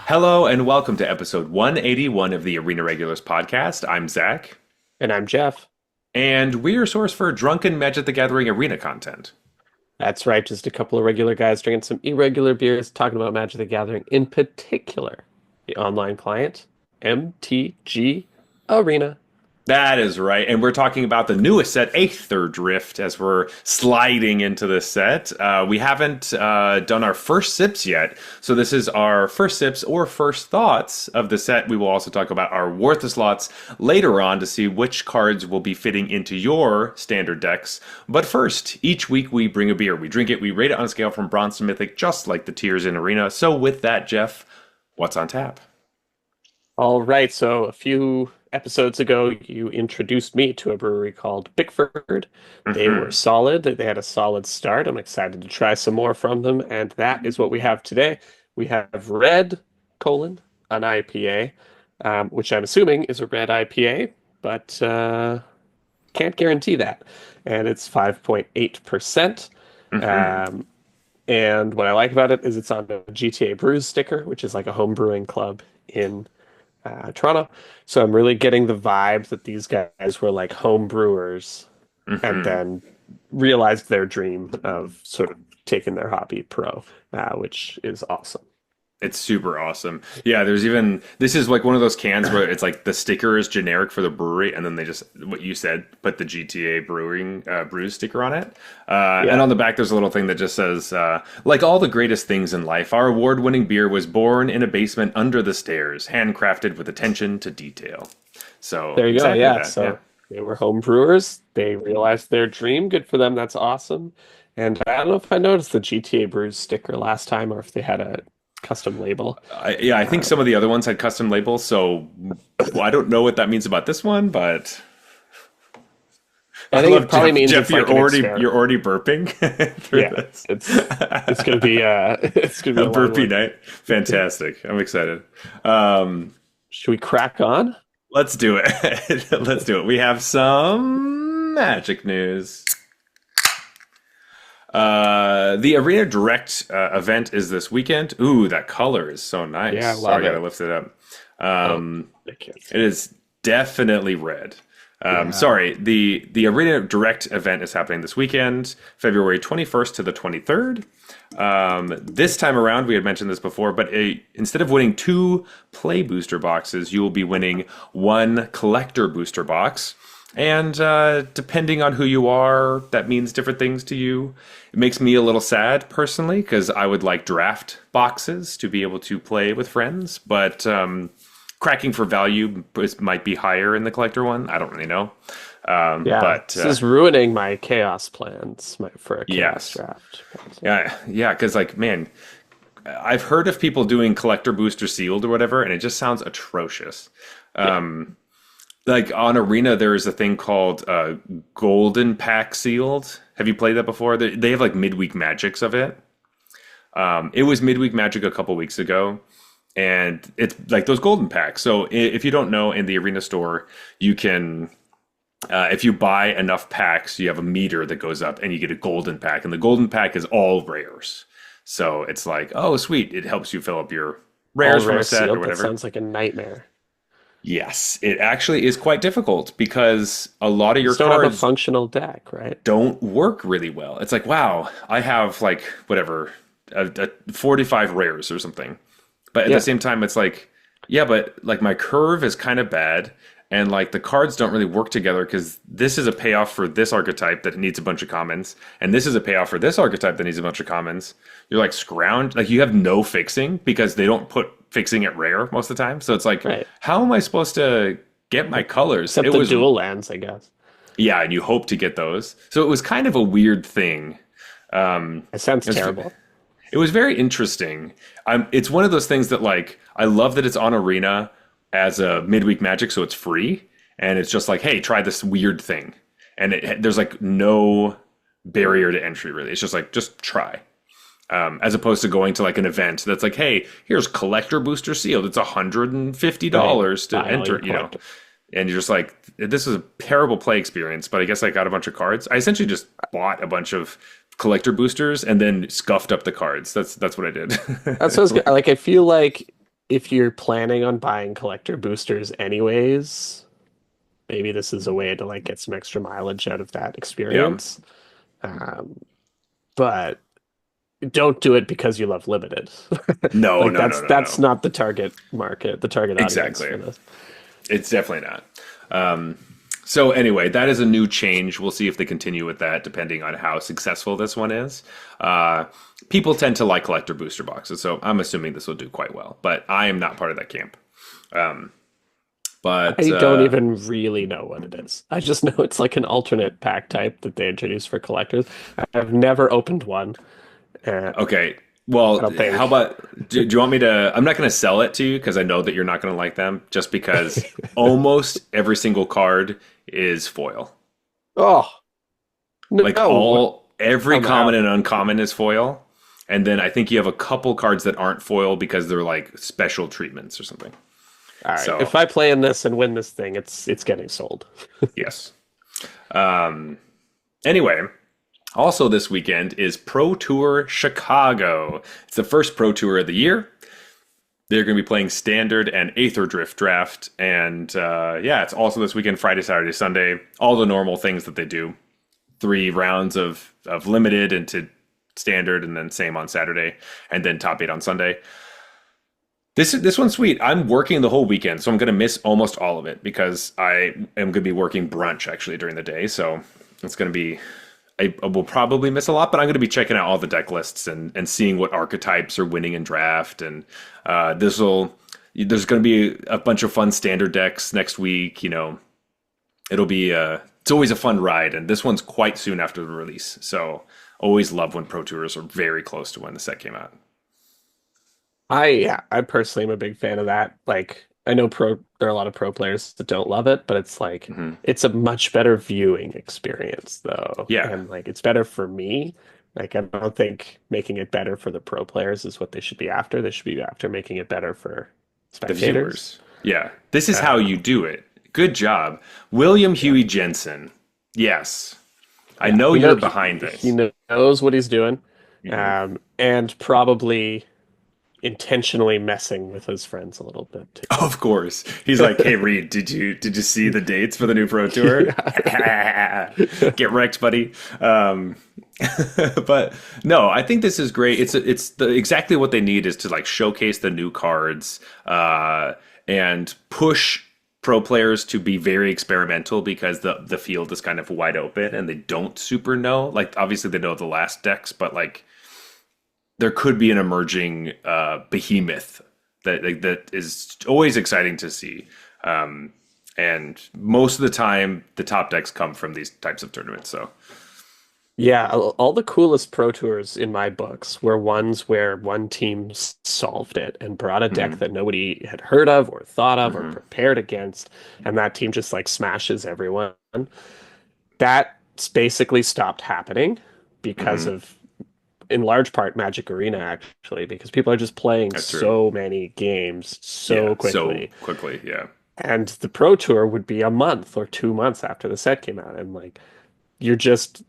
Hello and welcome to episode 181 of the Arena Regulars podcast. I'm Zach, And I'm Jeff. and we're your source for drunken Magic the Gathering arena content. That's right, just a couple of regular guys drinking some irregular beers, talking about Magic the Gathering, in particular, the online client, MTG Arena. That is right, and we're talking about the newest set, Aetherdrift, as we're sliding into this set. We haven't done our first sips yet, so this is our first sips or first thoughts of the set. We will also talk about our worthless lots later on to see which cards will be fitting into your standard decks. But first, each week we bring a beer. We drink it, we rate it on a scale from bronze to mythic, just like the tiers in Arena. So with that, Jeff, what's on tap? All right, so a few episodes ago, you introduced me to a brewery called Bickford. They were Hmm. solid. They had a solid start. I'm excited to try some more from them, and that is what we have today. We have Red, an IPA, which I'm assuming is a red IPA, but can't guarantee that. And it's 5.8%. Hmm. Um, and what I like about it is it's on a GTA Brews sticker, which is like a home brewing club in Toronto. So I'm really getting the vibe that these guys were like home brewers and Hmm. then realized their dream of sort of taking their hobby pro, which is awesome. It's super awesome. Yeah, there's even this is like one of those cans where it's like the sticker is generic for the brewery, and then they just what you said put the GTA Brewing brews sticker on it. And Yeah, on the back, there's a little thing that just says, like all the greatest things in life, our award-winning beer was born in a basement under the stairs, handcrafted with attention to detail. So there you go. exactly Yeah, that. Yeah. so they were home brewers. They realized their dream. Good for them. That's awesome. And I don't know if I noticed the GTA Brews sticker last time or if they had a custom label. I think some of the other ones had custom labels, so well, I don't know what that means about this one, but I I think it love probably Jeff. means Jeff, it's like an you're experiment. already burping through Yeah, this. it's gonna be it's gonna be A a long burpee one. night. Fantastic. I'm excited. Um, Should we crack on? let's do it. Let's do it. We have some magic news. The Arena Direct event is this weekend. Ooh, that color is so nice. Yeah, I Sorry, love I gotta it. lift it up. Oh, Um, I can't see it it. is definitely red. Yeah. Sorry, the Arena Direct event is happening this weekend, February 21st to the 23rd. This time around, we had mentioned this before, but instead of winning two play booster boxes, you will be winning one collector booster box. And depending on who you are, that means different things to you. It makes me a little sad personally because I would like draft boxes to be able to play with friends, but cracking for value might be higher in the collector one. I don't really know. Yeah, But this is ruining my chaos plans for a chaos yes. draft. But, Yeah, because like, man, I've heard of people doing collector booster sealed or whatever, and it just sounds atrocious. yeah. Like on Arena, there is a thing called Golden Pack Sealed. Have you played that before? They have like midweek magics of it. It was midweek magic a couple weeks ago, and it's like those golden packs. So if you don't know, in the Arena store, you can if you buy enough packs, you have a meter that goes up, and you get a golden pack, and the golden pack is all rares. So it's like, oh, sweet, it helps you fill up your All rares from a rare set or sealed. That whatever. sounds like a nightmare. Yes, it actually is quite difficult because a lot of You your just don't have a cards functional deck, right? don't work really well. It's like, wow, I have like whatever, 45 rares or something. But at the Yeah. same time, it's like, yeah, but like my curve is kind of bad. And like the cards don't really work together because this is a payoff for this archetype that needs a bunch of commons. And this is a payoff for this archetype that needs a bunch of commons. You're like scrounged, like you have no fixing because they don't put fixing at rare most of the time. So it's like, Right. how am I supposed to get my colors? Except It the was, dual lands, I guess. yeah, and you hope to get those. So it was kind of a weird thing. It sounds It was, terrible. it was very interesting. It's one of those things that like I love that it's on Arena as a midweek magic, so it's free, and it's just like, hey, try this weird thing, and there's like no barrier to entry really. It's just like just try. As opposed to going to like an event that's like, hey, here's collector booster sealed. It's Right. $150 to Buy all your enter, collector. and you're just like, this is a terrible play experience. But I guess I got a bunch of cards. I essentially just bought a bunch of collector boosters and then scuffed up the cards. That's what I did. That's what I was, like. I feel like if you're planning on buying collector boosters anyways, maybe this is a way to like get some extra mileage out of that Yeah. experience. Um, but don't do it because you love limited. No, Like no, no, no, that's no. not the target market, the target audience Exactly. for this. It's definitely not. So anyway, that is a new change. We'll see if they continue with that, depending on how successful this one is. Uh, People tend to like collector booster boxes, so I'm assuming this will do quite well. But I am not part of that camp. Um, but I don't even really know what it is. I just know it's like an alternate pack type that they introduced for collectors. I've never opened one. Okay. I Well, don't how think. about do you want me to? I'm not going to sell it to you because I know that you're not going to like them, just because almost every single card is foil. Oh, Like no. every I'm common out. and uncommon is foil. And then I think you have a couple cards that aren't foil because they're like special treatments or something. All right. So, If I play in this and win this thing, it's getting sold. yes. Anyway, also this weekend is Pro Tour Chicago. It's the first Pro Tour of the year. They're going to be playing Standard and Aetherdrift Draft. And yeah, it's also this weekend, Friday, Saturday, Sunday. All the normal things that they do. 3 rounds of limited into Standard, and then same on Saturday, and then top 8 on Sunday. This one's sweet. I'm working the whole weekend, so I'm going to miss almost all of it because I am going to be working brunch actually during the day. So it's going to be I will probably miss a lot, but I'm going to be checking out all the deck lists and seeing what archetypes are winning in draft. And there's going to be a bunch of fun standard decks next week. It'll be it's always a fun ride, and this one's quite soon after the release. So always love when Pro Tours are very close to when the set came out. I personally am a big fan of that. Like I know there are a lot of pro players that don't love it, but it's like Hmm. it's a much better viewing experience though. Yeah, And like it's better for me. Like I don't think making it better for the pro players is what they should be after. They should be after making it better for the spectators. viewers. Yeah, this is how you Um, do it. Good job, William yeah. Huey Jensen. Yes, I Yeah. know He know you're behind he this. knows what he's doing. Hmm. And probably intentionally messing with his friends a little bit Of course, he's like, "Hey Reed, did you see the dates for the new Pro Tour? too. Get wrecked, buddy." But no, I think this is great. Exactly what they need is to like showcase the new cards and push pro players to be very experimental because the field is kind of wide open and they don't super know. Like obviously they know the last decks, but like there could be an emerging behemoth that is always exciting to see. And most of the time, the top decks come from these types of tournaments. So Yeah, all the coolest pro tours in my books were ones where one team solved it and brought a deck mhm, that nobody had heard of or thought of or mhm, prepared against, and that team just like smashes everyone. That's basically stopped happening because mhm. of, in large part, Magic Arena, actually, because people are just playing That's true. so many games Yeah, so so quickly. quickly. Yeah, And the Pro Tour would be a month or 2 months after the set came out, and like you're just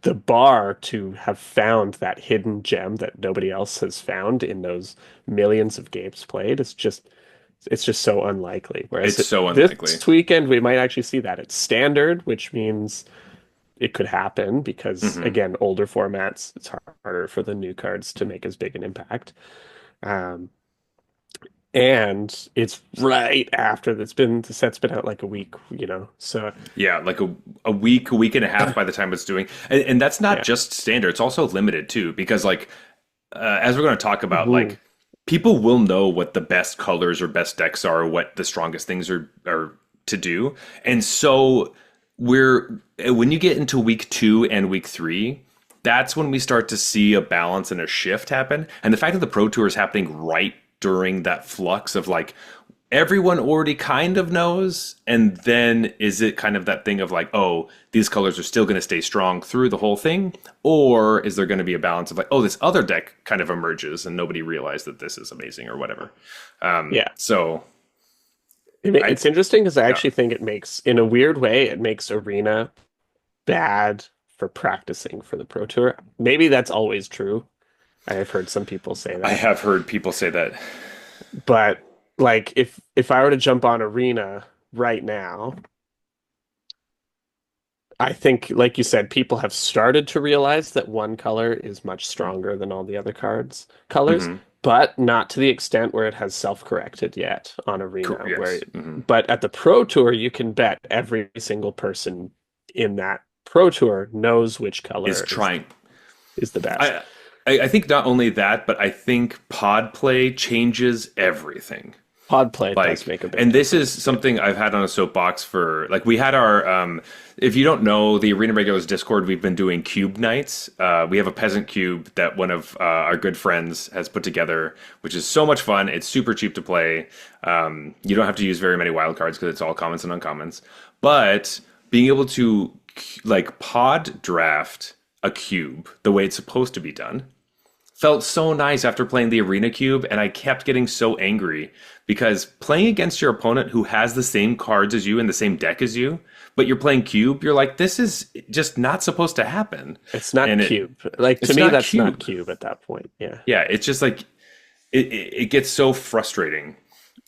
the bar to have found that hidden gem that nobody else has found in those millions of games played is just it's just so unlikely. Whereas it's so this unlikely. weekend we might actually see that. It's standard, which means it could happen because Hmm. again, older formats, it's harder for the new cards to make as big an impact. Um, and it's right after the set's been out like a week. So Yeah, like a week and a half by the time it's doing, and that's not yeah. just standard; it's also limited too. Because like as we're going to talk about, Mhm. like people will know what the best colors or best decks are, what the strongest things are to do, and so we're when you get into week 2 and week 3. That's when we start to see a balance and a shift happen. And the fact that the Pro Tour is happening right during that flux of like everyone already kind of knows, and then is it kind of that thing of like, oh, these colors are still going to stay strong through the whole thing, or is there going to be a balance of like, oh, this other deck kind of emerges and nobody realized that this is amazing or whatever. Yeah. So I It's interesting because I yeah, actually think it makes, in a weird way, it makes Arena bad for practicing for the Pro Tour. Maybe that's always true. I have heard some people say I that. have heard people say that. But like if I were to jump on Arena right now, I think, like you said, people have started to realize that one color is much stronger than all the other colors, Hmm. but not to the extent where it has self-corrected yet on Arena. Yes. Hmm. But at the Pro Tour, you can bet every single person in that Pro Tour knows which Is color trying. is the best. I I think not only that, but I think pod play changes everything. Pod play does Like, make a big and this is difference. Yeah. something I've had on a soapbox for like we had our if you don't know the Arena Regulars Discord, we've been doing cube nights. We have a peasant cube that one of our good friends has put together, which is so much fun. It's super cheap to play. You don't have to use very many wild cards because it's all commons and uncommons. But being able to like pod draft a cube the way it's supposed to be done felt so nice after playing the arena cube, and I kept getting so angry because playing against your opponent who has the same cards as you and the same deck as you, but you're playing cube, you're like, this is just not supposed to happen. It's not And cube. Like to it's me, not that's not cube. cube at that point. Yeah. Yeah, it's just like it gets so frustrating.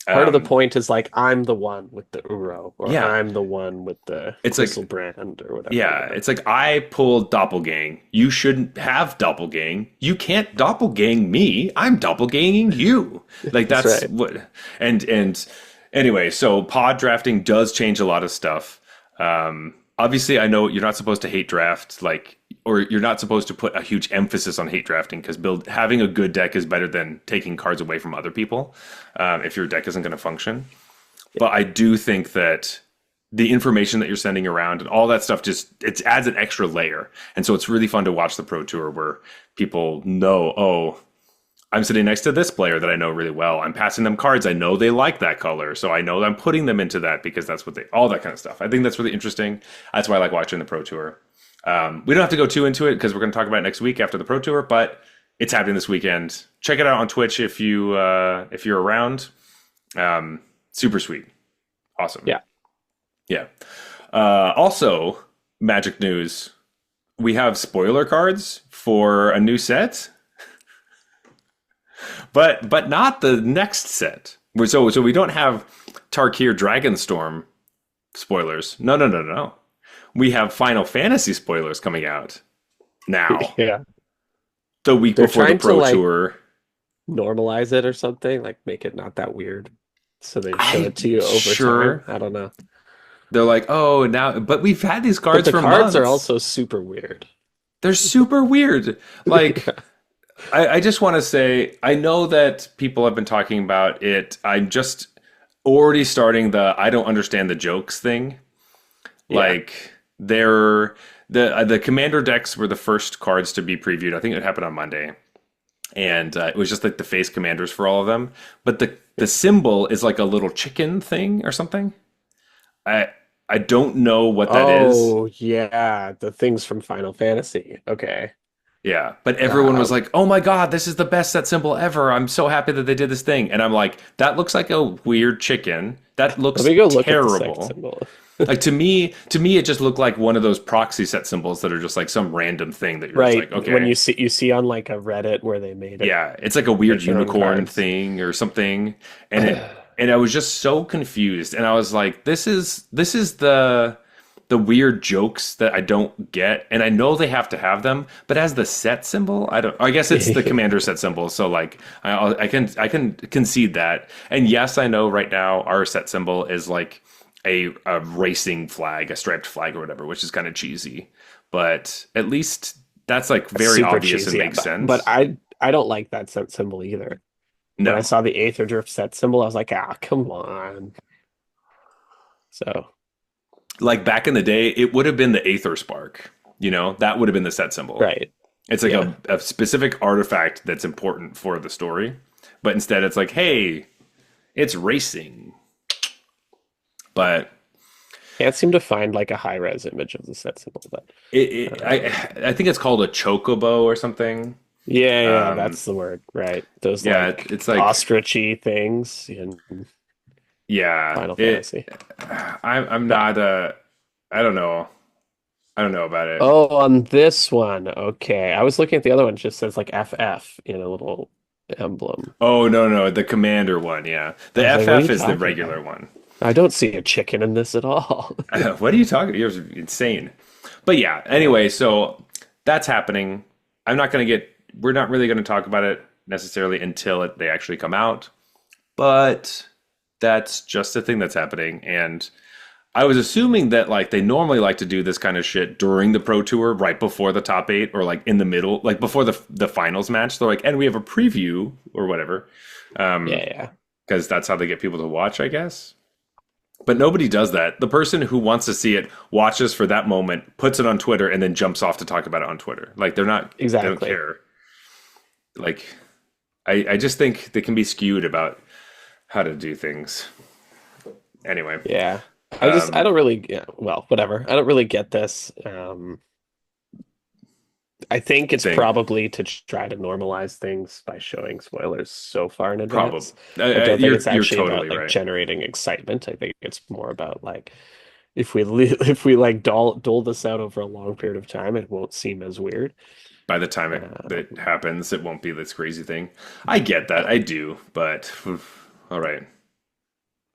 Part of the Um, point is like I'm the one with the Uro, or yeah, I'm the one with the it's like Brand or whatever, yeah, it's like I pulled doppelgang. You shouldn't have doppelgang. You can't doppelgang me. I'm doppelganging you. Like That's that's right. what. And anyway, so pod drafting does change a lot of stuff. Obviously, I know you're not supposed to hate draft, like, or you're not supposed to put a huge emphasis on hate drafting because build having a good deck is better than taking cards away from other people. If your deck isn't going to function, but I do think that the information that you're sending around and all that stuff just it adds an extra layer. And so it's really fun to watch the Pro Tour where people know, oh, I'm sitting next to this player that I know really well. I'm passing them cards. I know they like that color. So I know I'm putting them into that because that's what they, all that kind of stuff. I think that's really interesting. That's why I like watching the Pro Tour. We don't have to go too into it because we're going to talk about it next week after the Pro Tour, but it's happening this weekend. Check it out on Twitch if you're around. Super sweet. Awesome. Yeah. Yeah. Also, Magic news. We have spoiler cards for a new set, but not the next set. So we don't have Tarkir Dragonstorm spoilers. No, no, no, no. We have Final Fantasy spoilers coming out now. Yeah. The week They're before the trying to Pro like Tour. normalize it or something, like make it not that weird. So they show I'm it to you over time. sure I don't know. they're like, oh, now, but we've had these But cards the for cards are months. also super weird. They're super weird. Like, Yeah. I just want to say, I know that people have been talking about it. I'm just already starting the I don't understand the jokes thing. Yeah. Like they're the commander decks were the first cards to be previewed. I think it happened on Monday, and it was just like the face commanders for all of them. But the symbol is like a little chicken thing or something. I I don't know what that is. Oh, yeah. The things from Final Fantasy. Okay. Yeah, but everyone was Um, like, "Oh my god, this is the best set symbol ever! I'm so happy that they did this thing." And I'm like, "That looks like a weird chicken. That Let looks me go look at the second terrible." symbol. Like to me, it just looked like one of those proxy set symbols that are just like some random thing that you're just Right. like, When okay, you see on like a Reddit where they made it yeah, it's like a weird make their own unicorn cards. thing or something, and I was just so confused, and I was like, this is the weird jokes that I don't get, and I know they have to have them, but as the set symbol, I don't. I guess it's the commander set symbol, so like I can concede that, and yes, I know right now our set symbol is like a racing flag, a striped flag or whatever, which is kind of cheesy, but at least that's like very Super obvious and cheesy. makes But sense. I don't like that set symbol either. When I No. saw the Aetherdrift set symbol, I was like, ah, come on. So Like back in the day, it would have been the Aether Spark. You know, that would have been the set symbol. right. It's like Yeah. a specific artifact that's important for the story. But instead, it's like, hey, it's racing. But Can't seem to find like a high res image of the set symbol, but I think it's called a chocobo or something. yeah, Um, that's the word, right? Those yeah, like it's like ostrichy things in yeah. Final Fantasy. I'm not I don't know. I don't know about it. Oh, on this one, okay. I was looking at the other one, it just says like FF in a little. emblem. Oh no, the commander one, yeah. I The was like, what are you FF is the talking regular about? one. I don't see a chicken in this at all. What are you talking? You're insane. But yeah, Uh, anyway, so that's happening. I'm not going to get, we're not really going to talk about it necessarily until they actually come out. But that's just a thing that's happening. And I was assuming that like they normally like to do this kind of shit during the pro tour, right before the top eight, or like in the middle, like before the finals match. They're like, and we have a preview or whatever, yeah, yeah. because that's how they get people to watch, I guess. But nobody does that. The person who wants to see it watches for that moment, puts it on Twitter, and then jumps off to talk about it on Twitter. Like they don't Exactly. care. Like I just think they can be skewed about how to do things. Anyway, Yeah. I um, don't really, yeah, well, whatever. I don't really get this. I think it's thing probably to try to normalize things by showing spoilers so far in probably advance. I don't think it's you're actually totally about like right. generating excitement. I think it's more about like if we like dole this out over a long period of time, it won't seem as weird. By the time it Um, happens, it won't be this crazy thing. I get that, I do, but all right.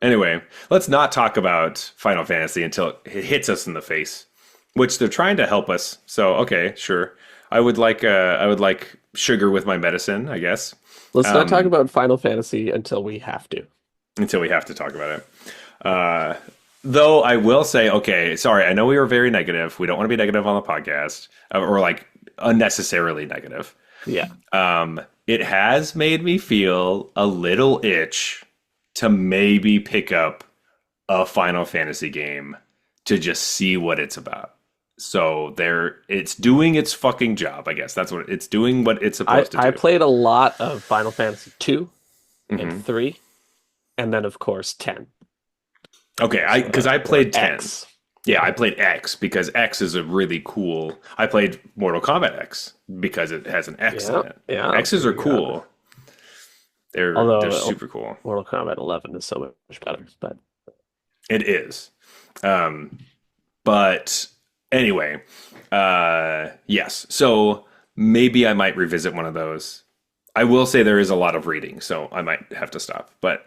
Anyway, let's not talk about Final Fantasy until it hits us in the face, which they're trying to help us. So, okay, sure. I would like sugar with my medicine, I guess. let's not talk Um, about Final Fantasy until we have to. until we have to talk about it. Uh, though I will say, okay, sorry, I know we were very negative. We don't want to be negative on the podcast, or like unnecessarily negative. Yeah. It has made me feel a little itch to maybe pick up a Final Fantasy game to just see what it's about. So it's doing its fucking job, I guess. That's what it's doing what it's supposed to I do. played a lot of Final Fantasy 2 and Hmm. 3 and then of course 10. Okay, I So because I or played 10. X. Yeah, I played X because X is a really cool. I played Mortal Kombat X because it has an X in Yeah, it. yeah. X's are Yeah. cool. They're Although super cool. Mortal Kombat 11 is so much better, but It is. Um, but anyway, yes. So maybe I might revisit one of those. I will say there is a lot of reading, so I might have to stop. But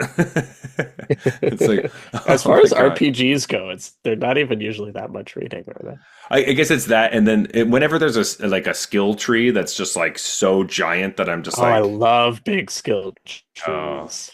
it's like, as oh far my as god. RPGs go, it's they're not even usually that much reading, are they? I guess it's that, and then whenever there's like a skill tree that's just like so giant that I'm just Oh, I like, love big skill oh, trees.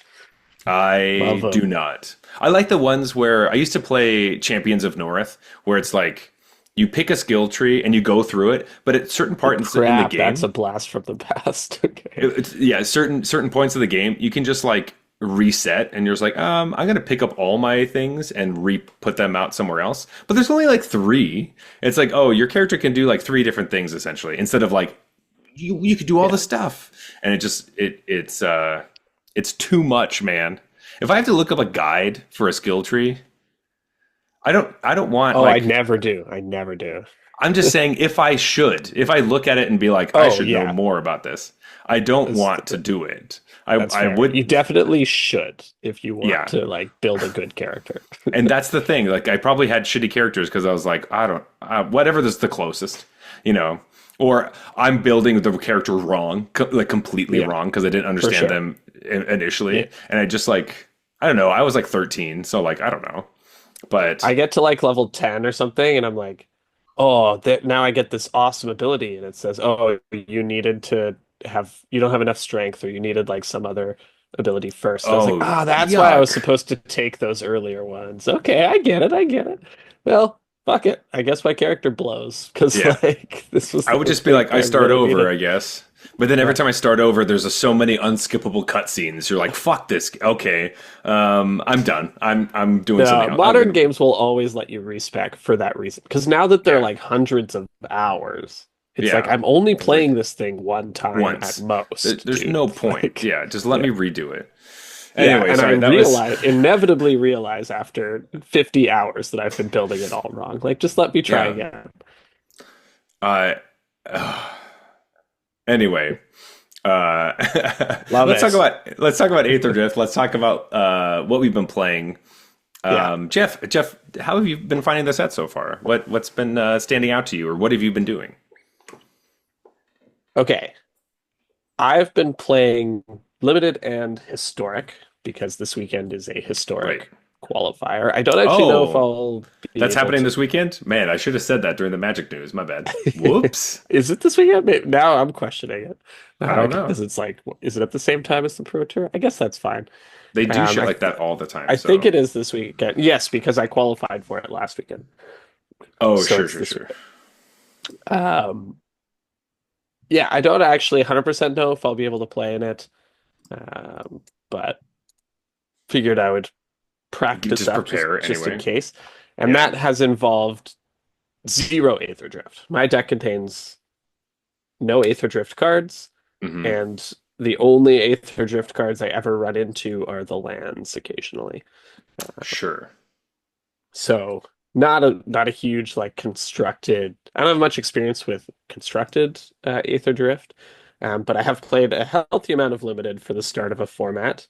Love I do them. not. I like the ones where I used to play Champions of North, where it's like you pick a skill tree and you go through it, but at certain Oh parts in the crap, that's a game, blast from the past. Okay. yeah, certain points of the game, you can just like reset, and you're just like, I'm gonna pick up all my things and re put them out somewhere else. But there's only like three. It's like, oh, your character can do like three different things essentially, instead of like you could do all the Yeah. stuff, and it's too much, man. If I have to look up a guide for a skill tree, I don't want Oh, I like never do. I never do. I'm just saying if I look at it and be like, I Oh should know yeah. more about this, I don't That's, want to do it. that's I fair. You would, definitely should if you want yeah. to like build a good character. And that's the thing. Like I probably had shitty characters because I was like, I don't, whatever is the closest, you know. Or I'm building the character wrong, like completely Yeah, wrong because I didn't for understand sure. them Yeah. initially, and I just like I don't know. I was like 13, so like I don't know, but I get to like level 10 or something, and I'm like, oh, that now I get this awesome ability, and it says, oh, you don't have enough strength, or you needed like some other ability first. And I was like, oh ah, that's why I was yuck. supposed to take those earlier ones. Okay, I get it, I get it. Well, fuck it. I guess my character blows because Yeah, like this was I would the just be thing like, I I start really over, needed. I guess. But then every Yeah. time I start over, there's so many unskippable cutscenes. You're like, fuck this. Okay, I'm done. I'm doing something No, else. I'm modern gonna, games will always let you respec for that reason. Because now that they're yeah, like hundreds of hours, it's like yeah. I'm only It's like playing this thing one time at once. most, There's dude. no point. Like, Yeah, just let yeah, me redo it. yeah. Anyway, And I sorry. That was inevitably realize after 50 hours that I've been building it all wrong. Like, just let me try yeah. again. Uh, anyway, uh, Love it. let's talk about Aetherdrift. Let's talk about what we've been playing. Yeah. Jeff, how have you been finding the set so far? What's been standing out to you, or what have you been doing? Okay. I've been playing limited and historic because this weekend is a Right. historic qualifier. I don't actually know if Oh, I'll be that's able happening to. this weekend? Man, I should have said that during the Magic news. My bad. Whoops. Is it this weekend? Now I'm questioning it I don't know. because it's like, is it at the same time as the Pro Tour? I guess that's fine. They do shit I like th that all the time, I think so. it is this weekend. Yes, because I qualified for it last weekend, Oh, so sure, it's sure, this sure. weekend. Um, yeah, I don't actually 100% know if I'll be able to play in it, but figured I would practice Just up prepare just in anyway. case. And Yeah, that has involved zero Aetherdrift. My deck contains no Aetherdrift cards, hmm and the only Aetherdrift cards I ever run into are the lands occasionally. sure. So not a huge like constructed. I don't have much experience with constructed Aetherdrift, but I have played a healthy amount of limited for the start of a format.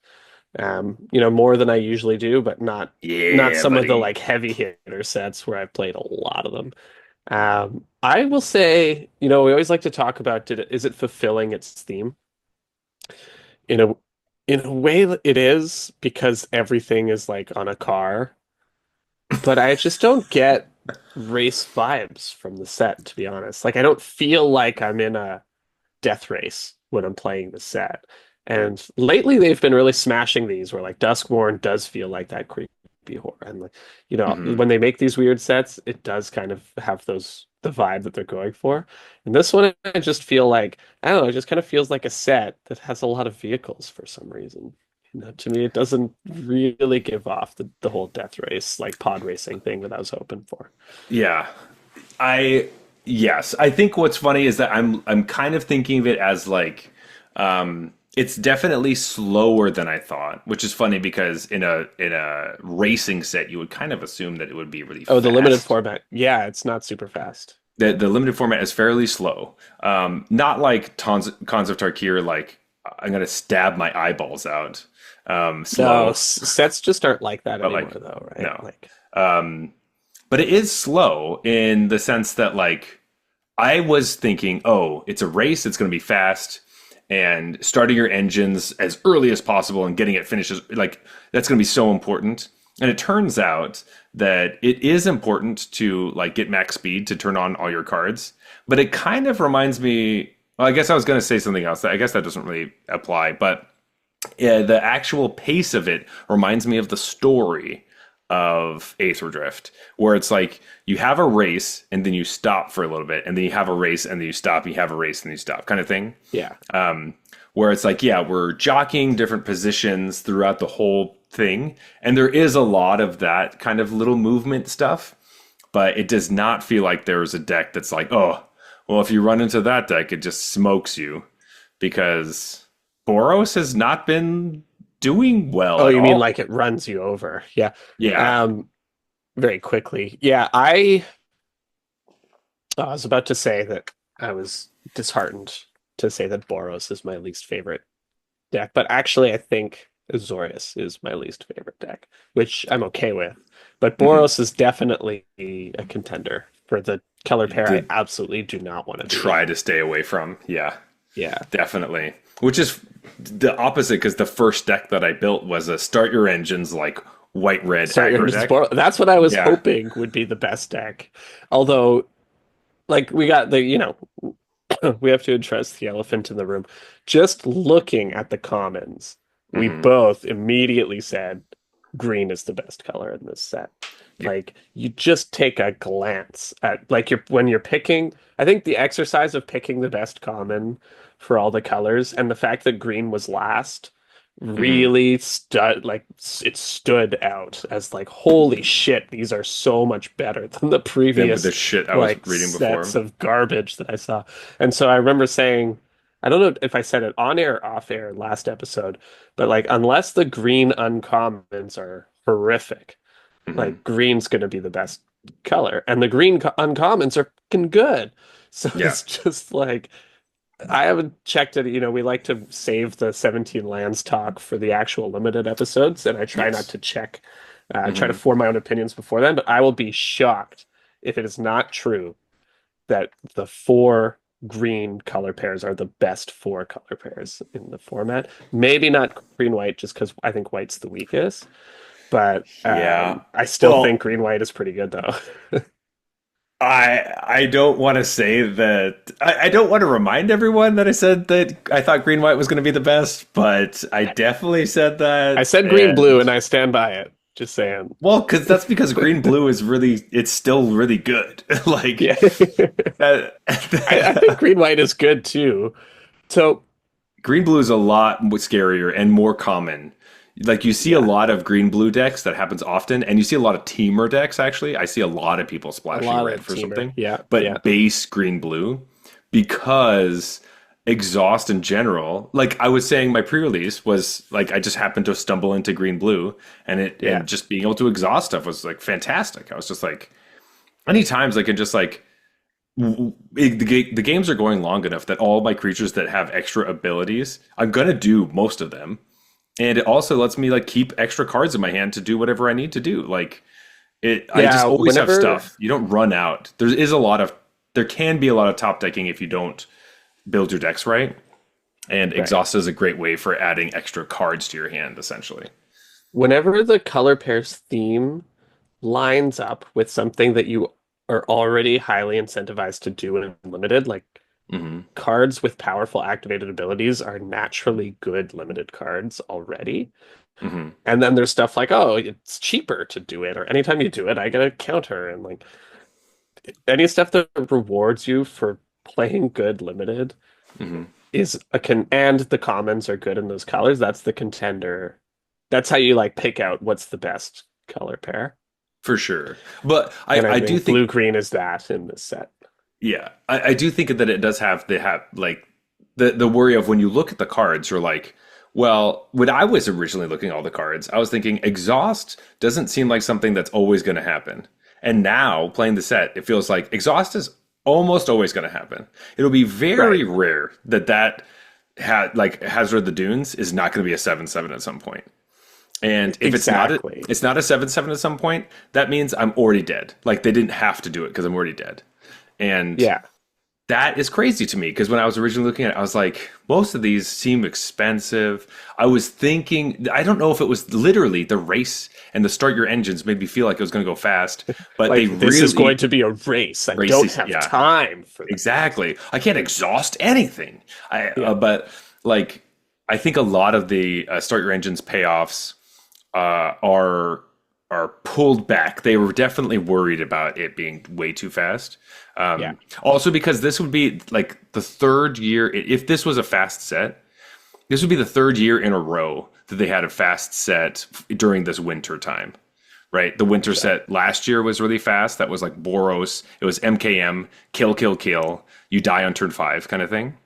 More than I usually do, but not Yeah, some of the buddy. like heavy hitter sets where I've played a lot of them. I will say, we always like to talk about is it fulfilling its theme? In a in a way that it is because everything is like on a car, but I just don't get race vibes from the set, to be honest. Like I don't feel like I'm in a death race when I'm playing the set. And lately they've been really smashing these where like Duskborn does feel like that creepy horror. And like, hmm when they make these weird sets, it does kind of have the vibe that they're going for. And this one I just feel like, I don't know, it just kind of feels like a set that has a lot of vehicles for some reason. To me, it doesn't really give off the whole death race, like pod racing thing that I was hoping for. Yeah. I yes. I think what's funny is that I'm kind of thinking of it as like it's definitely slower than I thought, which is funny because in a racing set you would kind of assume that it would be really Oh, the limited fast. format. Yeah, it's not super fast. The limited format is fairly slow. Not like Cons of Tarkir, like I'm gonna stab my eyeballs out. No, Slow, sets just aren't like that but anymore, like though, right? no. Like, Um, but it is slow in the sense that like I was thinking, oh, it's a race, it's going to be fast, and starting your engines as early as possible and getting it finished is like that's going to be so important. And it turns out that it is important to like get max speed to turn on all your cards, but it kind of reminds me. Well, I guess I was going to say something else. I guess that doesn't really apply, but yeah, the actual pace of it reminds me of the story of Aetherdrift, where it's like you have a race and then you stop for a little bit, and then you have a race and then you stop, and you have a race and then you stop, kind of thing. yeah. Where it's like, yeah, we're jockeying different positions throughout the whole thing, and there is a lot of that kind of little movement stuff, but it does not feel like there's a deck that's like, oh, well, if you run into that deck, it just smokes you because Boros has not been doing well Oh, at you mean all. like it runs you over? Yeah. Yeah. Um, Very quickly. Yeah, I was about to say that I was disheartened to say that Boros is my least favorite deck, but actually, I think Azorius is my least favorite deck, which I'm okay with. But hmm Boros is definitely a contender for the color pair I To absolutely do not want to be try in. to stay away from. Yeah, Yeah. definitely. Which is the opposite because the first deck that I built was a start your engines like white red Start your aggro engines deck. Boros. That's what I was Yeah. hoping would be the best deck. Although, like, we got we have to address the elephant in the room. Just looking at the commons, we hmm both immediately said green is the best color in this set. Yeah. Like you just take a glance at like when you're picking, I think the exercise of picking the best common for all the colors and the fact that green was last hmm really it stood out as like holy shit, these are so much better than the Then with previous the shit I was like reading sets before. of garbage that I saw. And so I remember saying, I don't know if I said it on air or off air last episode, but like unless the green uncommons are horrific, hmm like green's going to be the best color, and the green uncommons are fucking good. So Yeah. it's just like I haven't checked it. We like to save the 17 lands talk for the actual limited episodes, and I try not Yes. to check, try to hmm form my own opinions before then. But I will be shocked if it is not true that the four green color pairs are the best four color pairs in the format. Maybe not green white, just because I think white's the weakest. But Yeah. I still think Well, green white is pretty good though. I don't want to say that I don't want to remind everyone that I said that I thought green white was going to be the best, but I definitely said I that. said green blue, And and I stand by it. Just saying. well, because green blue is really it's still really good. Like Yeah, I think green white is good too. So green blue is a lot scarier and more common. Like you see a yeah, lot of green blue decks that happens often, and you see a lot of teamer decks actually. I see a lot of people a splashing lot red of for teamer. something, Yeah, yeah, but base green blue because exhaust in general. Like I was saying, my pre-release was like I just happened to stumble into green blue, and it yeah, and just being able to exhaust stuff was like fantastic. I was just like, any times I can just like the games are going long enough that all my creatures that have extra abilities, I'm gonna do most of them, and it also lets me like keep extra cards in my hand to do whatever I need to do. Like I just yeah. always have Whenever stuff. You don't run out. There can be a lot of top decking if you don't build your decks right, and right, exhaust is a great way for adding extra cards to your hand, essentially. whenever the color pairs theme lines up with something that you are already highly incentivized to do in limited, like Hmm. cards with powerful activated abilities are naturally good limited cards already. Hmm. And then there's stuff like, oh, it's cheaper to do it, or anytime you do it, I get a counter. And like any stuff that rewards you for playing good limited Hmm. is and the commons are good in those colors. That's the contender. That's how you like pick out what's the best color pair. For sure. But And I I do think blue think green is that in this set. yeah, I do think that it does have like the worry of when you look at the cards, you're like, well, when I was originally looking at all the cards, I was thinking exhaust doesn't seem like something that's always going to happen. And now playing the set, it feels like exhaust is almost always going to happen. It'll be Right. very rare that like Hazard of the Dunes is not going to be a 7/7 at some point. And if Exactly. it's not a 7/7 at some point, that means I'm already dead. Like they didn't have to do it because I'm already dead. And Yeah. that is crazy to me because when I was originally looking at it, I was like, most of these seem expensive. I was thinking, I don't know if it was literally the race and the start your engines made me feel like it was going to go fast, but they Like this is going really to be a race. I don't races. have Yeah, time for that. exactly. I can't exhaust anything. Yeah. But like, I think a lot of the start your engines payoffs are pulled back. They were definitely worried about it being way too fast. Yeah. Also, because this would be like the third year. If this was a fast set, this would be the third year in a row that they had a fast set during this winter time. Right, the winter Sure. set last year was really fast. That was like Boros. It was MKM, kill, kill, kill. You die on turn 5, kind of thing.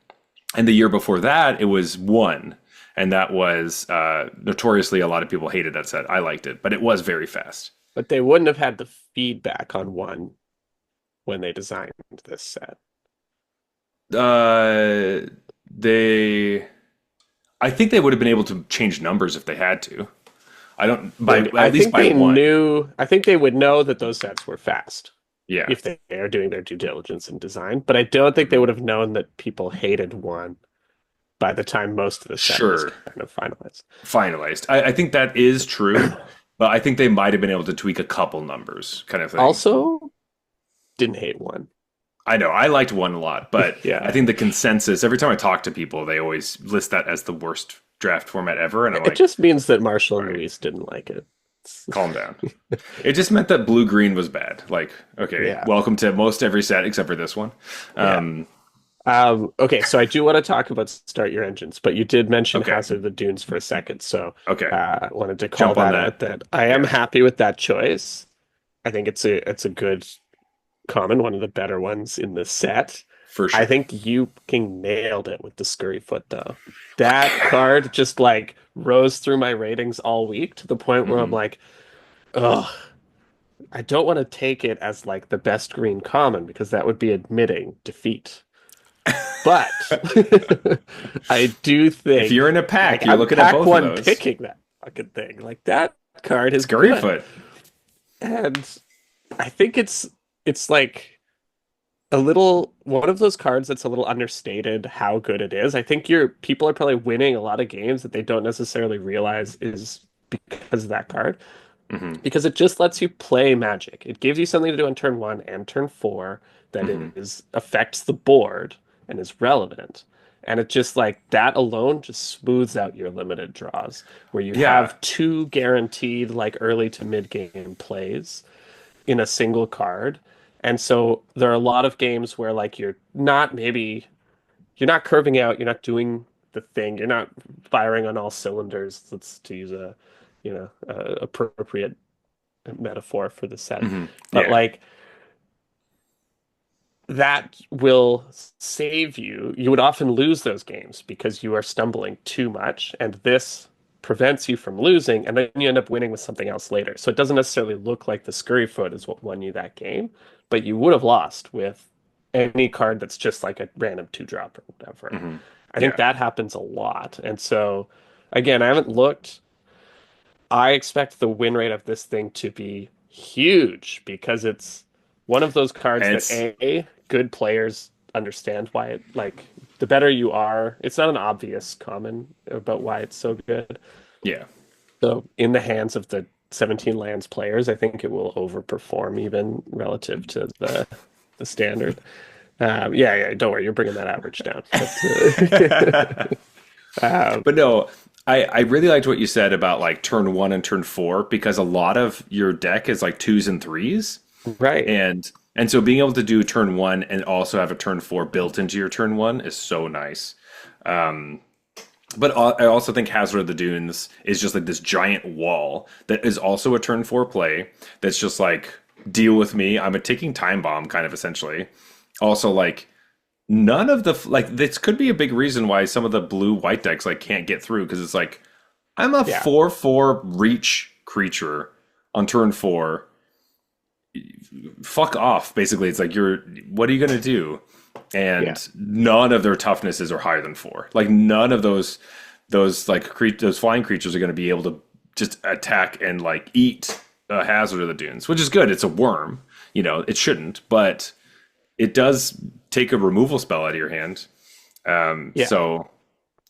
And the year before that, it was 1, and that was notoriously a lot of people hated that set. I liked it, but it was very fast. But they wouldn't have had the feedback on one when they designed this set. Uh, they, I think they would have been able to change numbers if they had to. I don't by I at least think by they one. knew, I think they would know that those sets were fast Yeah. if they are doing their due diligence in design. But I don't think they Mhm. would have known that people hated one by the time most of the set was Sure. kind of finalized. Finalized. I think that is true, but I think they might have been able to tweak a couple numbers, kind of thing. Also, didn't hate one. I know I liked one a lot, but Yeah. I think the consensus every time I talk to people, they always list that as the worst draft format ever, and I'm It like, just means that Marshall and right, Luis didn't like it. calm down. It just meant that blue green was bad. Like, okay, Yeah. welcome to most every set except for this one. Yeah. Um, Okay, so I do want to talk about Start Your Engines, but you did mention okay, Hazard of the Dunes for a second, so okay, I wanted to call jump on that out that. that I am Yeah, happy with that choice. I think it's a good common, one of the better ones in the set. for I sure. think you fucking nailed it with the Scurry Foot though. That card just like rose through my ratings all week to the point where I'm Hmm. like, ugh, I don't want to take it as like the best green common because that would be admitting defeat. But I do If think you're in a like pack, you're I'm looking at pack both of one those. picking that fucking thing. Like that card is good. Scurryfoot. And I think it's like a little one of those cards that's a little understated how good it is. I think your people are probably winning a lot of games that they don't necessarily realize is because of that card. Hmm. Because it just lets you play Magic. It gives you something to do on turn one and turn four that Hmm. is affects the board and is relevant. And it just like that alone just smooths out your limited draws, where you Yeah. have two guaranteed like early to mid game plays in a single card. And so there are a lot of games where like you're not curving out, you're not doing the thing, you're not firing on all cylinders. Let's to use a appropriate metaphor for the set. Hmm. But Yeah. like that will save you. You would often lose those games because you are stumbling too much, and this prevents you from losing, and then you end up winning with something else later. So it doesn't necessarily look like the scurry foot is what won you that game, but you would have lost with any card that's just like a random two drop or whatever. Hmm. I think Yeah. that happens a lot. And so again, I haven't looked. I expect the win rate of this thing to be huge because it's one of those cards And that good players understand why it like the better you are, it's not an obvious comment about why it's so good. yeah. So in the hands of the 17 lands players, I think it will overperform even relative to the standard. Yeah, don't worry, you're bringing that average down. Um, But no, I really liked what you said about like turn one and turn four because a lot of your deck is like twos and threes. right. And so being able to do turn one and also have a turn four built into your turn one is so nice. But I also think Hazard of the Dunes is just like this giant wall that is also a turn four play that's just like deal with me. I'm a ticking time bomb kind of essentially. Also like none of the like this could be a big reason why some of the blue white decks like can't get through because it's like I'm a Yeah. 4/4 reach creature on turn four. Fuck off. Basically, it's like you're. What are you gonna do? Yeah. And none of their toughnesses are higher than four. Like none of those like those flying creatures are gonna be able to just attack and like eat a Hazard of the Dunes, which is good. It's a worm. You know, it shouldn't, but it does take a removal spell out of your hand. Yeah. So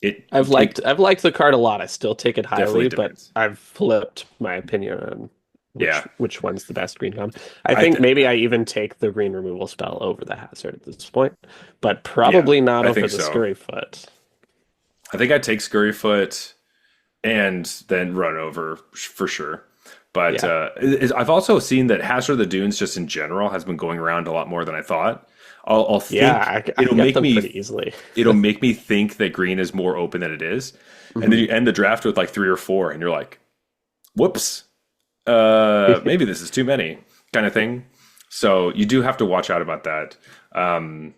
it I've liked the card a lot. I still take it definitely highly, but depends. I've flipped my opinion on Yeah, which one's the best green comp. I I think maybe I even take the green removal spell over the hazard at this point, but yeah, probably not I over think the so. scurry foot. I think I take Scurryfoot and then run over for sure. But Yeah. I've also seen that Hazard of the Dunes, just in general, has been going around a lot more than I thought. I'll Yeah, think I it'll get make them me pretty easily. it'll make me think that green is more open than it is, and then Mhm. you end the draft with like three or four, and you're like, "Whoops, maybe this is too many," kind of thing. So you do have to watch out about that. Um,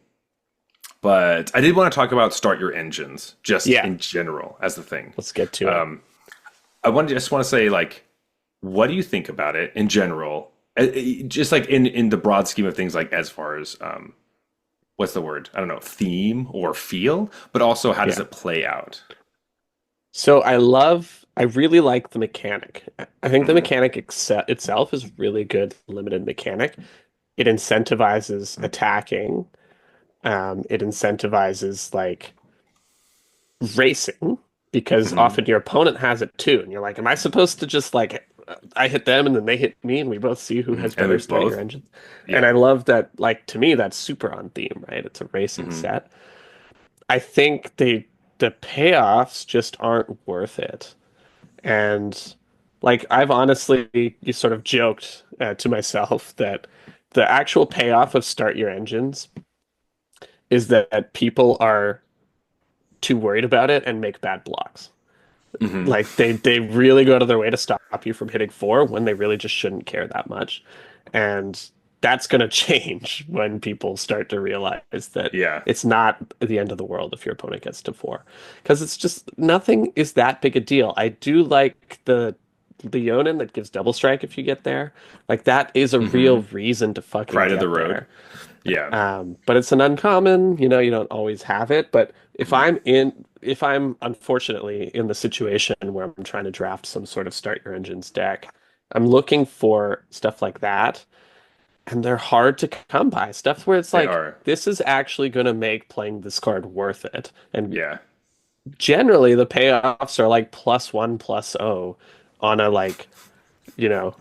but I did want to talk about start your engines just Yeah, in general as the thing. let's get to it. Um, just want to say like what do you think about it in general? Just like in the broad scheme of things, like as far as what's the word? I don't know, theme or feel, but also how does Yeah. it play out? So I really like the mechanic. I think the Hmm. mechanic itself is really good limited mechanic. It incentivizes attacking. It incentivizes like racing because Hmm. often your opponent has it too, and you're like, "Am I supposed to just like I hit them and then they hit me and we both see who has And we better start your both, engines?" And yeah. I love that. Like to me, that's super on theme, right? It's a racing Hmm. set. I think the payoffs just aren't worth it, and like I've honestly you sort of joked to myself that the actual payoff of start your engines is that people are too worried about it and make bad blocks. Hmm. Like they really go to their way to stop you from hitting four when they really just shouldn't care that much. And that's going to change when people start to realize that Yeah. it's not the end of the world if your opponent gets to four. Because it's just nothing is that big a deal. I do like the Leonin that gives double strike if you get there. Like that is a Hmm. real reason to fucking Pride of the get road. there. Yeah. But it's an uncommon, you don't always have it. But Hmm. if I'm unfortunately in the situation where I'm trying to draft some sort of start your engines deck, I'm looking for stuff like that. and they're hard to come by. Stuff where it's They like, are. this is actually going to make playing this card worth it. And Yeah. generally, the payoffs are like +1/+0 on a like,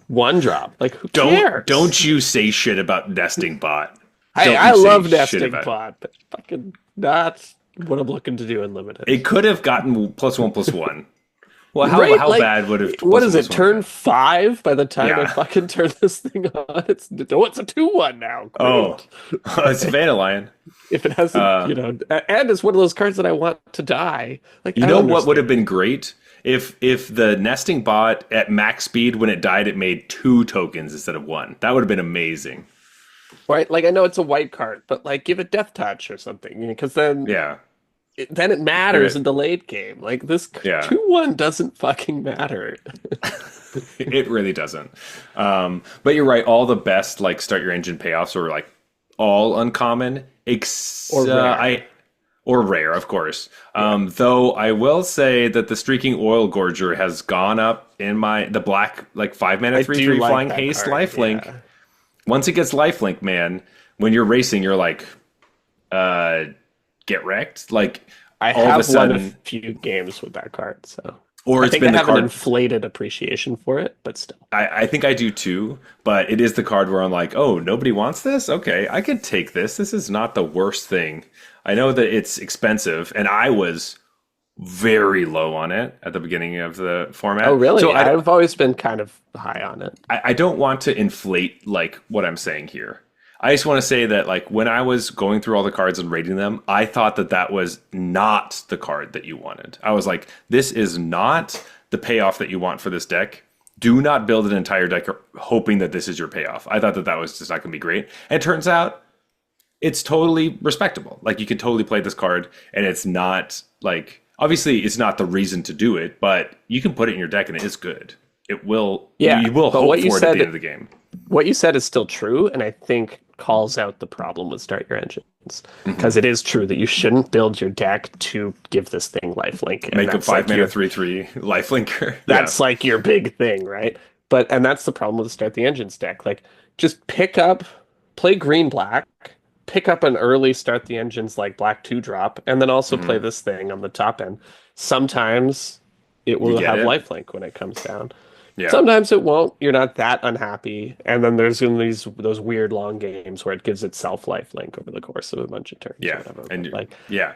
one drop. Like, who cares? Don't you say shit about nesting bot. Hey, Don't I you say love shit nesting about it. bot, but fucking not what I'm looking to do in limited. It could have gotten +1/+1. Well, Right? how Like, bad would have what plus is one it? plus one Turn been? 5 by the time I Yeah. fucking turn this thing on. It's a 2/1 now. Oh, Great. it's Savannah Lion. If it hasn't, Uh, and it's one of those cards that I want to die. Like, you I know don't what would understand. have been great if the nesting bot at max speed when it died it made 2 tokens instead of one. That would have been amazing. Right? Like, I know it's a white card, but like, give it Death Touch or something, because Yeah. then it matters in the late game. Like, this Yeah. 2/1 doesn't fucking matter. It really doesn't. But you're right. All the best like start your engine payoffs are like all uncommon. Or rare. Or rare, of course. Though I will say that the streaking oil gorger has gone up in the black like 5 mana I 3 do 3 like flying that haste card. lifelink. Yeah. Once it gets lifelink, man, when you're racing, you're like, uh, get wrecked. Like I all of a have won a sudden, few games with that card, so or I it's think I been the have an card. inflated appreciation for it, but still. I think I do too, but it is the card where I'm like, oh, nobody wants this? Okay, I can take this. This is not the worst thing. I know that it's expensive, and I was very low on it at the beginning of the Oh, format. So really? I've always been kind of high on it. I don't want to inflate like what I'm saying here. I just want to say that like when I was going through all the cards and rating them, I thought that that was not the card that you wanted. I was like, this is not the payoff that you want for this deck. Do not build an entire deck hoping that this is your payoff. I thought that that was just not going to be great. And it turns out it's totally respectable. Like you can totally play this card and it's not like obviously it's not the reason to do it, but you can put it in your deck and it is good. It will Yeah, you will but hope for it at the end of the game. what you said is still true, and I think calls out the problem with Start Your Engines. Because it is true that you shouldn't build your deck to give this thing lifelink. And Make a that's 5 mana your 3/3 lifelinker. that's like your big thing, right? And that's the problem with the Start the Engines deck. Like, just play green black, pick up an early Start the Engines like black 2 drop, and then also play this thing on the top end. Sometimes it You will get have it. lifelink when it comes down. Yeah. Sometimes it won't. You're not that unhappy, and then there's gonna be those weird long games where it gives itself lifelink over the course of a bunch of turns or Yeah. whatever. And Like, yeah.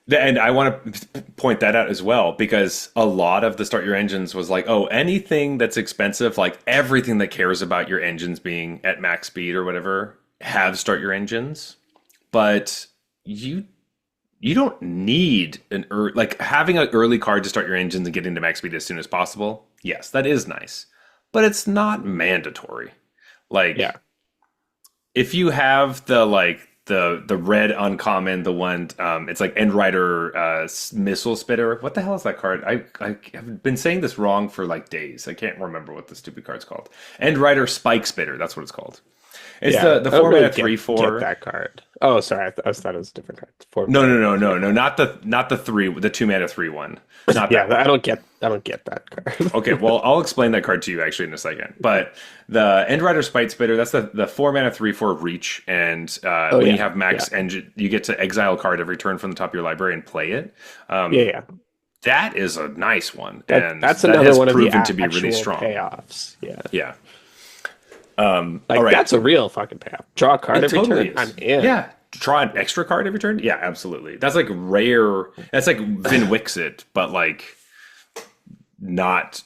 And I want to point that out as well because a lot of the start your engines was like, oh, anything that's expensive, like everything that cares about your engines being at max speed or whatever, have start your engines. But you don't need like having an early card to start your engines and getting to max speed as soon as possible. Yes, that is nice, but it's not mandatory. Like, yeah, if you have the red uncommon, the one it's like End Rider Missile Spitter. What the hell is that card? I have been saying this wrong for like days. I can't remember what the stupid card's called. End Rider Spike Spitter. That's what it's called. It's yeah. the I don't 4 really mana 3/4. get that card. Oh, sorry, I thought it was a different card. No, not the 2 mana 3/1. Not Yeah, that one. I don't get that card. Okay, well, I'll explain that card to you actually in a second. But the End Rider Spite Spitter, that's the 4 mana 3/4 reach, and when yeah, you have max engine, you get to exile a card every turn from the top of your library and play it. Yeah. That is a nice one, and That's that another has one of the proven to be really actual strong. payoffs. Yeah, Yeah, like all right. that's a real fucking payoff. Draw a card It every totally turn. is. I'm in. Yeah, draw an extra card every turn. Yeah, absolutely. That's like rare. That's like Vin Wixit, but like not.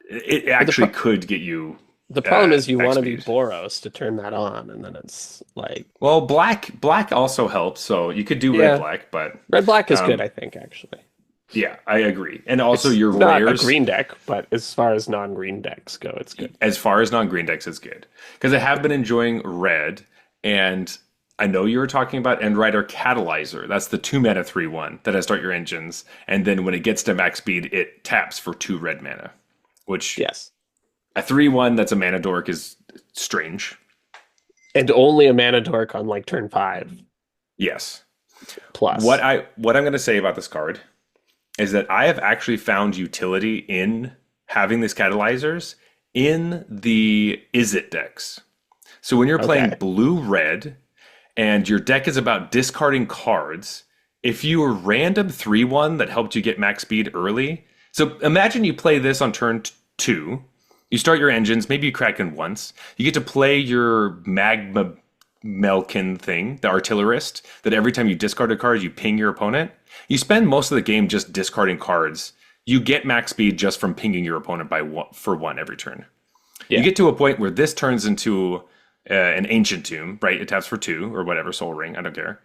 It actually could get you. The problem is you max want to be speed. Boros to turn that on, and then it's like Well, black also helps, so you could do Yeah. red black, but red black is good, I think, actually. yeah, I agree. And also your Not rares, a green deck, but as far as non-green decks go, it's good. as far as non-green decks, is good because I have been enjoying red, and I know you were talking about End Rider Catalyzer. That's the 2 mana 3/1 that I start your engines, and then when it gets to max speed, it taps for 2 red mana, which Yes. a 3/1 that's a mana dork is strange. And only a mana dork on like turn 5 Yes. plus. What I'm going to say about this card is that I have actually found utility in having these catalyzers in the Is It decks. So when you're playing Okay. blue-red and your deck is about discarding cards, if you were random 3/1 that helped you get max speed early. So imagine you play this on turn two. You start your engines, maybe you crack in once. You get to play your magma Melkin thing, the artillerist, that every time you discard a card, you ping your opponent. You spend most of the game just discarding cards. You get max speed just from pinging your opponent by one every turn. You Yeah. get to a point where this turns into an ancient tomb, right? It taps for two or whatever, soul ring, I don't care.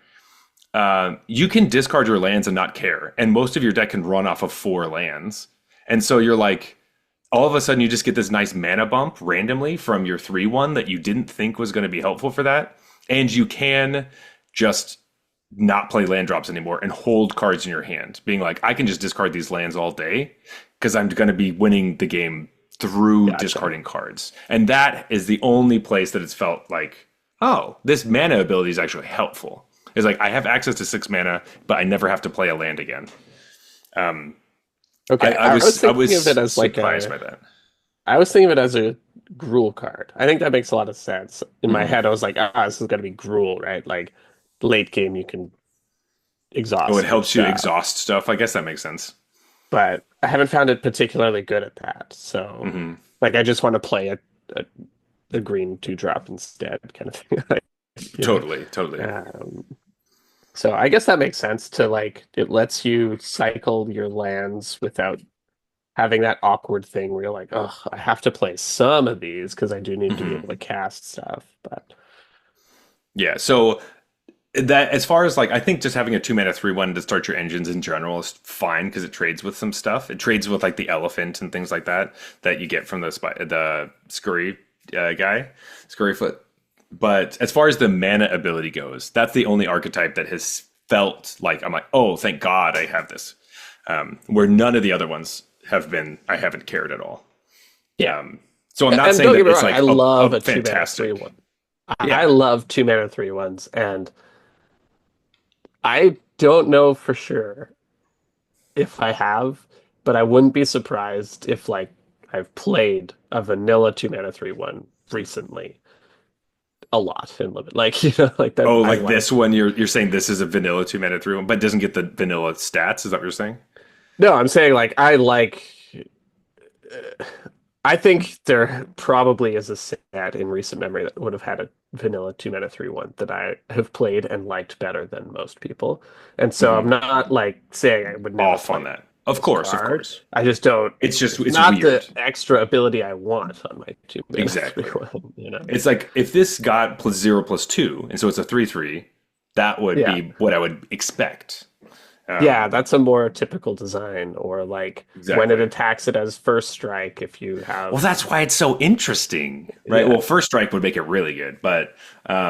You can discard your lands and not care, and most of your deck can run off of 4 lands. And so you're like, all of a sudden, you just get this nice mana bump randomly from your 3/1 that you didn't think was going to be helpful for that. And you can just not play land drops anymore and hold cards in your hand, being like, I can just discard these lands all day because I'm going to be winning the game through Gotcha. discarding cards. And that is the only place that it's felt like, oh, this mana ability is actually helpful. It's like I have access to 6 mana, but I never have to play a land again. Um, Okay. I I was was I thinking of was it as like surprised a by that. I was thinking of it as a Gruul card. I think that makes a lot of sense. In my Mhm. head, I was like, this is gonna be Gruul, right? Like late game you can Oh, it exhaust your helps you stuff. exhaust stuff. I guess that makes sense. But I haven't found it particularly good at that. So Hmm. like I just want to play a, a green 2-drop instead kind of thing. Like, you know. Totally, totally. Um, so I guess that makes sense to like it lets you cycle your lands without having that awkward thing where you're like, oh, I have to play some of these because I do need to be Hmm. able to cast stuff. But Yeah. So that, as far as like, I think just having a 2 mana 3/1 to start your engines in general is fine because it trades with some stuff. It trades with like the elephant and things like that that you get from the scurry guy, Scurryfoot. But as far as the mana ability goes, that's the only archetype that has felt like I'm like, oh, thank God I have this. Where none of the other ones have been, I haven't cared at all. yeah. Um, so I'm not And saying don't get that me it's wrong, I like love a a 2 mana three fantastic. one. I Yeah. love 2 mana 3/1s, and I don't know for sure if I have, but I wouldn't be surprised if like I've played a vanilla 2 mana 3/1 recently a lot in limit. Like, like that Oh, I like like. this one, you're saying this is a vanilla 2 mana 3/1, but doesn't get the vanilla stats. Is that what you're saying? No, I'm saying like I like I think there probably is a set in recent memory that would have had a vanilla 2 mana 3/1 that I have played and liked better than most people. And so I'm Hmm. not like saying I would never Off on play that. Of this course, of card. course. I just don't. It's just It's it's not the weird. extra ability I want on my 2 mana Exactly. 3/1, you know? It's like if this got +0/+2, and so it's a 3/3, that would Yeah. be what I would expect. Yeah, Um, that's a more typical design, or like when it exactly. attacks it as first strike, if you Well, have, that's why it's so interesting, right? yeah. Well, first strike would make it really good, but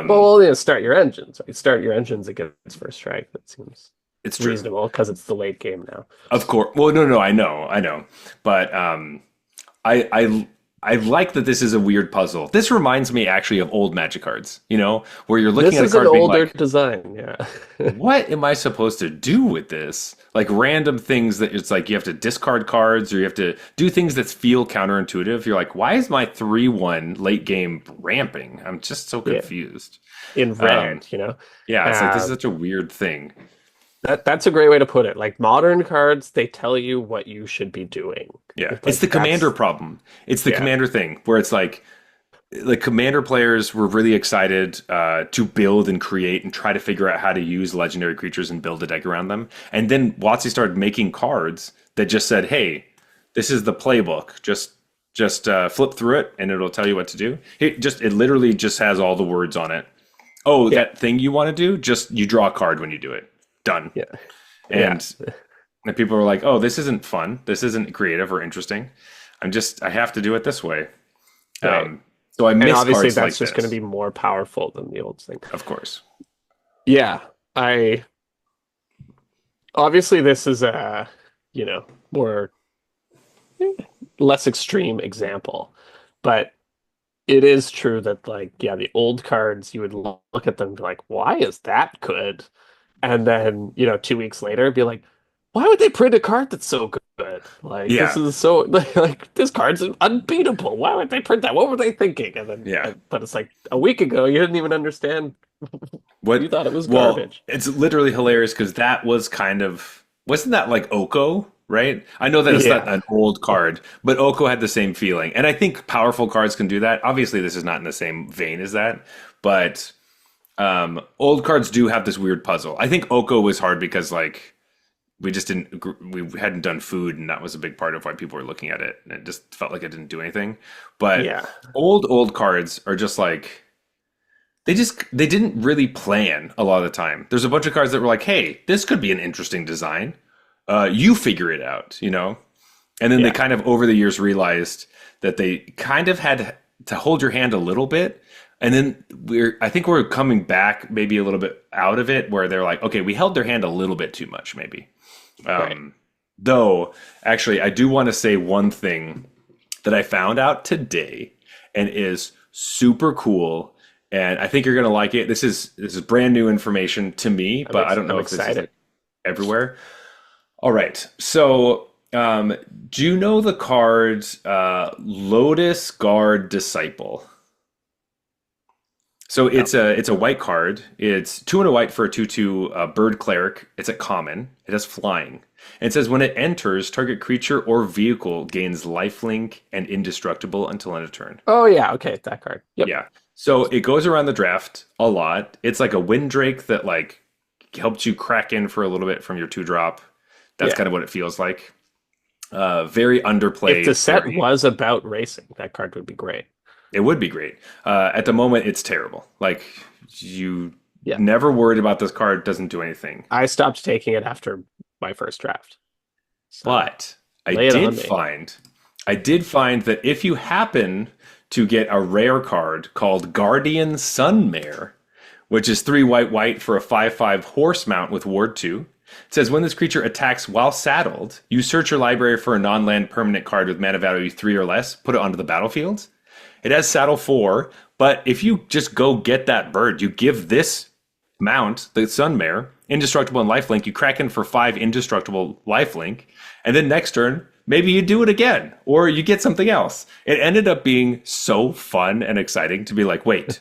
Well, only to start your engines, right? Start your engines against first strike. That seems it's true. reasonable because it's the late game now. Of course. Well, no, no, I know, but I like that this is a weird puzzle. This reminds me actually of old Magic cards, where you're looking This at a is an card being older like, design, yeah. what am I supposed to do with this? Like random things that it's like you have to discard cards or you have to do things that feel counterintuitive. You're like, why is my 3/1 late game ramping? I'm just so Yeah, confused. in Um, red, you know. yeah, it's like this is Um, such a weird thing. that's a great way to put it. Like modern cards, they tell you what you should be doing. Yeah, It's it's like the commander that's problem. It's the yeah, commander thing where it's like the commander players were really excited to build and create and try to figure out how to use legendary creatures and build a deck around them. And then WotC started making cards that just said, "Hey, this is the playbook. Just flip through it, and it'll tell you what to do." It literally just has all the words on it. Oh, yeah, that thing you want to do? Just you draw a card when you do it. Done. yeah, yeah. And and people were like, "Oh, this isn't fun. This isn't creative or interesting. I have to do it this way." Right. Um, so I And miss obviously cards that's like just going to this, be more powerful than the old thing. of course. Yeah. I obviously this is a, more less extreme example, but it is true that like yeah, the old cards you would look at them and be like, why is that good? And then 2 weeks later be like, why would they print a card that's so good? out. Like this Yeah, is so like this card's unbeatable. Why would they print that? What were they thinking? And then, yeah. but it's like a week ago, you didn't even understand. You What? thought it was Well, garbage. it's literally hilarious because that was kind of wasn't that like Oko, right? I know that it's not Yeah, an old card, but Oko had the same feeling, and I think powerful cards can do that. Obviously, this is not in the same vein as that, but old cards do have this weird puzzle. I think Oko was hard because like we hadn't done food, and that was a big part of why people were looking at it, and it just felt like it didn't do anything. But yeah, old cards are just like they didn't really plan a lot of the time. There's a bunch of cards that were like, "Hey, this could be an interesting design. You figure it out," you know. And then they yeah. kind of over the years realized that they kind of had to hold your hand a little bit. And then I think we're coming back maybe a little bit out of it where they're like, okay, we held their hand a little bit too much, maybe. Right. Though, actually, I do want to say one thing that I found out today and is super cool. And I think you're gonna like it. This is brand new information to me, but I don't know I'm if this is excited. like everywhere. All right. So, do you know the card Lotus Guard Disciple? So No. it's a white card. It's two and a white for a 2/2 bird cleric. It's a common. It has flying. And it says when it enters, target creature or vehicle gains lifelink and indestructible until end of turn. Oh yeah, okay, that card. Yep. Yeah. So it goes around the draft a lot. It's like a Windrake that like helped you crack in for a little bit from your 2 drop. That's Yeah. kind of what it feels like. Very If the underplayed. set Very. was about racing, that card would be great. It would be great. At the moment, it's terrible. Like you Yeah. never worried about this card. Doesn't do anything. I stopped taking it after my first draft. So But I lay it did on me. find, I did find that if you happen to get a rare card called Guardian Sunmare, which is 3 white for a 5/5 horse mount with Ward 2. It says when this creature attacks while saddled, you search your library for a non-land permanent card with mana value 3 or less, put it onto the battlefield. It has saddle 4, but if you just go get that bird, you give this mount, the Sunmare, indestructible and lifelink, you crack in for 5 indestructible lifelink, and then next turn, maybe you do it again, or you get something else. It ended up being so fun and exciting to be like, wait,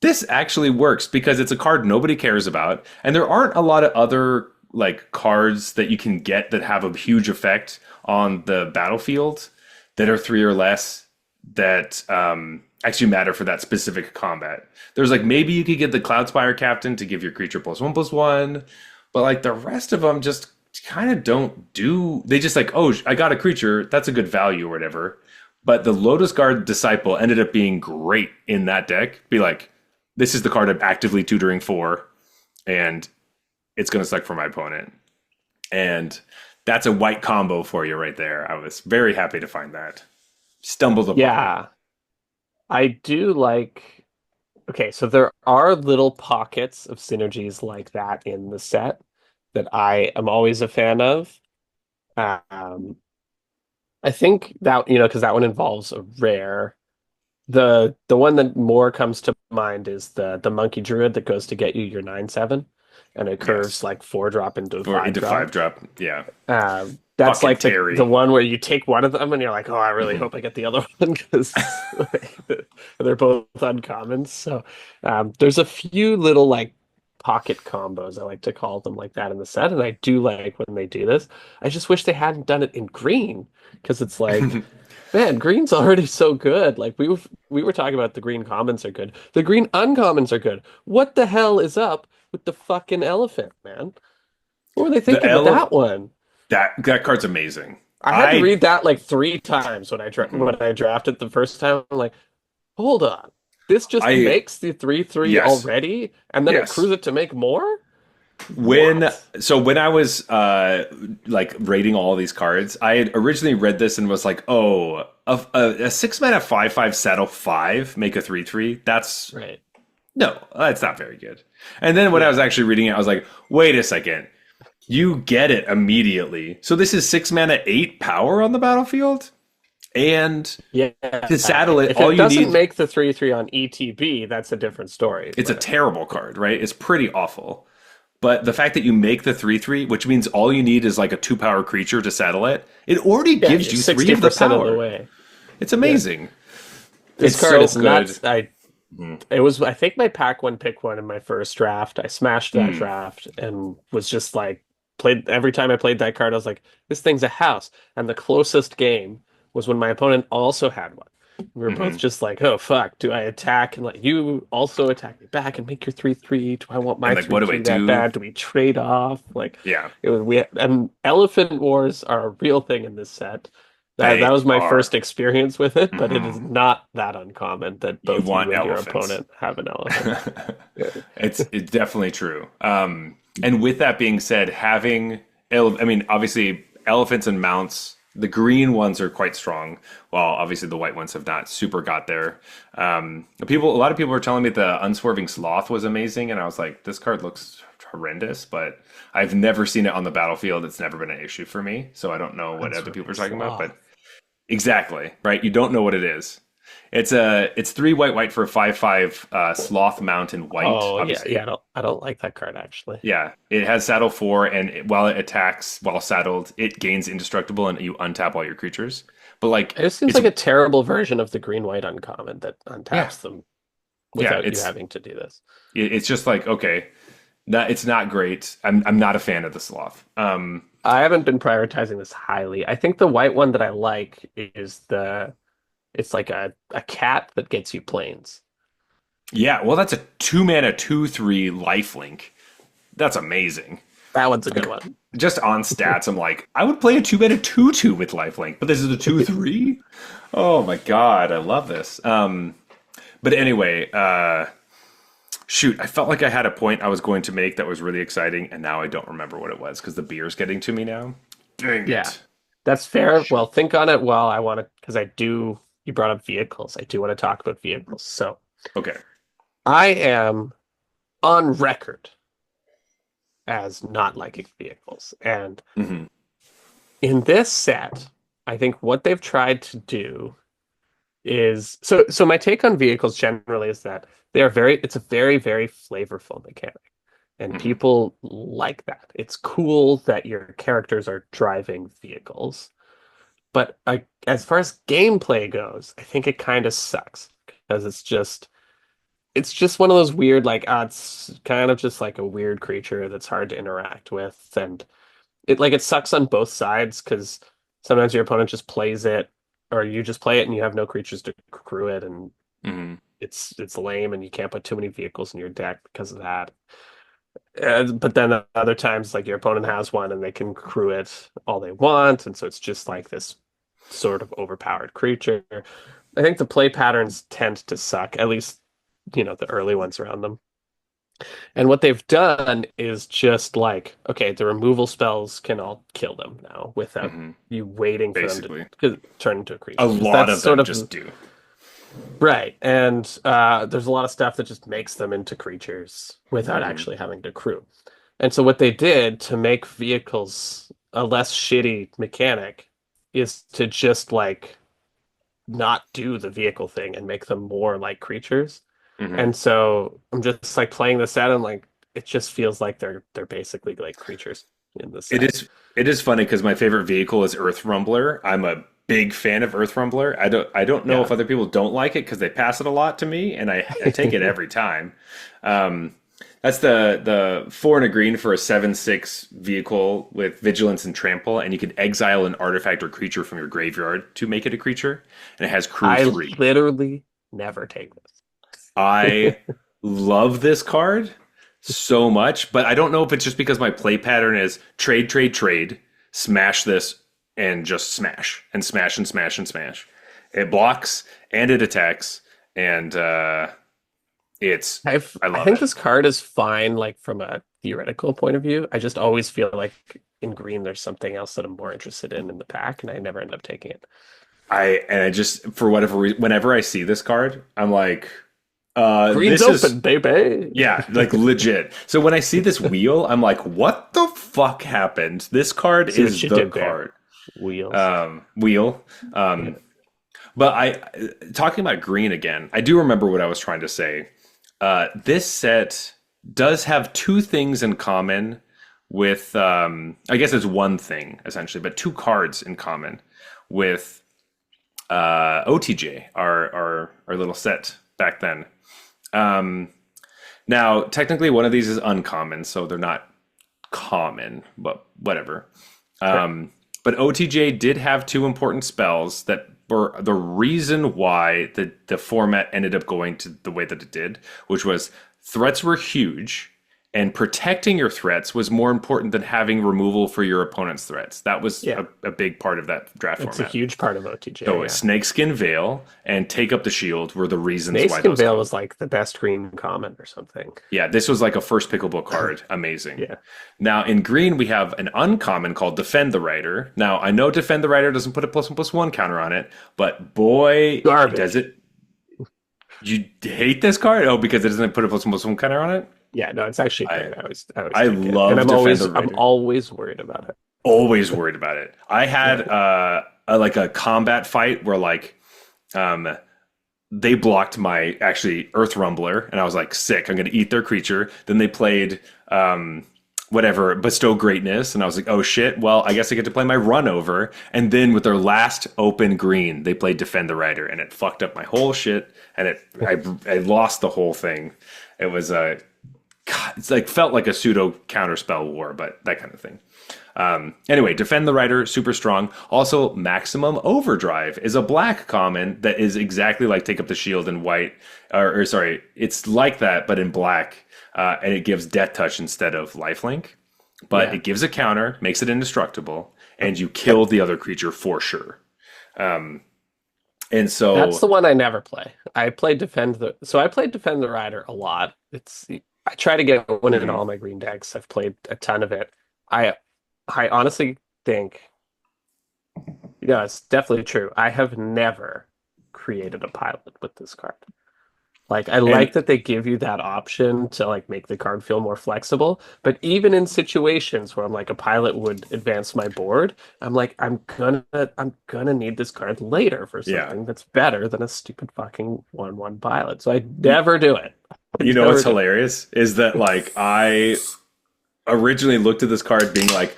this actually works because it's a card nobody cares about, and there aren't a lot of other like cards that you can get that have a huge effect on the battlefield that are 3 or less that actually matter for that specific combat. There's like maybe you could get the Cloudspire Captain to give your creature +1/+1, but like the rest of them just kind of don't do. They just like, oh, I got a creature, that's a good value or whatever. But the Lotus Guard Disciple ended up being great in that deck. Be like, this is the card I'm actively tutoring for, and it's going to suck for my opponent. And that's a white combo for you right there. I was very happy to find that. Stumbled upon it. Yeah, I do like. Okay, so there are little pockets of synergies like that in the set that I am always a fan of. Um, I think that, because that one involves a rare. The one that more comes to mind is the monkey druid that goes to get you your 9/7 and it curves Yes. like 4 drop into Or five into drop. 5 drop. Yeah. That's Fucking like the Terry. one where you take one of them and you're like, oh, I really Mhm. hope I get the other one because they're both uncommons. So there's a few little like pocket combos, I like to call them, like that in the set, and I do like when they do this. I just wish they hadn't done it in green because it's like, man, green's already so good. Like we were talking about the green commons are good. The green uncommons are good. What the hell is up with the fucking elephant, man? What were they The thinking with that one? that card's amazing. I had to I read that like 3 times when I drafted the first time. I'm like, hold on. This just I makes the 3/3 yes. already, and then it Yes. accrues it to make more? When What? when I was like rating all these cards, I had originally read this and was like, oh, a 6 mana 5/5 saddle 5 make a 3/3. That's Right. no, that's not very good. And then when I Yeah. was actually reading it, I was like, wait a second. You get it immediately. So this is 6 mana 8 power on the battlefield? And Yeah. to saddle it, If all it you doesn't need make the 3/3 on ETB, that's a different story. it's a But terrible card, right? It's pretty awful. But the fact that you make the 3/3, which means all you need is like a 2 power creature to settle it, it already Yeah, gives you're you three of the 60% of the power. way. It's Yeah. amazing. This It's card so is good. nuts. It was, I think, my pack one pick one in my first draft. I smashed that Mm, draft and was just like played every time I played that card, I was like, this thing's a house. And the closest game was when my opponent also had one. We were both hmm just like, oh fuck, do I attack and let you also attack me back and make your 3/3? Do I want And my like, three what do I three that do? bad? Do we trade off? Like Yeah, it was we and elephant wars are a real thing in this set. That they was my are. first experience with it, but it is hmm not that uncommon that You both you want and your elephants. opponent have an elephant. Yeah. It's definitely true. And with that being said, I mean, obviously, elephants and mounts, the green ones are quite strong, while obviously the white ones have not super got there. A lot of people were telling me the unswerving sloth was amazing, and I was like, this card looks horrendous, but I've never seen it on the battlefield. It's never been an issue for me, so I don't know what other people Unswerving are talking about, but sloth. exactly, right? You don't know what it is. It's three white for a 5/5 sloth mountain white. Oh yeah, Obviously, I don't like that card actually. yeah. It has saddle four, and while it attacks while saddled, it gains indestructible, and you untap all your creatures. But like, It just seems it's like a terrible version of the green white uncommon that yeah, untaps them yeah. without you having to do this. It's just like okay, it's not great. I'm not a fan of the sloth. I haven't been prioritizing this highly. I think the white one that I like is it's like a cat that gets you planes. Yeah. Well, that's a 2 mana 2/3 lifelink. That's amazing. That one's a good Like one. just on stats, I'm like, I would play a 2 mana 2/2 with lifelink, but this is a 2/3. Oh my god, I love this. But anyway, shoot, I felt like I had a point I was going to make that was really exciting, and now I don't remember what it was because the beer's getting to me now. Dang Yeah, it. that's fair. Well, think on it while I want to, because I do, you brought up vehicles. I do want to talk about vehicles. So Okay. I am on record as not liking vehicles. And hmm in this set, I think what they've tried to do is so my take on vehicles generally is that it's a very, very flavorful mechanic. And hmm people like that. It's cool that your characters are driving vehicles. But as far as gameplay goes, I think it kind of sucks because it's just one of those weird it's kind of just like a weird creature that's hard to interact with, and it sucks on both sides because sometimes your opponent just plays it, or you just play it and you have no creatures to crew it, and hmm it's lame, and you can't put too many vehicles in your deck because of that. But then other times, like your opponent has one and they can crew it all they want, and so it's just like this sort of overpowered creature. I think the play patterns tend to suck, at least, the early ones around them. And what they've done is just like, okay, the removal spells can all kill them now without hmm you waiting for them Basically, to turn into a a creature. Because lot that's of sort them of just do. right. And there's a lot of stuff that just makes them into creatures without hmm actually having to crew. And so what they did to make vehicles a less shitty mechanic is to just like not do the vehicle thing and make them more like creatures. hmm And so I'm just like playing the set and like it just feels like they're basically like creatures in the It set. is funny because my favorite vehicle is Earth Rumbler. I'm a big fan of Earth Rumbler. I don't know Yeah. if other people don't like it because they pass it a lot to me, and I take it every time. Um, that's the four and a green for a 7/6 vehicle with vigilance and trample, and you can exile an artifact or creature from your graveyard to make it a creature, and it has crew I three. literally never take this. I love this card so much, but I don't know if it's just because my play pattern is trade, trade, trade, smash this, and just smash and smash and smash and smash. It blocks and it attacks, and it's I I love think it. this card is fine, like from a theoretical point of view. I just always feel like in green there's something else that I'm more interested in the pack, and I never end up taking it. I just for whatever reason, whenever I see this card, I'm like, Green's this is open, baby. yeah, like legit. So when I see this wheel, I'm like, what the fuck happened? This card See what is you the did there. card. Wheels. Wheel. Yeah. But talking about green again, I do remember what I was trying to say. This set does have two things in common with, I guess it's one thing essentially, but two cards in common with OTJ, our little set back then. Um, Now, technically, one of these is uncommon, so they're not common, but whatever. Sure. But OTJ did have two important spells that were the reason why the format ended up going to the way that it did, which was threats were huge, and protecting your threats was more important than having removal for your opponent's threats. That was Yeah. a big part of that draft It's a format. huge part of OTJ, So yeah. Snakeskin Veil and Take Up the Shield were the reasons why Snakeskin those Veil come. was like the best green common or something. Yeah, this was like a first pickable card. Amazing. Yeah. Now in green we have an uncommon called Defend the Rider. Now I know Defend the Rider doesn't put a +1/+1 counter on it, but boy, does Garbage. it. You hate this card? Oh, because it doesn't put a +1/+1 counter on it? Yeah, no, it's actually I great. I always I take it. And love Defend the I'm Rider. always worried about it. Always worried about it. I Yeah. had like a combat fight where like um they blocked my actually Earth Rumbler, and I was like, sick, I'm gonna eat their creature. Then they played whatever, Bestow Greatness, and I was like, oh shit, well, I guess I get to play my run over. And then with their last open green, they played Defend the Rider, and it fucked up my whole shit, and I lost the whole thing. It was God, it's like felt like a pseudo counterspell war, but that kind of thing. Anyway, Defend the Rider, super strong. Also, Maximum Overdrive is a black common that is exactly like Take Up the Shield in white, or sorry, it's like that but in black, and it gives Death Touch instead of Lifelink. But Yeah. it gives a counter, makes it indestructible, and you kill the other creature for sure. And That's so, the one I never play. I played Defend the Rider a lot. I try to get one in mhm. all my green decks. I've played a ton of it. I I honestly think, yeah, it's definitely true. I have never created a pilot with this card. Like I And like that they give you that option to like make the card feel more flexible, but even in situations where I'm like a pilot would advance my board, I'm like I'm gonna need this card later for yeah, something that's better than a stupid fucking 1/1 pilot. So I never do it. I you know what's never do hilarious is that like I originally looked at this card being like,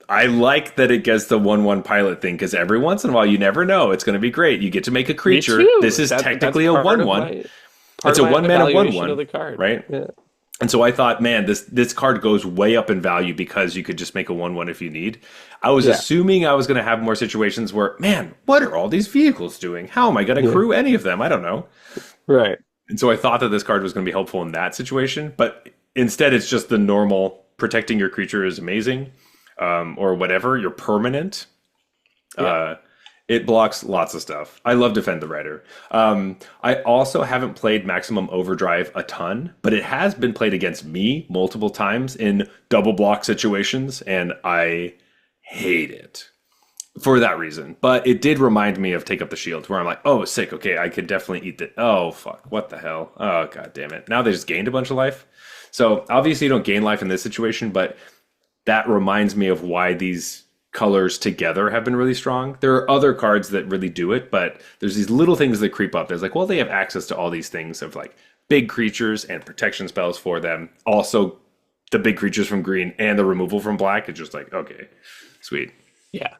I like that it gets the 1/1 pilot thing because every once in a while you never know. It's going to be great. You get to make a it. Me creature. This too. is That's technically a part of 1/1. my It's part a of my one mana one evaluation of one, the card. right? Yeah. And so I thought, man, this card goes way up in value because you could just make a 1/1 if you need. I was Yeah. assuming I was going to have more situations where, man, what are all these vehicles doing? How am I going to Yeah. crew any of them? I don't know. Right. And so I thought that this card was going to be helpful in that situation, but instead it's just the normal protecting your creature is amazing, or whatever. You're permanent. Yeah. Uh, it blocks lots of stuff. I love Defend the Rider. I also haven't played Maximum Overdrive a ton, but it has been played against me multiple times in double block situations, and I hate it for that reason. But it did remind me of Take Up the Shield, where I'm like, oh, sick. Okay, I could definitely eat that. Oh, fuck. What the hell? Oh, god damn it. Now they just gained a bunch of life. So obviously you don't gain life in this situation, but that reminds me of why these colors together have been really strong. There are other cards that really do it, but there's these little things that creep up. There's like, well, they have access to all these things of like big creatures and protection spells for them. Also, the big creatures from green and the removal from black. It's just like, okay, sweet. Yeah.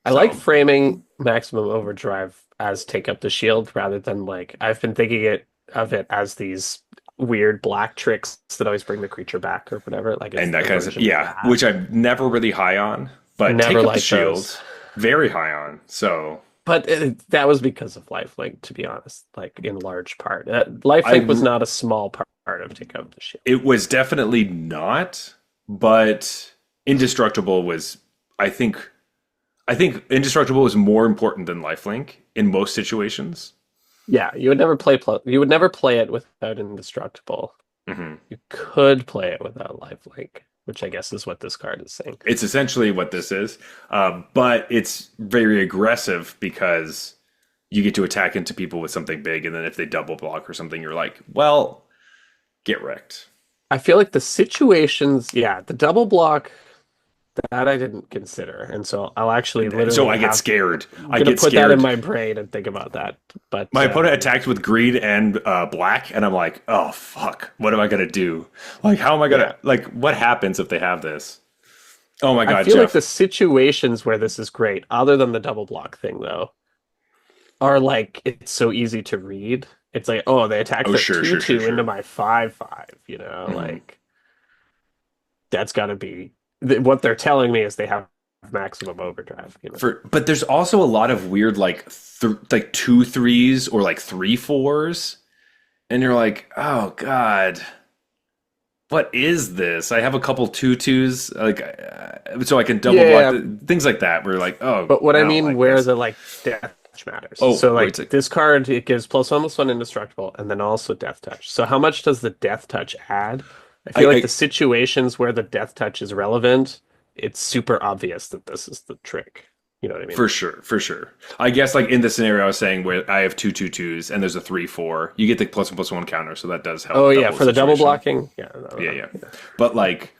I like So, framing Maximum Overdrive as Take Up the Shield rather than like I've been thinking of it as these weird black tricks that always bring the creature back or whatever. Like it's and that the kind of stuff. version of Yeah, that. which I'm never really high on, but Never Take Up the like Shield, those. very high on. So, But that was because of Lifelink, to be honest, like in large part. I Lifelink was not a small part of Take Up the Shield. it was definitely not, but Indestructible was, I think, I think Indestructible is more important than Lifelink in most situations. Yeah, you would never play it without Indestructible. Hmm. You could play it without Lifelink, which I guess is what this card is saying. It's essentially what this is, but it's very aggressive because you get to attack into people with something big, and then if they double block or something, you're like, well, get wrecked. I feel like the situations, yeah, the double block. That I didn't consider, and so I'll actually So literally I get have scared. I'm I gonna get put that in scared. my brain and think about that. But My opponent attacked with green and black, and I'm like, oh fuck, what am I gonna do? Like, how am I gonna yeah, like? What happens if they have this? Oh my I god, feel like the Jeff. situations where this is great, other than the double block thing though, are like it's so easy to read. It's like, oh, they attack Oh their sure, sure, sure, 2/2 into sure. my 5/5, Mhm. like that's gotta be what they're telling me is they have maximum overdrive. But there's also a lot of weird like two threes or like three fours, and you're like, oh god, what is this? I have a couple tutus, like, so I can double block Yeah, things like that. Where you're like, oh, but what I I don't mean like where this. the like death touch matters. Oh, So wait, like this card, it gives +1/+1 indestructible, and then also death touch. So how much does the death touch add? I feel like the I situations where the death touch is relevant, it's super obvious that this is the trick. You know what I mean? for sure, for sure. I guess like in the scenario I was saying where I have two tutus and there's a 3/4, you get the +1/+1 counter, so that does Oh help yeah, double the for the double situation. blocking. Yeah, Yeah, yeah. But like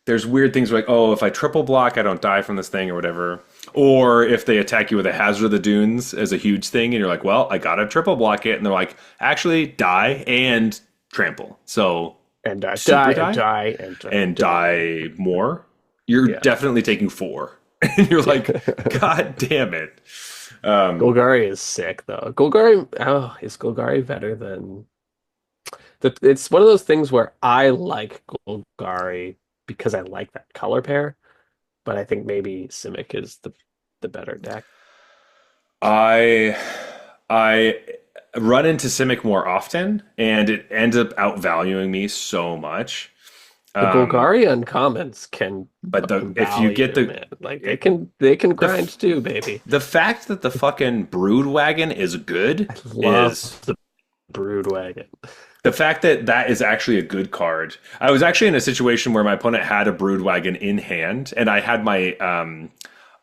there's weird things like, oh, if I triple block, I don't die from this thing or whatever. Or if they attack you with a Hazard of the Dunes as a huge thing, and you're like, well, I gotta triple block it, and they're like, actually, die and trample. So and die super and die die and and die. die more. You're Yeah, definitely taking four, and you're yeah. like, god damn it. Golgari is sick though. Golgari, oh, is Golgari better than it's one of those things where I like Golgari because I like that color pair, but I think maybe Simic is the better deck. I I run into Simic more often, and it ends up outvaluing me so much. The Um, Golgari uncommons can but if you get value, man. Like they can the grind too, baby. the fact that the fucking brood wagon is good I love is the Brood Wagon. the fact that that is actually a good card. I was actually in a situation where my opponent had a brood wagon in hand, and I had my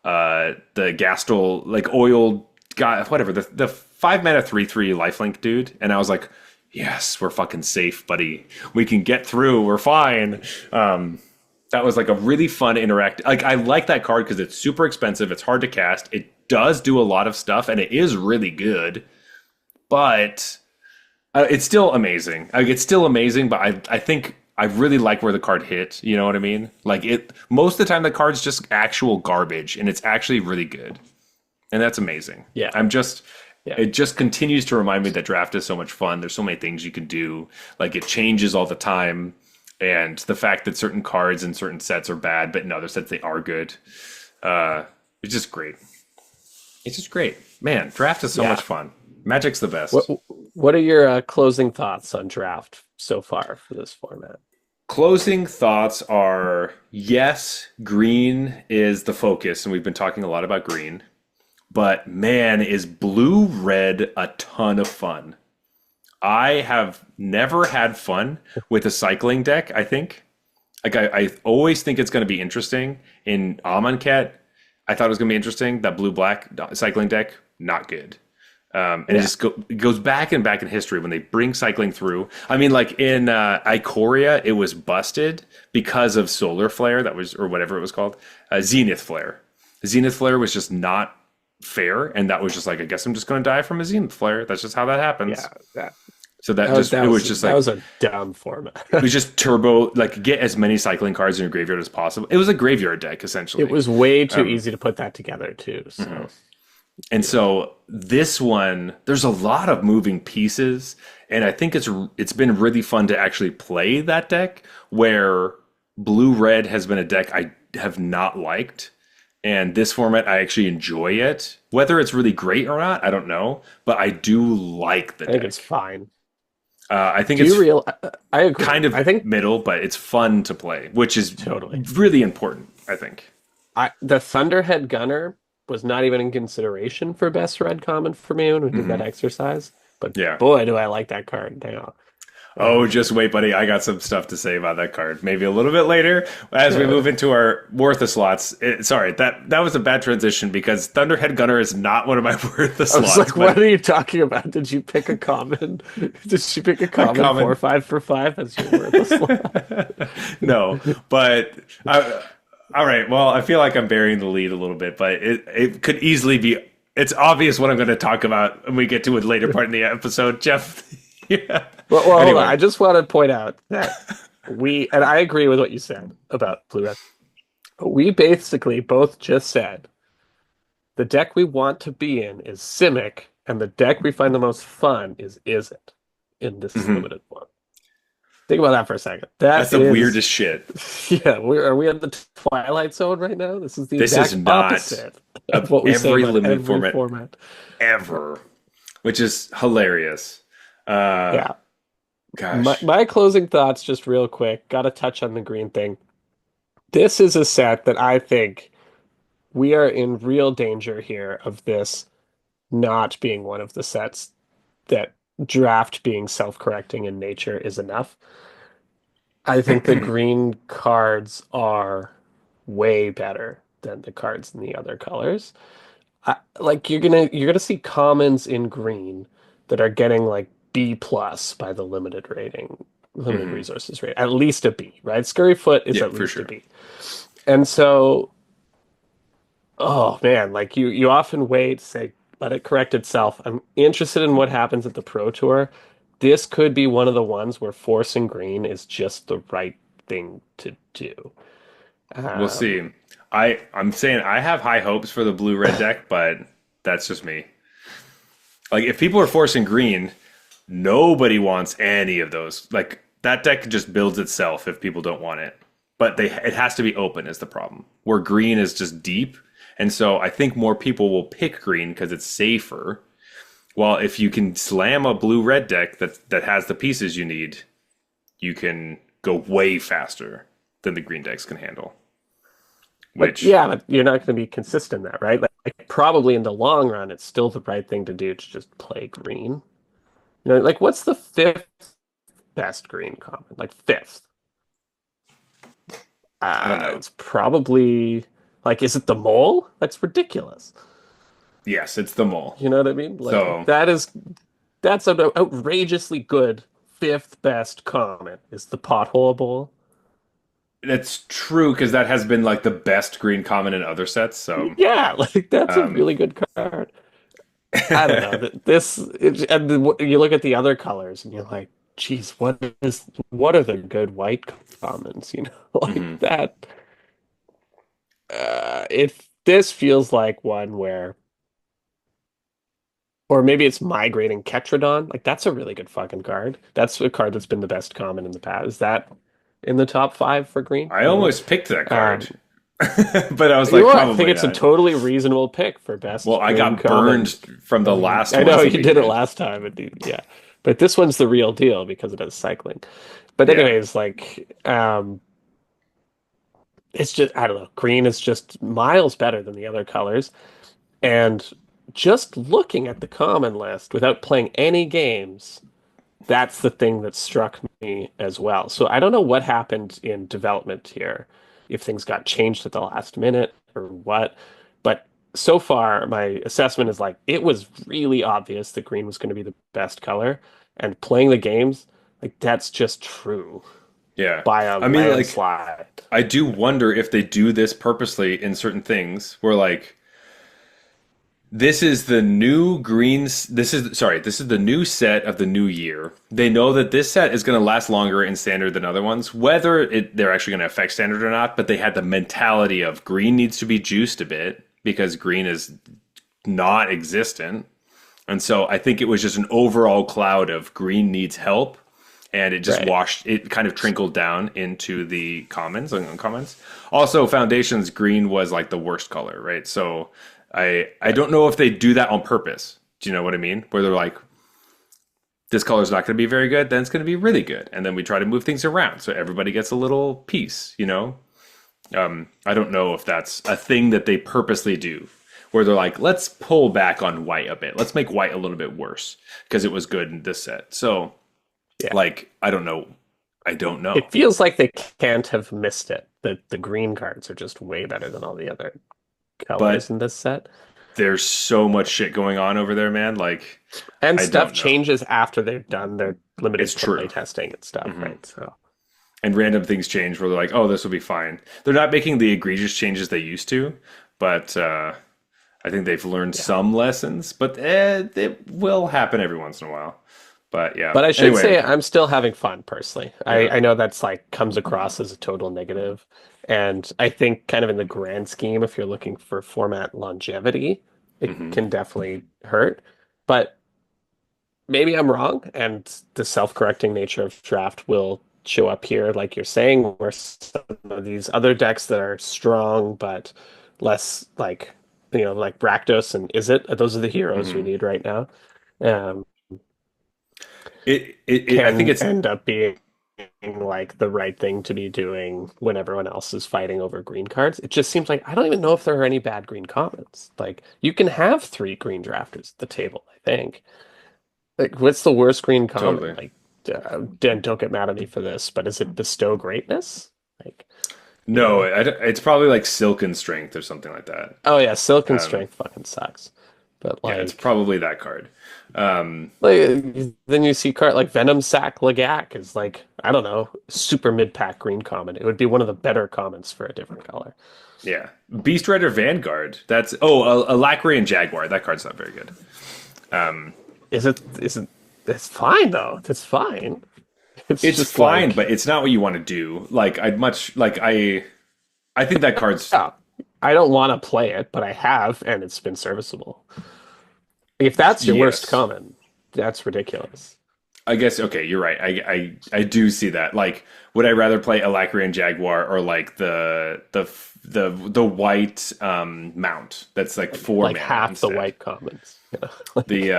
the Gastel like oiled guy, whatever, the 5 mana 3/3 lifelink dude, and I was like, yes, we're fucking safe, buddy. We can get through. We're fine. That was like a really fun interact. Like I like that card because it's super expensive. It's hard to cast. It does do a lot of stuff, and it is really good. But it's still amazing. Like it's still amazing. But I think I really like where the card hit. You know what I mean? Like it. Most of the time, the card's just actual garbage, and it's actually really good, and that's amazing. Yeah, I'm just. yeah. It just continues to remind me that draft is so much fun. There's so many things you can do. Like it changes all the time. And the fact that certain cards and certain sets are bad, but in other sets they are good. Uh, it's just great. It's just great. Man, draft is so Yeah. much fun. Magic's the What best. what are your closing thoughts on draft so far for this format? Closing thoughts are yes, green is the focus, and we've been talking a lot about green. But man, is blue red a ton of fun. I have never had fun with a cycling deck, I think. Like I always think it's going to be interesting. In Amonkhet, I thought it was going to be interesting. That blue black cycling deck, not good. And Yeah. it goes back and back in history when they bring cycling through. I mean, like in Ikoria, it was busted because of Solar Flare, that was, or whatever it was called, Zenith Flare. Zenith Flare was just not fair, and that was just like, I guess I'm just going to die from a Zenith Flare. That's just how that happens. Yeah, that So that just that it was was just that like was a dumb format. it was just turbo, like get as many cycling cards in your graveyard as possible. It was a graveyard deck It essentially. was way too Um, easy to put that together too. So, and you know. so this one, there's a lot of moving pieces, and I think it's been really fun to actually play that deck. Where blue red has been a deck I have not liked, and this format I actually enjoy it. Whether it's really great or not, I don't know, but I do like the I think it's deck. fine. I think Do it's you real? I agree. kind of I think middle, but it's fun to play, which is totally. really important, I think. The Thunderhead Gunner was not even in consideration for best red common for me when we did that Hmm. exercise. But Yeah. boy, do I like that card now. Oh, Um, just wait, buddy. I got some stuff to say about that card. Maybe a little bit later as we move into our Wortha slots. Sorry, that was a bad transition because Thunderhead Gunner is not one of my Wortha I was slots, like, what but are you talking about? Did you pick a common? Did you pick a a common common. 4/5 for 5 as your worthless slot? No, but All right. Well, I feel like I'm burying the lead a little bit, but it could easily be. It's obvious what I'm going to talk about when we get to a later part in the episode, Jeff. Yeah. Well, hold on. Anyway. I just want to point out that and I agree with what you said about blue red. We basically both just said the deck we want to be in is Simic, and the deck we find the most fun is Izzet in this Mhm. limited one. Think about that for a second. That's That the is, weirdest shit. yeah, are we in the Twilight Zone right now? This is the This is exact not opposite of of what we say every about limited every format format. ever, which is hilarious. Uh, Yeah. My gosh. my closing thoughts, just real quick. Got to touch on the green thing. This is a set that I think we are in real danger here of this not being one of the sets that draft being self-correcting in nature is enough. I think the green cards are way better than the cards in the other colors. Like you're gonna see commons in green that are getting like B plus by the limited rating, limited Hmm. resources rate, at least a B, right? Scurryfoot is Yeah, at for least a sure. B. And so, oh man, like you often wait, say, let it correct itself. I'm interested in what happens at the Pro Tour. This could be one of the ones where forcing green is just the right thing to do. We'll Um, see. I'm saying I have high hopes for the blue red deck, but that's just me. Like if people are forcing green, nobody wants any of those. Like that deck just builds itself if people don't want it. But it has to be open is the problem. Where green is just deep, and so I think more people will pick green because it's safer. Well, if you can slam a blue red deck that has the pieces you need, you can go way faster than the green decks can handle. but Which yeah, but you're not going to be consistent in that, right? Like probably in the long run, it's still the right thing to do to just play green. Like what's the fifth best green common? Like fifth. I don't know. It's probably like, is it the mole? That's ridiculous. Yes, it's the mole. You know what I mean? Like So that's an outrageously good fifth best common is the pothole bowl. that's true because that has been like the best green common in other sets. So Yeah, like that's a um, really good card. I don't know that you look at the other colors and you're like, geez, what are the good white commons? Like mhm. that. If this feels like one where, or maybe it's migrating Ketradon. Like that's a really good fucking card. That's a card that's been the best common in the past. Is that in the top five for green? I Maybe. almost picked that card, Um, but I was you know like, what? I think probably it's a not. totally reasonable pick for Well, best I green got burned common. from the last I ones know that you we did it did. last time, yeah. But this one's the real deal because it has cycling. But Yeah. anyways, like it's just I don't know. Green is just miles better than the other colors. And just looking at the common list without playing any games, that's the thing that struck me as well. So I don't know what happened in development here, if things got changed at the last minute or what. But so far, my assessment is like it was really obvious that green was going to be the best color. And playing the games, like that's just true Yeah. by a I mean, like, landslide. I do wonder if they do this purposely in certain things where, like, this is the new greens. This is the new set of the new year. They know that this set is going to last longer in standard than other ones, whether they're actually going to affect standard or not. But they had the mentality of green needs to be juiced a bit because green is not existent. And so I think it was just an overall cloud of green needs help. And it just Right. washed, it kind of trickled down into the commons and uncommons. Also, Foundations green was like the worst color, right? So I Right. don't know if they do that on purpose. Do you know what I mean? Where they're like, this color's not going to be very good, then it's going to be really good. And then we try to move things around so everybody gets a little piece, you know? I don't know if that's a thing that they purposely do, where they're like, let's pull back on white a bit. Let's make white a little bit worse because it was good in this set. So, Yeah. like, I don't know. I don't know. It feels like they can't have missed it. The green cards are just way better than all the other colors But in this set. there's so much shit going on over there, man. Like, And I stuff don't know. changes after they've done their It's limited play true. testing and stuff, Hmm. right? So, and random things change where they're like, oh, this will be fine. They're not making the egregious changes they used to, but I think they've learned Yeah. some lessons. But it will happen every once in a while. But yeah. But I should Anyway, say I'm still having fun personally. yeah. I know that's like comes across as a total negative, and I think kind of in the grand scheme, if you're looking for format longevity, it Hmm. can definitely hurt. But maybe I'm wrong, and the self-correcting nature of draft will show up here, like you're saying, where some of these other decks that are strong but less like like Rakdos and Is It, those are the heroes we Hmm. need right now. Um, I think can it's end up being like the right thing to be doing when everyone else is fighting over green cards. It just seems like I don't even know if there are any bad green commons. Like you can have three green drafters at the table, I think. Like what's the worst green common? totally. Like Dan, don't get mad at me for this, but is it bestow greatness? Like, you No, know. it's probably like Silken Strength or something like that. Oh yeah, Silken Um, Strength fucking sucks. But yeah, it's probably that card. Um, then you see card like Venom Sack Lagak is like, I don't know, super mid-pack green common. It would be one of the better commons for a different color. yeah, Beast Rider Vanguard. That's a Lacrian Jaguar. That card's not very good. Um, Is it it's fine though. It's fine. It's it's just fine, like but it's not what you want to do. Like I'd much like I think that card's yeah, I don't want to play it, but I have and it's been serviceable. If that's your worst yes. common, that's ridiculous. I guess okay, you're right. I do see that. Like, would I rather play a Lacrian Jaguar or like the white mount that's like four Like mana half the instead? white commons. The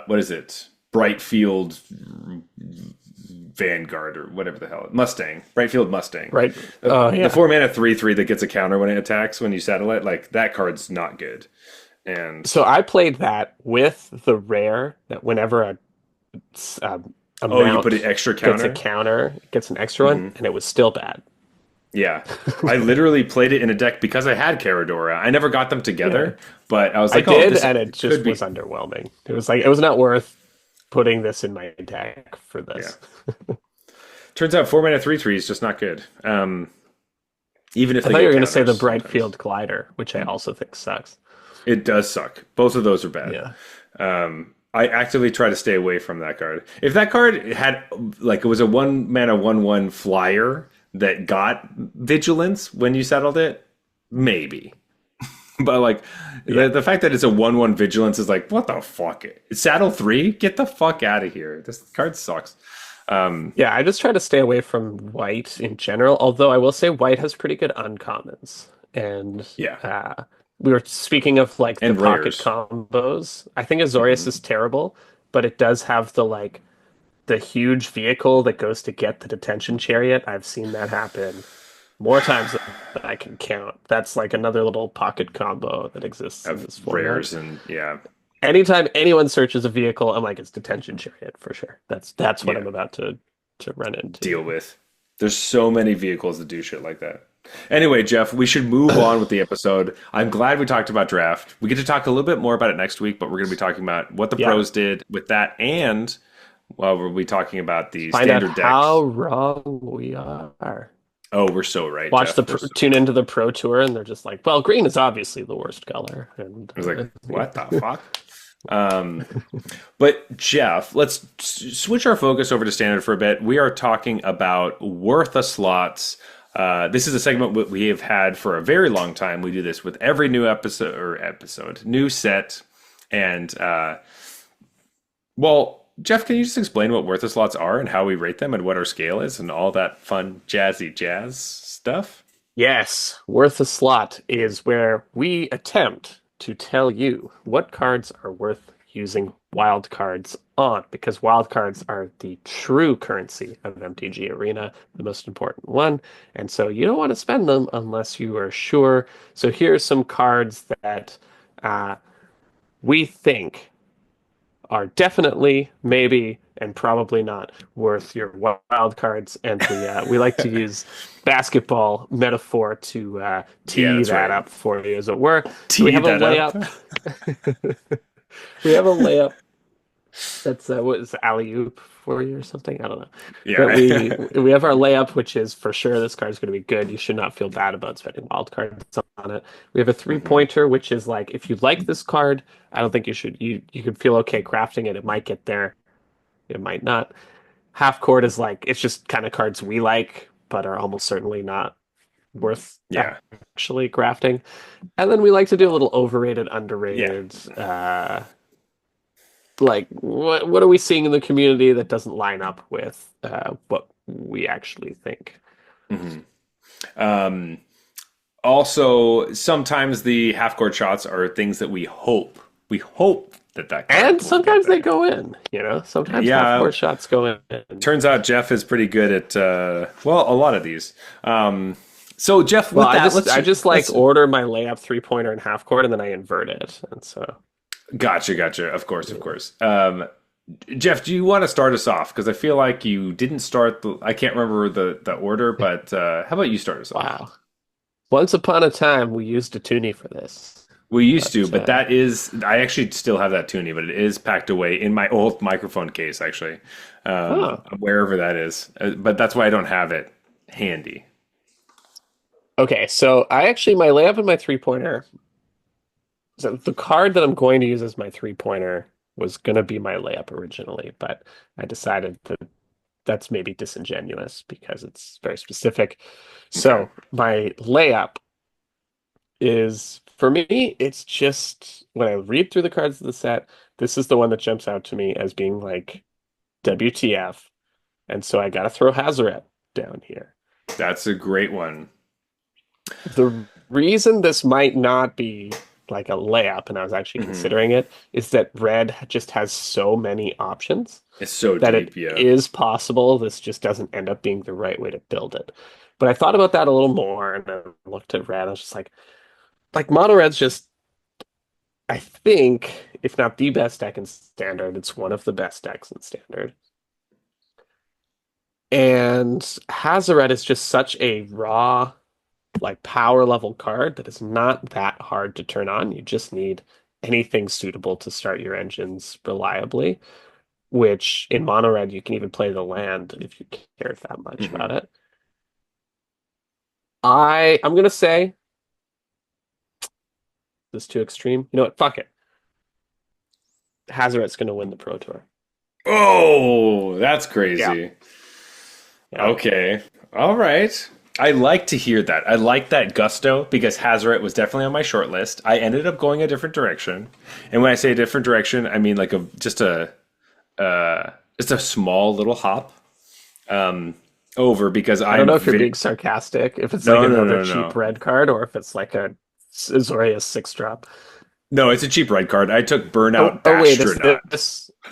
what is it? Brightfield Vanguard or whatever the hell. Mustang. Brightfield Mustang. Right. Oh The yeah. 4 mana 3/3 that gets a counter when it attacks when you settle it, like that card's not good. And So I played that with the rare that whenever a oh, you put an mount extra gets a counter? counter, it gets an extra one, Hmm. and it was still bad. Yeah. I literally played it in a deck because I had Caradora. I never got them Yeah. together, but I was I like, oh, did, this and it could just was be. underwhelming. It was like it was not worth putting this in my deck for Yeah. this. Turns out 4 mana 3/3 is just not good. Even if I they thought you get were going to say the counters sometimes. Brightfield Glider, which I also think sucks. It does suck. Both of those are bad. Yeah. I actively try to stay away from that card. If that card had like it was a 1 mana 1/1 flyer that got vigilance when you settled it, maybe. But like Yeah. the fact that it's a 1/1 vigilance is like, what the fuck? Saddle 3? Get the fuck out of here. This card sucks. Yeah, I just try to stay away from white in general, although I will say white has pretty good uncommons. And Yeah. we were speaking of like the And pocket rares. combos. I think Azorius Hmm. is terrible, but it does have the huge vehicle that goes to get the detention chariot. I've seen that happen more times than I can count. That's like another little pocket combo that exists in Of this format. rares and yeah. Anytime anyone searches a vehicle, I'm like, it's detention chariot for sure. That's what Yeah. I'm about to run Deal into. with. There's so many vehicles that do shit like that. Anyway, Jeff, we should move on with the episode. I'm glad we talked about draft. We get to talk a little bit more about it next week, but we're going to be talking about what the Yeah, pros did with that, and well, we'll be talking about the find out standard how decks. wrong we are. Oh, we're so right, Watch Jeff. We're so tune right. into the pro tour, and they're just like, well, green is obviously the worst color, and I was like, what the fuck? Um, but Jeff, let's switch our focus over to standard for a bit. We are talking about worth a slots. This is a segment we have had for a very long time. We do this with every new new set. And well, Jeff, can you just explain what worth a slots are and how we rate them and what our scale is and all that fun jazzy jazz stuff? yes, worth a slot is where we attempt to tell you what cards are worth using wild cards on, because wild cards are the true currency of MTG Arena, the most important one. And so you don't want to spend them unless you are sure. So here are some cards that uh, we think are definitely, maybe, and probably not worth your wild cards. And we like to use basketball metaphor to Yeah, tee that's that right. up for you, as it were. So we Tee have a that up. layup. We have a layup That's what is alley-oop for you or something? I don't know. But we Yeah. we have our layup, which is for sure this card's going to be good. You should not feel bad about spending wild cards on it. We have a hmm three-pointer, which is like if you like this card, I don't think you could feel okay crafting it. It might get there, it might not. Half court is like it's just kind of cards we like, but are almost certainly not worth Yeah. actually crafting. And then we like to do a little overrated, Yeah. underrated. Like what are we seeing in the community that doesn't line up with what we actually think? hmm Um, Also, sometimes the half court shots are things that we hope that that And card will get sometimes they there. go in, you know. Sometimes half Yeah, court shots go in. turns out Jeff is pretty good at well, a lot of these. So Jeff, Well, with that, let's I just like let's order my layup three pointer in half court and then I invert it, and so gotcha. Of course, of yeah. course. Jeff, do you want to start us off? Because I feel like you didn't start the. I can't remember the order, but how about you start us off? Wow. Once upon a time, we used a toonie for this, We used to, but but that is, I actually still have that tuning, but it is packed away in my old microphone case, actually, oh, wherever that is. But that's why I don't have it handy. okay. So I actually my layup and my three pointer. So the card that I'm going to use as my three pointer was going to be my layup originally, but I decided that that's maybe disingenuous because it's very specific. Okay. So my layup is for me, it's just when I read through the cards of the set, this is the one that jumps out to me as being like WTF. And so I got to throw Hazaret down here. That's a great one. The reason this might not be like a layup, and I was actually hmm considering it, is that red just has so many options It's so that it deep, yeah. is possible this just doesn't end up being the right way to build it. But I thought about that a little more and I looked at red. I was just like mono red's just, I think, if not the best deck in standard, it's one of the best decks in standard. And Hazaret is just such a raw, like power level card that is not that hard to turn on. You just need anything suitable to start your engines reliably, which in mono red you can even play the land if you care that much hmm about it. I'm gonna say this is too extreme. You know what? Fuck it. Hazaret's gonna win the Pro Tour. Oh, that's Yeah, crazy. yeah. Okay. All right. I like to hear that. I like that gusto because Hazaret was definitely on my short list. I ended up going a different direction. And when I say a different direction, I mean like a just a small little hop over because I don't I'm know if you're being very sarcastic, if it's like no no another no cheap no red card, or if it's like a Azorius six drop. no. It's a cheap red card. I took Oh, Burnout oh wait, Bastronaut.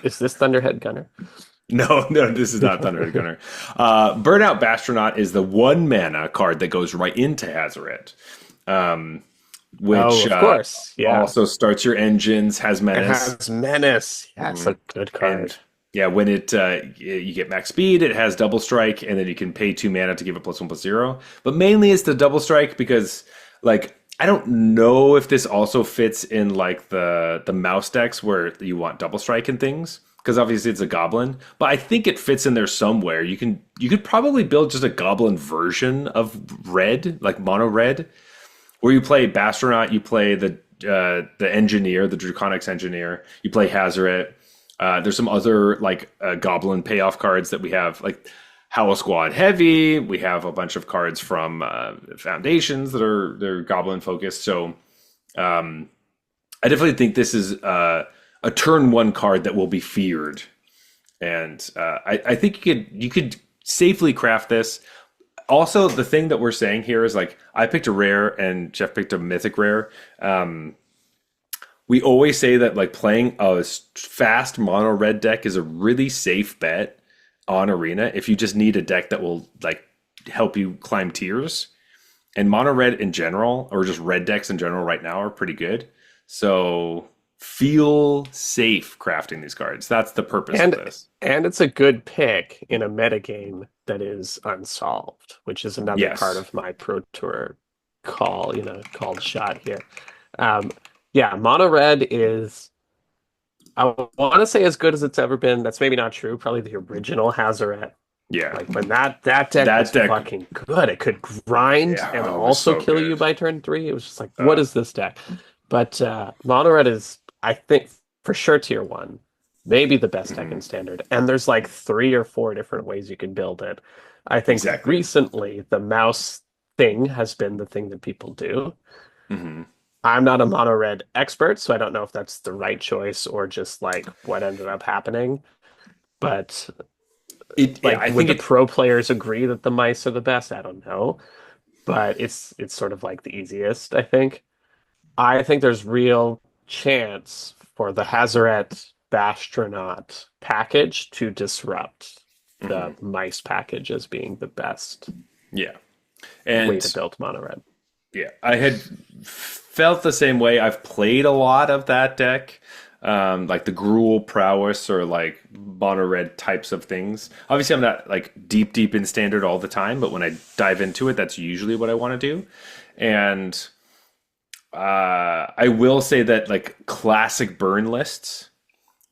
is this Thunderhead Gunner? No, no, this is not Thunder Gunner. Burnout Bastronaut is the one mana card that goes right into Hazaret, um, Oh, which of course. Yeah. also starts your engines, has It menace, has Menace. Yeah, it's a good and card. yeah, when you get max speed, it has double strike, and then you can pay 2 mana to give it +1/+0. But mainly it's the double strike because like I don't know if this also fits in like the mouse decks where you want double strike and things because obviously it's a goblin, but I think it fits in there somewhere. You could probably build just a goblin version of red, like mono red, where you play Bastronaut, you play the engineer, the Draconics engineer, you play Hazaret. There's some other like goblin payoff cards that we have, like Howl Squad Heavy. We have a bunch of cards from Foundations that are they're goblin focused. So I definitely think this is a turn one card that will be feared, and I think you could safely craft this. Also, the thing that we're saying here is like I picked a rare and Jeff picked a mythic rare. We always say that like playing a fast mono red deck is a really safe bet on Arena if you just need a deck that will like help you climb tiers. And mono red in general, or just red decks in general right now are pretty good. So feel safe crafting these cards. That's the purpose of And this. and it's a good pick in a metagame that is unsolved, which is another part Yes. of my Pro Tour called shot here. Um, yeah, mono red is I want to say as good as it's ever been. That's maybe not true. Probably the original Hazaret. Yeah, Like when that deck was that deck. fucking good. It could grind Yeah, and oh, it was also so kill you good. by turn three. It was just like, what Uh, is this deck? But Mono Red is, I think, for sure tier one. Maybe the best deck in mhm, standard. And there's like three or four different ways you can build it. I think exactly. recently the mouse thing has been the thing that people do. Hmm. I'm not a mono red expert, so I don't know if that's the right choice or just like what ended up happening. But Yeah, like, I would think the it. pro players agree that the mice are the best? I don't know, but it's sort of like the easiest, I think. I think there's real chance for the Hazaret Bastronaut package to disrupt the Mhm, mice package as being the best yeah, way to and build mono red. yeah, I had felt the same way. I've played a lot of that deck, like the Gruul Prowess or like mono red types of things. Obviously, I'm not like deep in standard all the time, but when I dive into it, that's usually what I want to do. And I will say that like classic burn lists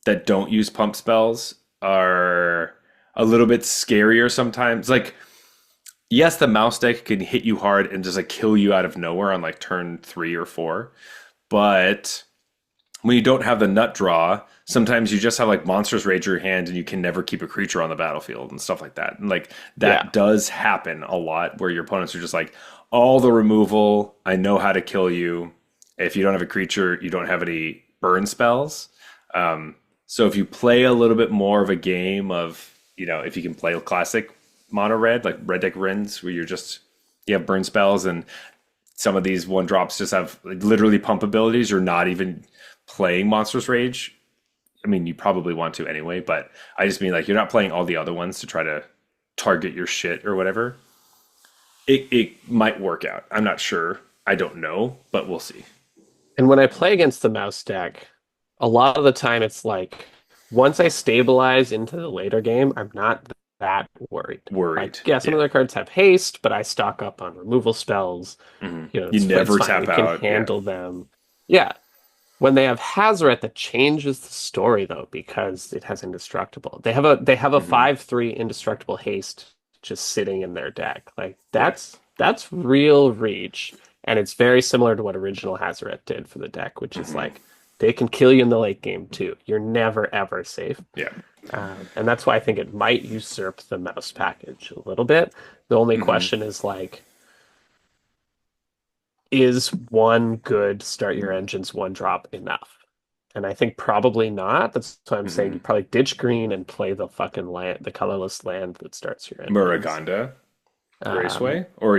that don't use pump spells are a little bit scarier sometimes. Like, yes, the mouse deck can hit you hard and just like kill you out of nowhere on like turn 3 or 4. But when you don't have the nut draw, sometimes you just have like monsters rage your hand and you can never keep a creature on the battlefield and stuff like that. And like Yeah, that does happen a lot where your opponents are just like, all the removal, I know how to kill you. If you don't have a creature, you don't have any burn spells. So if you play a little bit more of a game of, if you can play a classic mono red, like red deck Rins, where you have burn spells and some of these one drops just have like, literally pump abilities. You're not even playing Monstrous Rage. I mean, you probably want to anyway, but I just mean like you're not playing all the other ones to try to target your shit or whatever. It might work out. I'm not sure. I don't know, but we'll see. and when I play against the mouse deck, a lot of the time it's like once I stabilize into the later game, I'm not that worried. Like, Worried. yeah, some of Yeah. their cards have haste, but I stock up on removal spells. Hmm. You It's never fine. tap We can out. Yeah. handle them. Yeah. When they have Hazoret, that changes the story though, because it has indestructible. They have a Hmm. 5/3 indestructible haste just sitting in their deck. Like Yeah. that's real reach. And it's very similar to what original Hazoret did for the deck, which is Hmm. like they can kill you in the late game too. You're never ever safe. Yeah. And that's why I think it might usurp the mouse package a little bit. The only Hmm. question is like, is one good start your engines one drop enough? And I think probably not. That's why I'm saying you Hmm. probably ditch green and play the fucking land, the colorless land that starts your engines. Muraganda Um, Raceway, or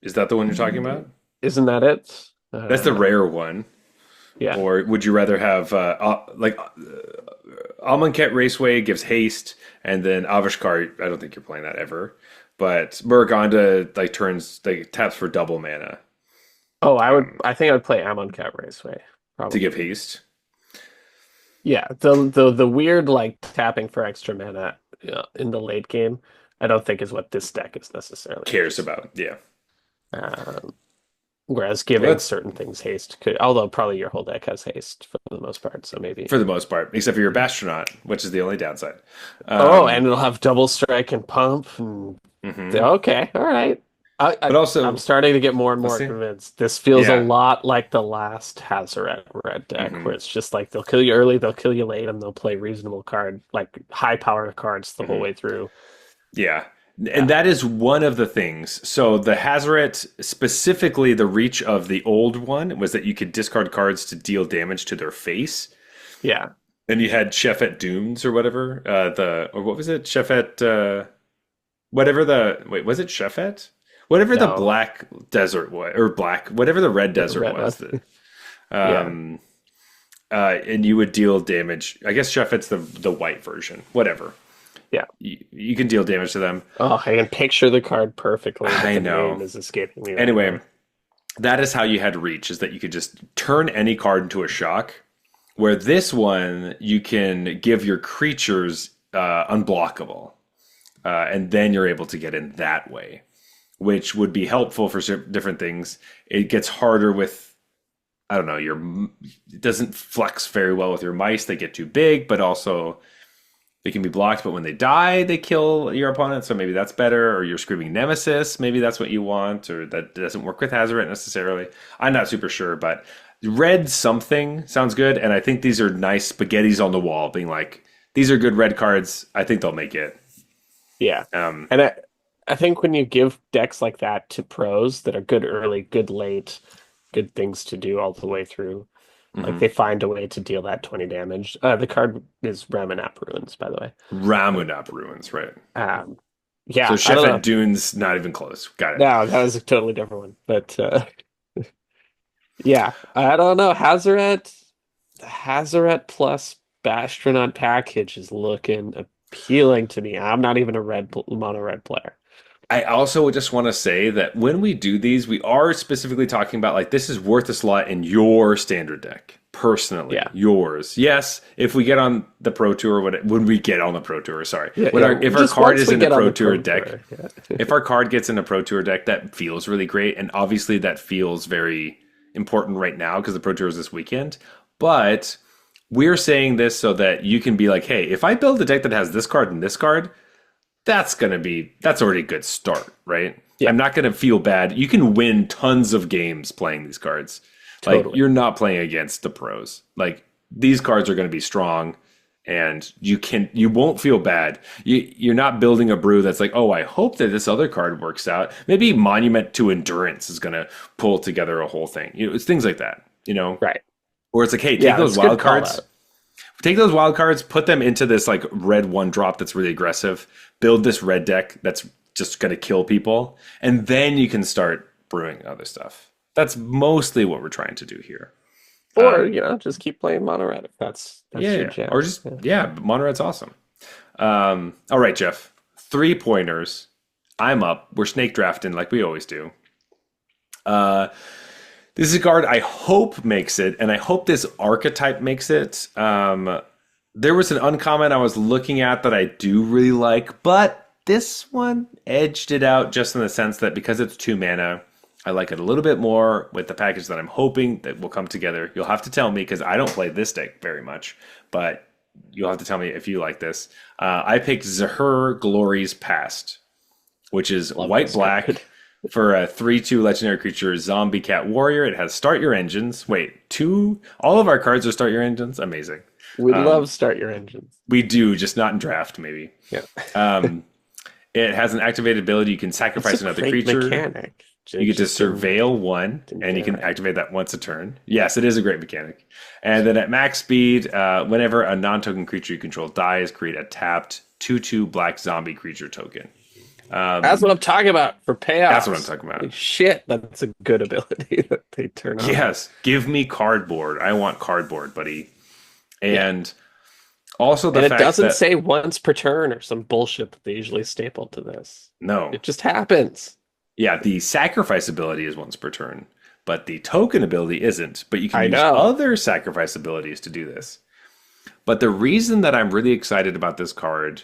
is that the one you're talking about? isn't that it? That's the rare one. Yeah. Or would you rather have Amonkhet Raceway gives haste, and then Avishkar? I don't think you're playing that ever. But Muraganda like turns like taps for double mana Oh, I would. I think I would play Amonkhet Raceway to give probably. haste. Yeah, the weird like tapping for extra mana in the late game, I don't think is what this deck is necessarily Cares interested about, yeah. in. Whereas Well, giving that's certain things haste could, although probably your whole deck has haste for the most part, so maybe. for the most part, except for your Bastronaut, which is the only downside. Oh, and Um, it'll have double strike and pump. And mhm. okay, all right. But I'm also, starting to get more and let's more see. convinced. This feels a Yeah. lot like the last Hazoret red deck, where Hmm. it's just like they'll kill you early, they'll kill you late, and they'll play reasonable card, like high power cards the whole Hmm. way through. Yeah. And Yeah, that is one of the things. So the Hazoret, specifically the reach of the old one, was that you could discard cards to deal damage to their face. yeah. And you had Chefet Dooms or whatever. Or what was it? Chefet whatever the wait, was it Chefet? Whatever the No, black desert was, or whatever the red the desert red one. was. That Yeah, um and you would deal damage. I guess Chefet's the white version. Whatever. yeah. You can deal damage to them. Oh, I can picture the card perfectly, but I the name know. is escaping me right Anyway, now. that is how you had reach, is that you could just turn any card into a shock. Where this one, you can give your creatures unblockable. And then you're able to get in that way, which would be helpful for different things. It gets harder with I don't know, it doesn't flex very well with your mice. They get too big, but also they can be blocked. But when they die, they kill your opponent. So maybe that's better. Or your Screaming Nemesis, maybe that's what you want. Or that doesn't work with Hazoret necessarily. I'm not super sure, but red something sounds good. And I think these are nice spaghettis on the wall, being like, these are good red cards. I think they'll make it. Yeah. Um, And I think when you give decks like that to pros that are good early, good late, good things to do all the way through, like mhm. they find a way to deal that 20 damage. The card is Ramanap Ruins, by the way. Ramunap Ruins, right? Um, So yeah, I Chef don't at know. Dune's not even close. Got it. No, that was a totally different one. But yeah, I don't know. Hazoret plus Bastronaut package is looking appealing to me. I'm not even a mono red player. I also just want to say that when we do these, we are specifically talking about like this is worth a slot in your standard deck, personally, Yeah. yours. Yes, if we get on the Pro Tour, when we get on the Pro Tour, sorry, Yeah, when yeah. if our Just card once is we in the get on Pro the Tour Pro deck, Tour, yeah. if our card gets in a Pro Tour deck, that feels really great, and obviously that feels very important right now because the Pro Tour is this weekend. But we're saying this so that you can be like, hey, if I build a deck that has this card and this card, that's already a good start, right? Yeah, I'm not gonna feel bad. You can win tons of games playing these cards. Like totally. you're not playing against the pros. Like these cards are gonna be strong and you won't feel bad. You're not building a brew that's like, oh, I hope that this other card works out. Maybe Monument to Endurance is gonna pull together a whole thing. It's things like that, Right. Or it's like, hey, take Yeah, those it's a good wild call cards. out. Take those wild cards, put them into this like red one drop that's really aggressive. Build this red deck that's just going to kill people, and then you can start brewing other stuff. That's mostly what we're trying to do here. Or, just keep playing mono red if that's your Yeah, jam. or just Monored's awesome. All right, Jeff, 3 pointers. I'm up. We're snake drafting like we always do. This is a card I hope makes it, and I hope this archetype makes it. There was an uncommon I was looking at that I do really like, but this one edged it out just in the sense that because it's 2 mana, I like it a little bit more with the package that I'm hoping that will come together. You'll have to tell me because I don't play this deck very much, but you'll have to tell me if you like this. I picked Zahur Glory's Past, which is Love white this black card. for a 3/2 legendary creature, zombie cat warrior. It has start your engines. Wait, all of our cards are start your engines. Amazing. We love start your engines. We do, just not in draft, maybe. Yeah. It has an activated ability. You can It's sacrifice a another great creature. mechanic. You get to Just didn't- surveil one, and you can right. activate that once a turn. Yes, it is a great mechanic. And then at max speed, whenever a non-token creature you control dies, create a tapped 2/2 black zombie creature token. That's what I'm talking about for payoffs. That's what I'm talking about. Holy shit, that's a good ability that they turn on. Yes, give me cardboard. I want cardboard, buddy. And also the And it fact doesn't that say once per turn or some bullshit that they usually staple to this. no, It just happens. yeah, the sacrifice ability is once per turn, but the token ability isn't. But you can I use know. other sacrifice abilities to do this. But the reason that I'm really excited about this card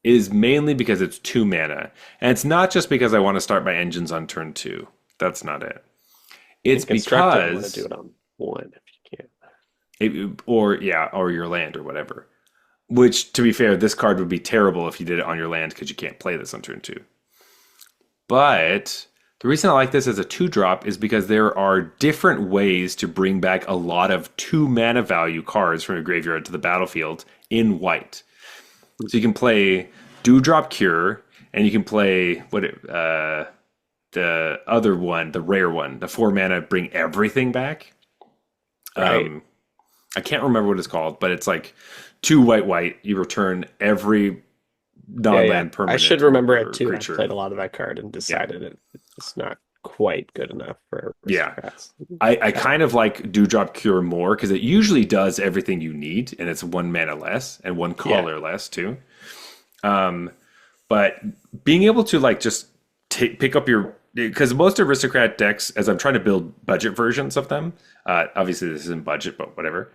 is mainly because it's 2 mana. And it's not just because I want to start my engines on turn 2. That's not it. It's In constructed, I'm going to because do it on 1 if you can. or your land or whatever. Which, to be fair, this card would be terrible if you did it on your land because you can't play this on turn 2. But the reason I like this as a 2-drop is because there are different ways to bring back a lot of 2 mana value cards from your graveyard to the battlefield in white. So you can play Dewdrop Cure, and you can play the other one, the rare one, the 4 mana bring everything back. Right. I can't remember what it's called, but it's like 2 white. You return every non-land permanent. I should remember or it too. creature. I played a lot of that card and decided it's not quite good enough for Yeah. aristocrats. I kind of like Dewdrop Cure more because it usually does everything you need, and it's 1 mana less and 1 color less too. But being able to like just pick up your because most aristocrat decks, as I'm trying to build budget versions of them, obviously this isn't budget, but whatever.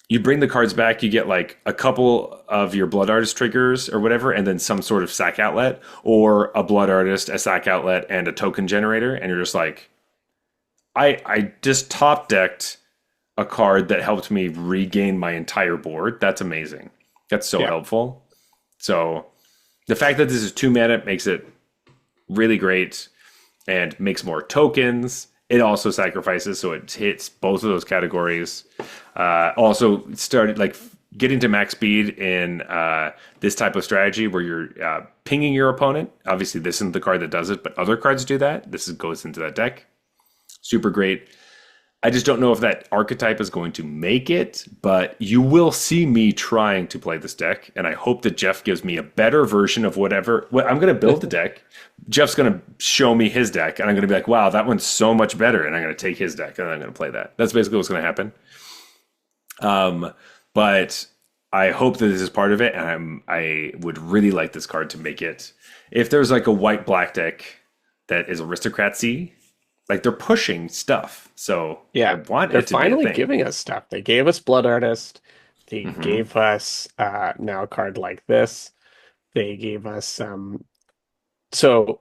You bring the cards back, you get like a couple of your Blood Artist triggers or whatever, and then some sort of sack outlet, or a Blood Artist, a sack outlet, and a token generator, and you're just like, I just top decked a card that helped me regain my entire board. That's amazing. That's so Yeah. helpful. So the fact that this is 2 mana makes it really great and makes more tokens. It also sacrifices, so it hits both of those categories. Also, started like getting to max speed in this type of strategy where you're pinging your opponent. Obviously, this isn't the card that does it, but other cards do that. Goes into that deck. Super great. I just don't know if that archetype is going to make it, but you will see me trying to play this deck, and I hope that Jeff gives me a better version of whatever. I'm going to build the deck. Jeff's going to show me his deck, and I'm going to be like, "Wow, that one's so much better," and I'm going to take his deck, and I'm going to play that. That's basically what's going to happen. But I hope that this is part of it, and I would really like this card to make it. If there's like a white black deck that is aristocracy, like they're pushing stuff, so I Yeah, want they're it to be a finally thing. giving us stuff. They gave us Blood Artist. They Hmm. gave us now a card like this. They gave us so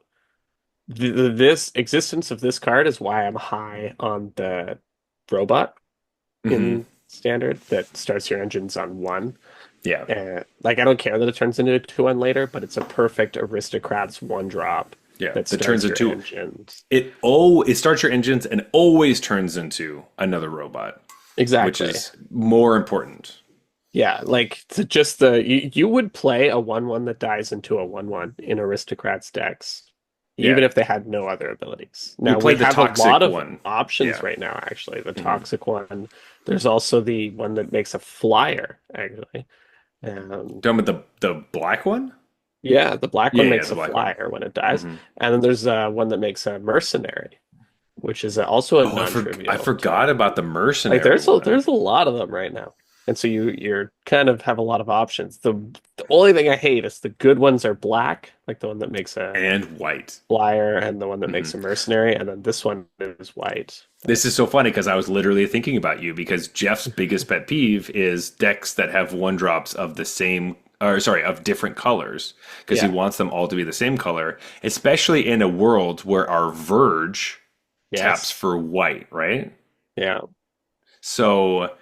this existence of this card is why I'm high on the robot Hmm. in standard that starts your engines on one. Yeah, Like I don't care that it turns into a 2/1 later, but it's a perfect aristocrats one drop yeah. that That turns starts your into engines. it starts your engines and always turns into another robot, which Exactly. is more important. Yeah, like just the you would play a 1/1 that dies into a 1/1 in aristocrats decks, Yeah, even if they had no other abilities. we Now we played the have a lot toxic of one. options Yeah. right now, actually. The Hmm. toxic one. There's also the one that makes a flyer, actually. Done with the black one. Yeah, the black Yeah, one yeah, makes the a black one. flyer when it dies. Hmm. And then there's one that makes a mercenary, which is also a Oh, I non-trivial forgot target. about the Like mercenary one there's a lot of them right now. And so you're kind of have a lot of options. The only thing I hate is the good ones are black, like the one that makes a and white. flyer and the one that makes a Hmm. mercenary, and then this one is white. This is so funny because I was literally thinking about you because Jeff's biggest pet peeve is decks that have one drops of the same, or sorry, of different colors because he Yeah. wants them all to be the same color, especially in a world where our Verge taps Yes. for white, right? Yeah. So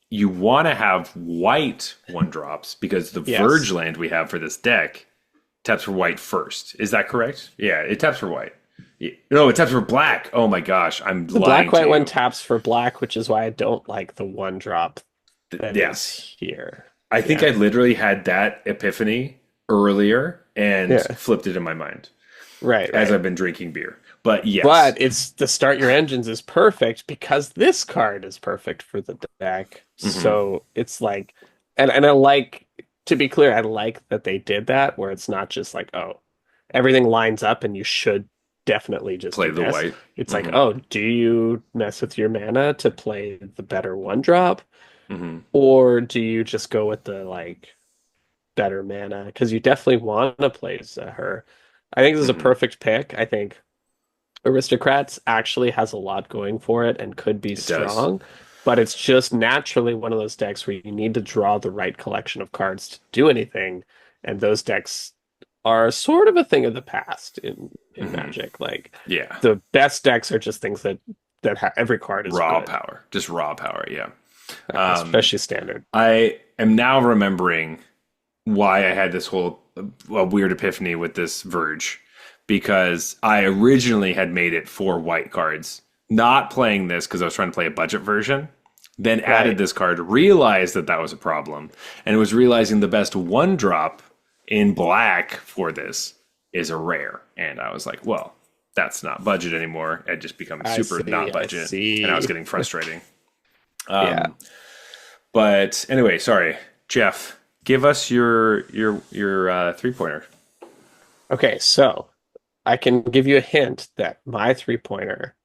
you want to have white one drops because the Verge Yes. land we have for this deck taps for white first. Is that correct? Yeah, it taps for white. No, it taps for black. Oh my gosh, I'm The black lying to white one you. taps for black, which is why I don't like the one drop that is Yes. here. I think Yeah. I literally had that epiphany earlier and Yeah. flipped it in my mind Right, as right. I've been drinking beer. But yes. But it's the start your engines is perfect because this card is perfect for the deck. Hmm. So it's like, and I like to be clear, I like that they did that where it's not just like, oh, everything lines up and you should definitely just Play do the this. white. It's like, Hmm. oh, do you mess with your mana to play the better one drop, Hmm. or do you just go with the like better mana? Because you definitely want to play her. I think this is a Hmm. perfect pick. I think Aristocrats actually has a lot going for it and could be It does. strong, but it's just naturally one of those decks where you need to draw the right collection of cards to do anything, and those decks are sort of a thing of the past in Hmm. Magic. Like Yeah. the best decks are just things that every card is Raw good, power. Just raw power. Yeah. Um, especially standard. I am now remembering why I had this whole weird epiphany with this Verge because I originally had made it for white cards, not playing this because I was trying to play a budget version. Then added Right. this card, realized that that was a problem, and was realizing the best one drop in black for this is a rare. And I was like, well, that's not budget anymore. It just becomes I super not see. I budget, and I was see. getting frustrating. Yeah. But anyway, sorry, Jeff. Give us your 3 pointer. Okay, so I can give you a hint that my three pointer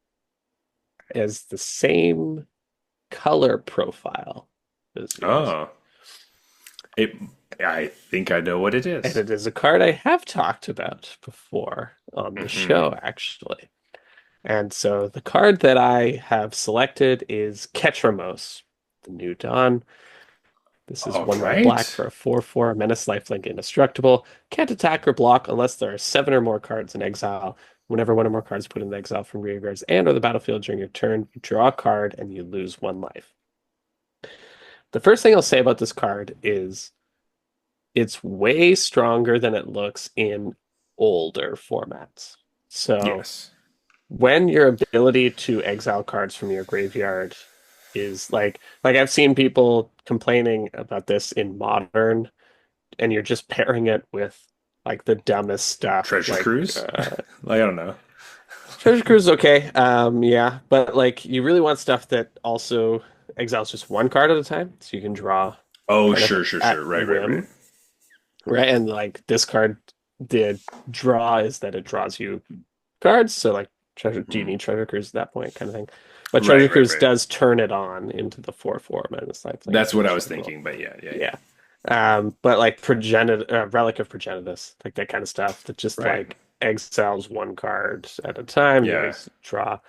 is the same color profile as yours. Oh, it. I think I know what it And is. it is a card I have talked about before on the Hmm. show, actually. And so the card that I have selected is Ketramos, the New Dawn. This is All one white black right. for a 4/4 menace lifelink indestructible. Can't attack or block unless there are seven or more cards in exile. Whenever one or more cards put in exile from graveyards and or the battlefield during your turn, you draw a card and you lose 1 life. The first thing I'll say about this card is it's way stronger than it looks in older formats. So Yes. when your ability to exile cards from your graveyard is like I've seen people complaining about this in modern, and you're just pairing it with like the dumbest stuff Treasure Cruise? Like, I don't know. Treasure Cruise is okay. Yeah, but like you really want stuff that also exiles just one card at a time, so you can draw Oh, kind of sure, sure, at sure. Right, right, right. whim, right? And like this card, the draw is that it draws you cards. So like treasure, do you Mhm. need Treasure Cruise at that point, kind of thing? But Treasure Right, right, Cruise right. does turn it on into the 4/4 minus life, like That's it's what I was understandable. thinking, but yeah, yeah, yeah. Yeah. But like Relic of Progenitus, like that kind of stuff that just Right. like exiles one card at a time. You Yeah. always draw.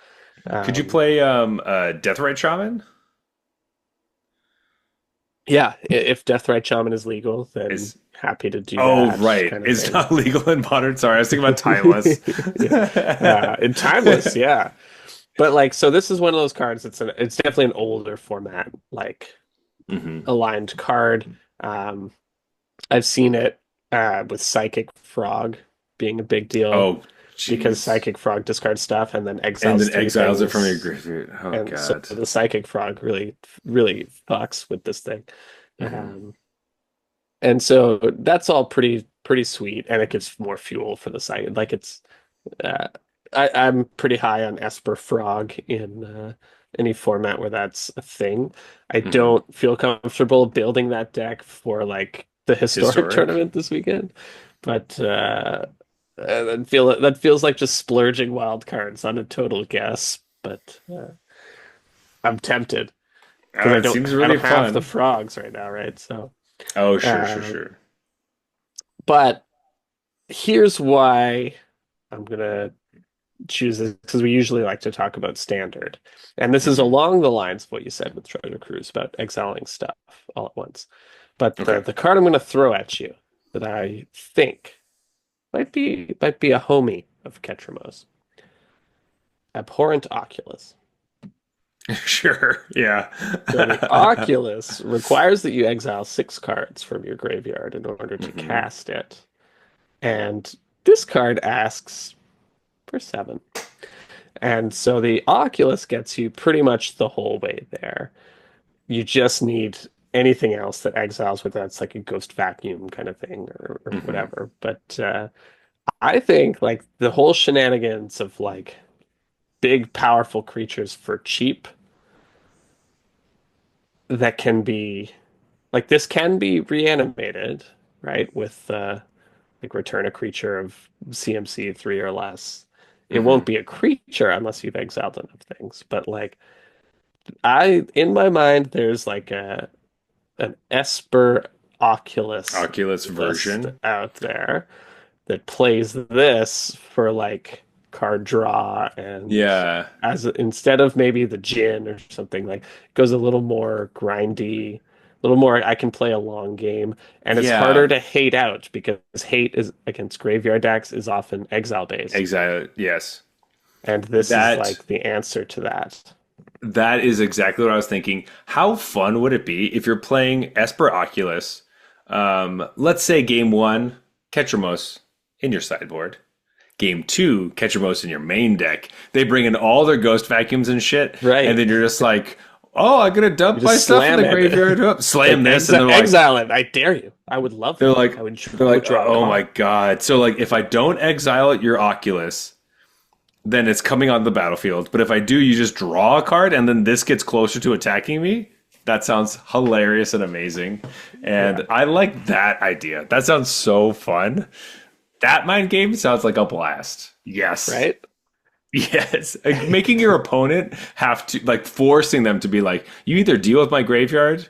Could you Um, play Deathrite Shaman? yeah, if Deathrite Shaman is legal, then Is happy to do Oh, that right. kind of It's thing. not legal in modern. Sorry, I was thinking about Timeless. Yeah. And Timeless, yeah. But like, so this is one of those cards. It's definitely an older format, like Hmm. aligned card. Um, I've seen it with Psychic Frog being a big deal Oh, because jeez. Psychic Frog discards stuff and then And exiles then three exiles it from your things. graveyard. Oh, And so God. the Psychic Frog really fucks with this thing. Hmm. Um, and so that's all pretty sweet, and it gives more fuel for the site. Like it's uh, I'm pretty high on Esper Frog in any format where that's a thing. I Hmm. don't feel comfortable building that deck for like the historic Historic. tournament this weekend, but that feels like just splurging wild cards on a total guess. But I'm tempted because It seems I really don't have the fun. frogs right now, right? So, Oh, sure, sure, um, sure. but here's why I'm gonna choose this because we usually like to talk about standard. And this is Hmm. along the lines of what you said with Treasure Cruise about exiling stuff all at once. But Okay. the card I'm going to throw at you that I think might be a homie of Ketramos, Abhorrent Oculus. Sure. Yeah. So the Oculus requires that you exile 6 cards from your graveyard in order to Hmm. cast it. And this card asks for 7. And so the Oculus gets you pretty much the whole way there. You just need anything else that exiles with that's like a ghost vacuum kind of thing or Hmm. whatever. But I think like the whole shenanigans of like big powerful creatures for cheap that can be like this can be reanimated, right? With like return a creature of CMC 3 or less. It won't Hmm. be a creature unless you've exiled enough things. But like I in my mind there's like a an Esper Oculus Oculus list version. out there that plays this for like card draw and Yeah. as instead of maybe the gin or something like goes a little more grindy, a little more I can play a long game and it's harder Yeah. to hate out because hate is against graveyard decks is often exile based Exile. Yes. and this is That like the answer to that. that is exactly what I was thinking. How fun would it be if you're playing Esper Oculus? Let's say game one, Ketramos in your sideboard. Game two, Ketramos in your main deck. They bring in all their ghost vacuums and shit, and Right. then you're just like, "Oh, I'm gonna You dump my just stuff in slam the it. graveyard, up, slam Like this," and exile it. I dare you. I would love they're that. like, I would they're like, draw a "Oh my card. god!" So like, if I don't exile your Oculus, then it's coming on the battlefield. But if I do, you just draw a card, and then this gets closer to attacking me. That sounds hilarious and amazing. Yeah. And I like that idea. That sounds so fun. That mind game sounds like a blast. Yes. Right? Yes. Like, making your opponent have to, like, forcing them to be like, you either deal with my graveyard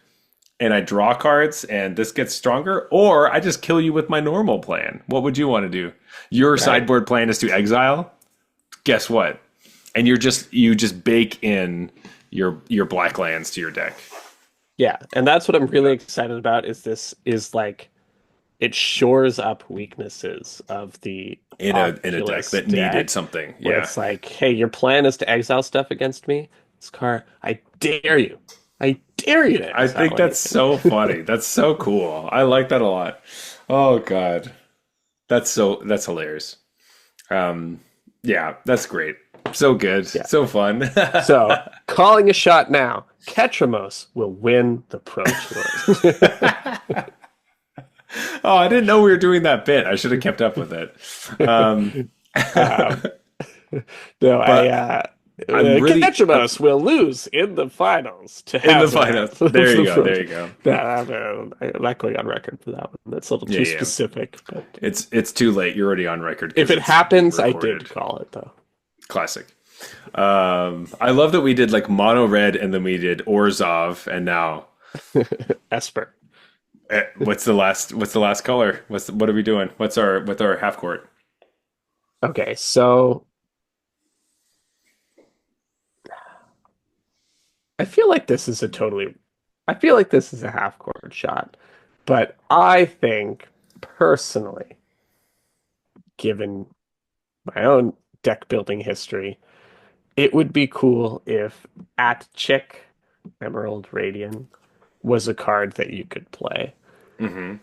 and I draw cards and this gets stronger, or I just kill you with my normal plan. What would you want to do? Your Right? sideboard plan is to exile. Guess what? And you just bake in your black lands to your deck. Yeah. And that's what I'm really excited about is this is like it shores up weaknesses of the In a deck Oculus that needed deck, something. where Yeah. it's like, hey, your plan is to exile stuff against me. This card, I dare you. I dare you to I exile think that's anything. so funny. That's so cool. I like that a lot. Oh God. That's hilarious. Um yeah, that's great. So good. Yeah. So fun. So, calling a shot now. Ketramos will win the Pro Tour. Oh, I didn't know we were doing that bit. I should have kept up with it. Um um, no, but I'm really Ketchumos will lose in the finals to in the finals. Hazard. There you go. There you go. I'm not going on record for that one. That's a little Yeah, too yeah. specific. But It's too late. You're already on record if because it it's being happens, I recorded. did call it though. Classic. I love that we did like mono red and then we did Orzov and now Esper. what's the last color? What are we doing? What's our half court? Okay, so I feel like this is a totally. I feel like this is a half court shot, but I think personally, given my own deck building history, it would be cool if at Chick Emerald Radiant was a card that you could play. Hmm.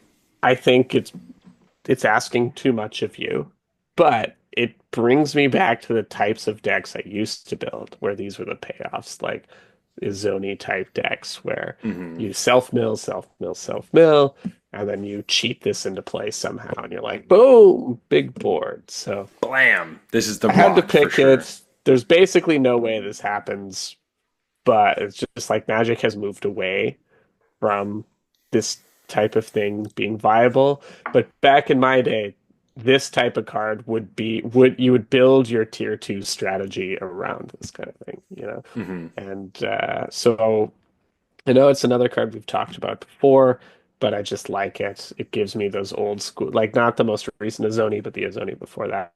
I think it's asking too much of you, but it brings me back to the types of decks I used to build, where these were the payoffs, like Izoni type decks, where Hmm. you self mill, self mill, self mill, and then you cheat this into play somehow, and you're like, boom, big board. So Blam! This is the I had to rock for pick sure. it. There's basically no way this happens, but it's just like Magic has moved away from this type of thing being viable. But back in my day, this type of card would you would build your tier two strategy around this kind of thing, you know? Hmm. And so I know it's another card we've talked about before, but I just like it. It gives me those old school, like not the most recent Azoni, but the Azoni before that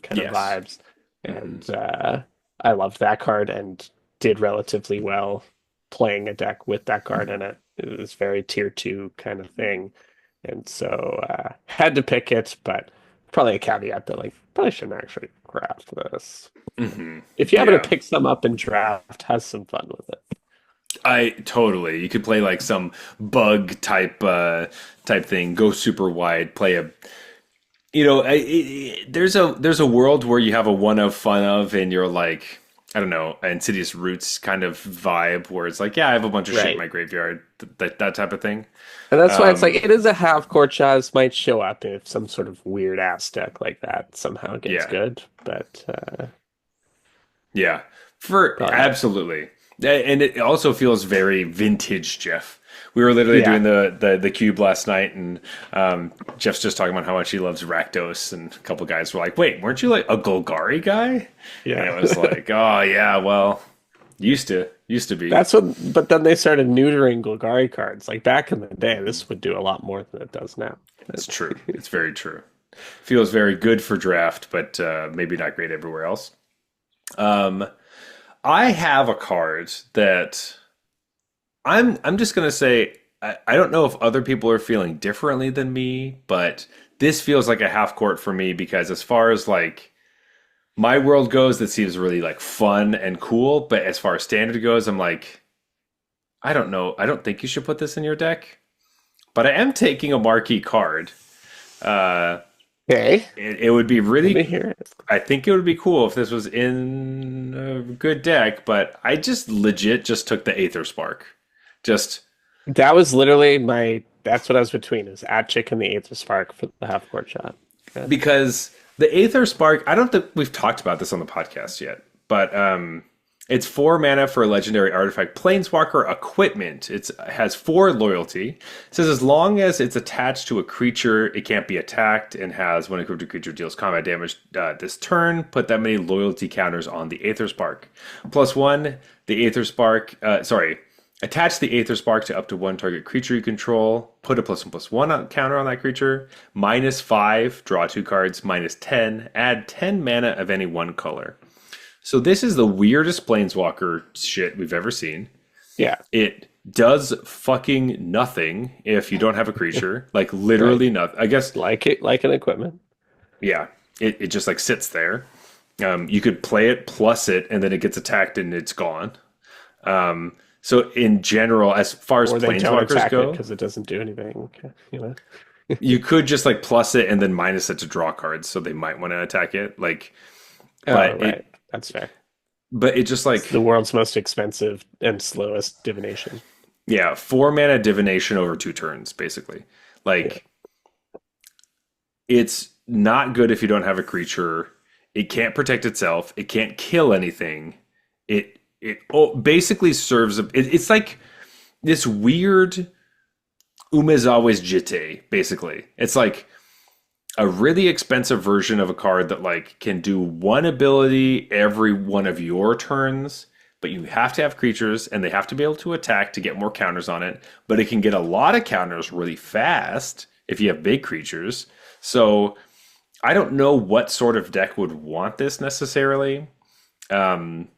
kind of Yes. vibes. Hmm. And I loved that card and did relatively well playing a deck with that card in it. It was very tier two kind of thing. And so had to pick it, but probably a caveat that like probably shouldn't actually craft this. Hmm. If you happen to Yeah. pick some up and draft, have some fun with it. I totally. You could play like some bug type thing. Go super wide. Play a. There's a world where you have a one of fun of, and you're like, I don't know, Insidious Roots kind of vibe where it's like, yeah, I have a bunch of shit in Right. my graveyard, that type of thing. And that's why it's like Um, it is a half court shot. This might show up if some sort of weird ass deck like that somehow gets yeah, good, but yeah, for probably not. absolutely, and it also feels very vintage, Jeff. We were literally Yeah, doing the cube last night, and Jeff's just talking about how much he loves Rakdos, and a couple guys were like, "Wait, weren't you like a Golgari guy?" And yeah. it was like, "Oh yeah, well, used to be." That's what. But then they started neutering Golgari cards. Like back in the day, this would do a lot more than it does now. It's true. It's very true. Feels very good for draft, but maybe not great everywhere else. Um, I have a card that I'm just gonna say I don't know if other people are feeling differently than me, but this feels like a half court for me because as far as like my world goes, that seems really like fun and cool. But as far as standard goes, I'm like, I don't know. I don't think you should put this in your deck. But I am taking a marquee card. Uh, Okay, it would be let me really hear it. I think it would be cool if this was in a good deck, but I just legit just took the Aether Spark. Just That was literally my. That's what I was between is at chick and the Aether Spark for the half court shot. Okay. because the Aether Spark, I don't think we've talked about this on the podcast yet, but it's 4 mana for a legendary artifact Planeswalker equipment. It has 4 loyalty. It says as long as it's attached to a creature, it can't be attacked and has when a creature deals combat damage this turn, put that many loyalty counters on the Aether Spark. +1, the Aether Spark, attach the Aether Spark to up to one target creature you control. Put a +1/+1 counter on that creature. -5, draw 2 cards. -10, add 10 mana of any one color. So this is the weirdest Planeswalker shit we've ever seen. Yeah, It does fucking nothing if you don't have a creature. Like Right. literally nothing. I guess, Like an equipment. yeah, it just like sits there. You could play it plus it, and then it gets attacked and it's gone. So in general, as far as Or they don't planeswalkers attack it go, because it doesn't do anything. You know? you could just like plus it and then minus it to draw cards, so they might want to attack it. Like, Oh, but right. That's fair. it just It's like the world's most expensive and slowest divination. yeah, 4 mana divination over 2 turns, basically. Yeah. Like it's not good if you don't have a creature. It can't protect itself. It can't kill anything. It basically serves it's like this weird Umezawa's Jite, basically. It's like a really expensive version of a card that like can do one ability every one of your turns, but you have to have creatures and they have to be able to attack to get more counters on it, but it can get a lot of counters really fast if you have big creatures. So I don't know what sort of deck would want this necessarily. Um,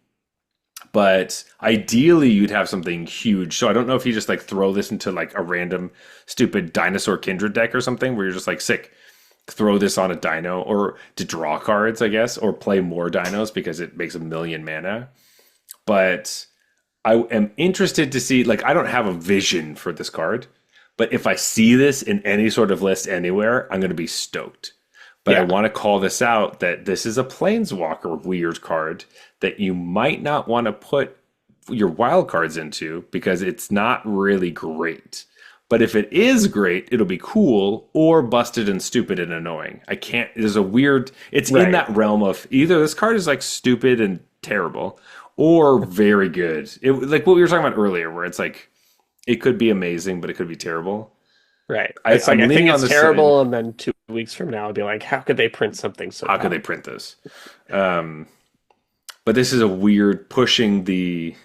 but ideally you'd have something huge. So I don't know if you just like throw this into like a random stupid dinosaur kindred deck or something where you're just like sick, throw this on a dino or to draw cards, I guess, or play more dinos because it makes 1,000,000 mana. But I am interested to see, like, I don't have a vision for this card, but if I see this in any sort of list anywhere, I'm going to be stoked. But I Yeah. want to call this out that this is a Planeswalker weird card that you might not want to put your wild cards into because it's not really great. But if it is great, it'll be cool or busted and stupid and annoying. I can't, there's a weird, it's in Right. that realm of either this card is like stupid and terrible or very good. Like what we were talking about earlier, where it's like, it could be amazing, but it could be terrible. Right. It's like I'm I think leaning on it's the side. terrible, and then 2 weeks from now I'll be like, how could they print something so How could they powerful? print this? Um, but this is a weird pushing the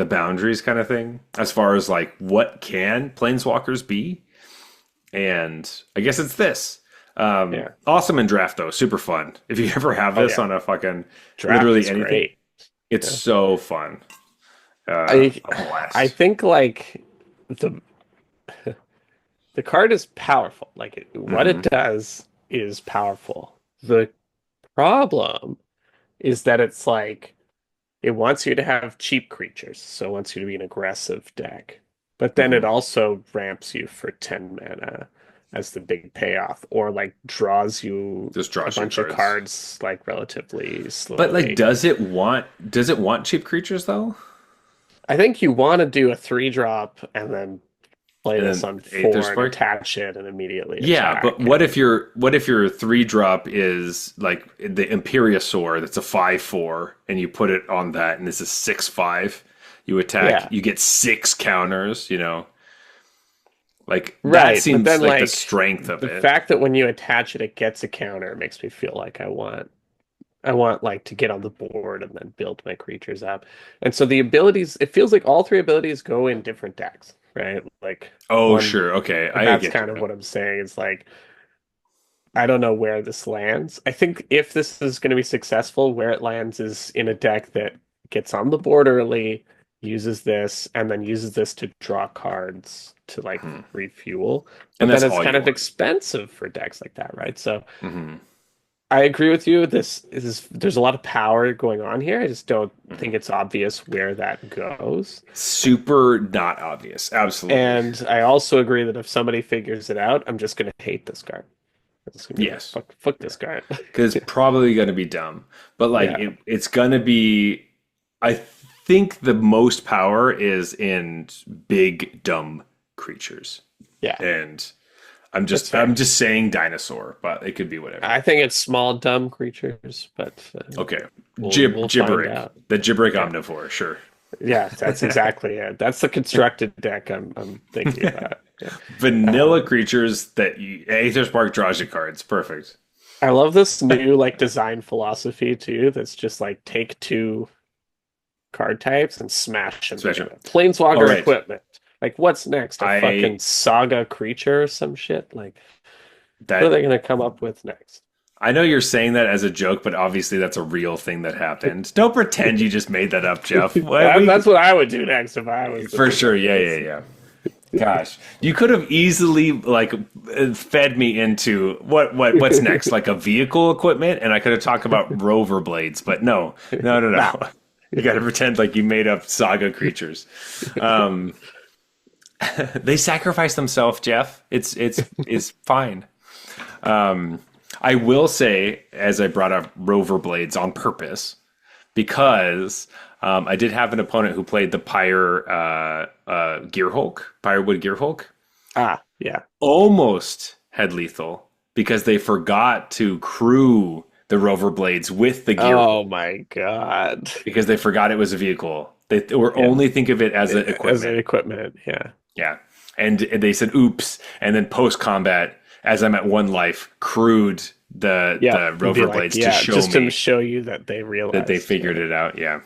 boundaries kind of thing as far as like what can planeswalkers be, and I guess it's this. Yeah. Awesome in draft though, super fun. If you ever have Oh this yeah. on a fucking Draft literally is anything, great. it's Yeah. so fun. I A I blast. think like the the card is powerful. Like what it Hmm. does is powerful. The problem is that it's like it wants you to have cheap creatures, so it wants you to be an aggressive deck. But then it Hmm. also ramps you for 10 mana as the big payoff, or like draws you Just a draws you bunch of cards. cards like relatively But like, slowly. does it want cheap creatures though? I think you want to do a 3 drop and then play And this then on Aether 4 and Spark. attach it and immediately Yeah, but attack. what if your 3 drop is like the Imperiosaur that's a 5/4 and you put it on that and this is 6/5, you attack, Yeah, you get 6 counters. Like that right. But seems then like the like strength of the it. fact that when you attach it, it gets a counter makes me feel like I want like to get on the board and then build my creatures up. And so the abilities, it feels like all 3 abilities go in different decks, right? Like Oh, one, sure. Okay. and I that's get kind of you. what I'm saying. It's like I don't know where this lands. I think if this is going to be successful, where it lands is in a deck that gets on the board early, uses this, and then uses this to draw cards to like Hmm. refuel. And But then that's it's all kind you of want. expensive for decks like that, right? So Hmm. I agree with you. This is there's a lot of power going on here. I just don't think Hmm. it's obvious where that goes. Super not obvious. Absolutely. And I also agree that if somebody figures it out, I'm just gonna hate this card. It's gonna be like Yes. fuck this card. Because it's probably going to be dumb. But like Yeah, it's going to be. I think the most power is in big dumb creatures, yeah, and I'm that's just fair. I'm just saying dinosaur, but it could be whatever. I think it's small, dumb creatures, but Okay, we'll find gibberick, out. the gibberick Yeah, omnivore, sure. yeah, that's exactly it. That's the constructed deck I'm thinking about. Yeah. Vanilla Um, creatures that Aether Spark draws you cards. Perfect. I love this new like design philosophy too. That's just like take two card types and smash them Special. together. All Planeswalker right. equipment. Like, what's next? A fucking I saga creature or some shit? Like, what are that they gonna come up with next? I know you're saying that as a joke, but obviously that's a real thing that happened. Don't pretend you just made that up, Jeff. What we That's what I would do next if I was the for sure. Yeah, yeah, protagonist. yeah. Gosh, you could have easily like fed me into what's next, like a vehicle equipment, and I could have talked about rover blades, but no, no, no, Nah. no. You got to pretend like you made up saga creatures. Um, they sacrifice themselves, Jeff. It's fine. I will say, as I brought up rover blades on purpose, because I did have an opponent who played the Pyrewood Gear Hulk, Ah, yeah. almost had lethal because they forgot to crew the rover blades with the Gear Oh Hulk my God. because they forgot it was a vehicle. They were Yeah. only think of it as an As an equipment. equipment, yeah. Yeah. And they said, oops. And then post combat, as I'm at one life, crewed Yeah. the It'd be rover like, blades to yeah, show just to me show you that they that they realized. figured it out. Yeah.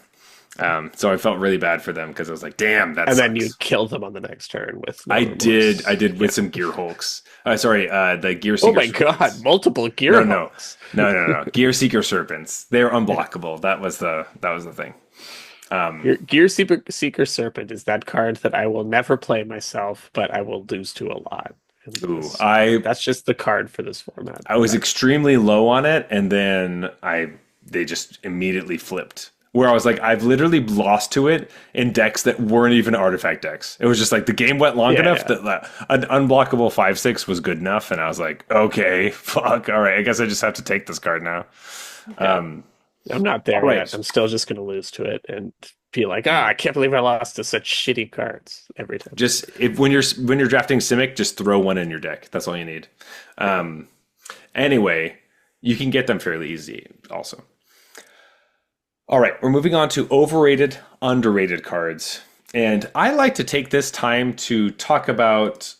So I felt really bad for them because I was like, damn, that And then you sucks. kill them on the next turn with no I did remorse. with some Gear Hulks. Sorry, the Gear Oh Seeker my God, Serpents. multiple No, gear no, hooks. no, no, no. Gear Seeker Serpents. They're unblockable. That was the thing. Your Gear Seeker Serpent is that card that I will never play myself, but I will lose to a lot. And Ooh, I that's just the card for this format. I was extremely low on it, and then they just immediately flipped. Where I was like, I've literally lost to it in decks that weren't even artifact decks. It was just like the game went long Yeah, enough yeah. that an unblockable 5/6 was good enough, and I was like, okay, fuck, all right, I guess I just have to take this card now. Yeah. Um, I'm not all there yet. right, I'm still just going to lose to it and be like, I can't believe I lost to such shitty cards every time. just if when you're drafting Simic, just throw one in your deck. That's all you need. Um, anyway, you can get them fairly easy, also. All right, we're moving on to overrated, underrated cards. And I like to take this time to talk about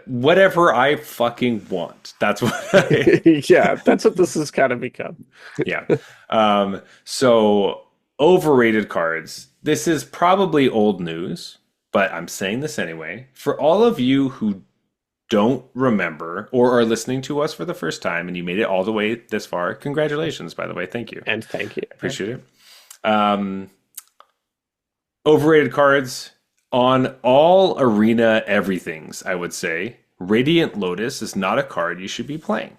whatever I fucking want. That's what Yeah, that's what this has kind of become. yeah. So overrated cards. This is probably old news, but I'm saying this anyway. For all of you who don't remember or are listening to us for the first time and you made it all the way this far, congratulations, by the way. Thank you. And thank you. Appreciate it. Um, Overrated cards on all arena everythings, I would say. Radiant Lotus is not a card you should be playing.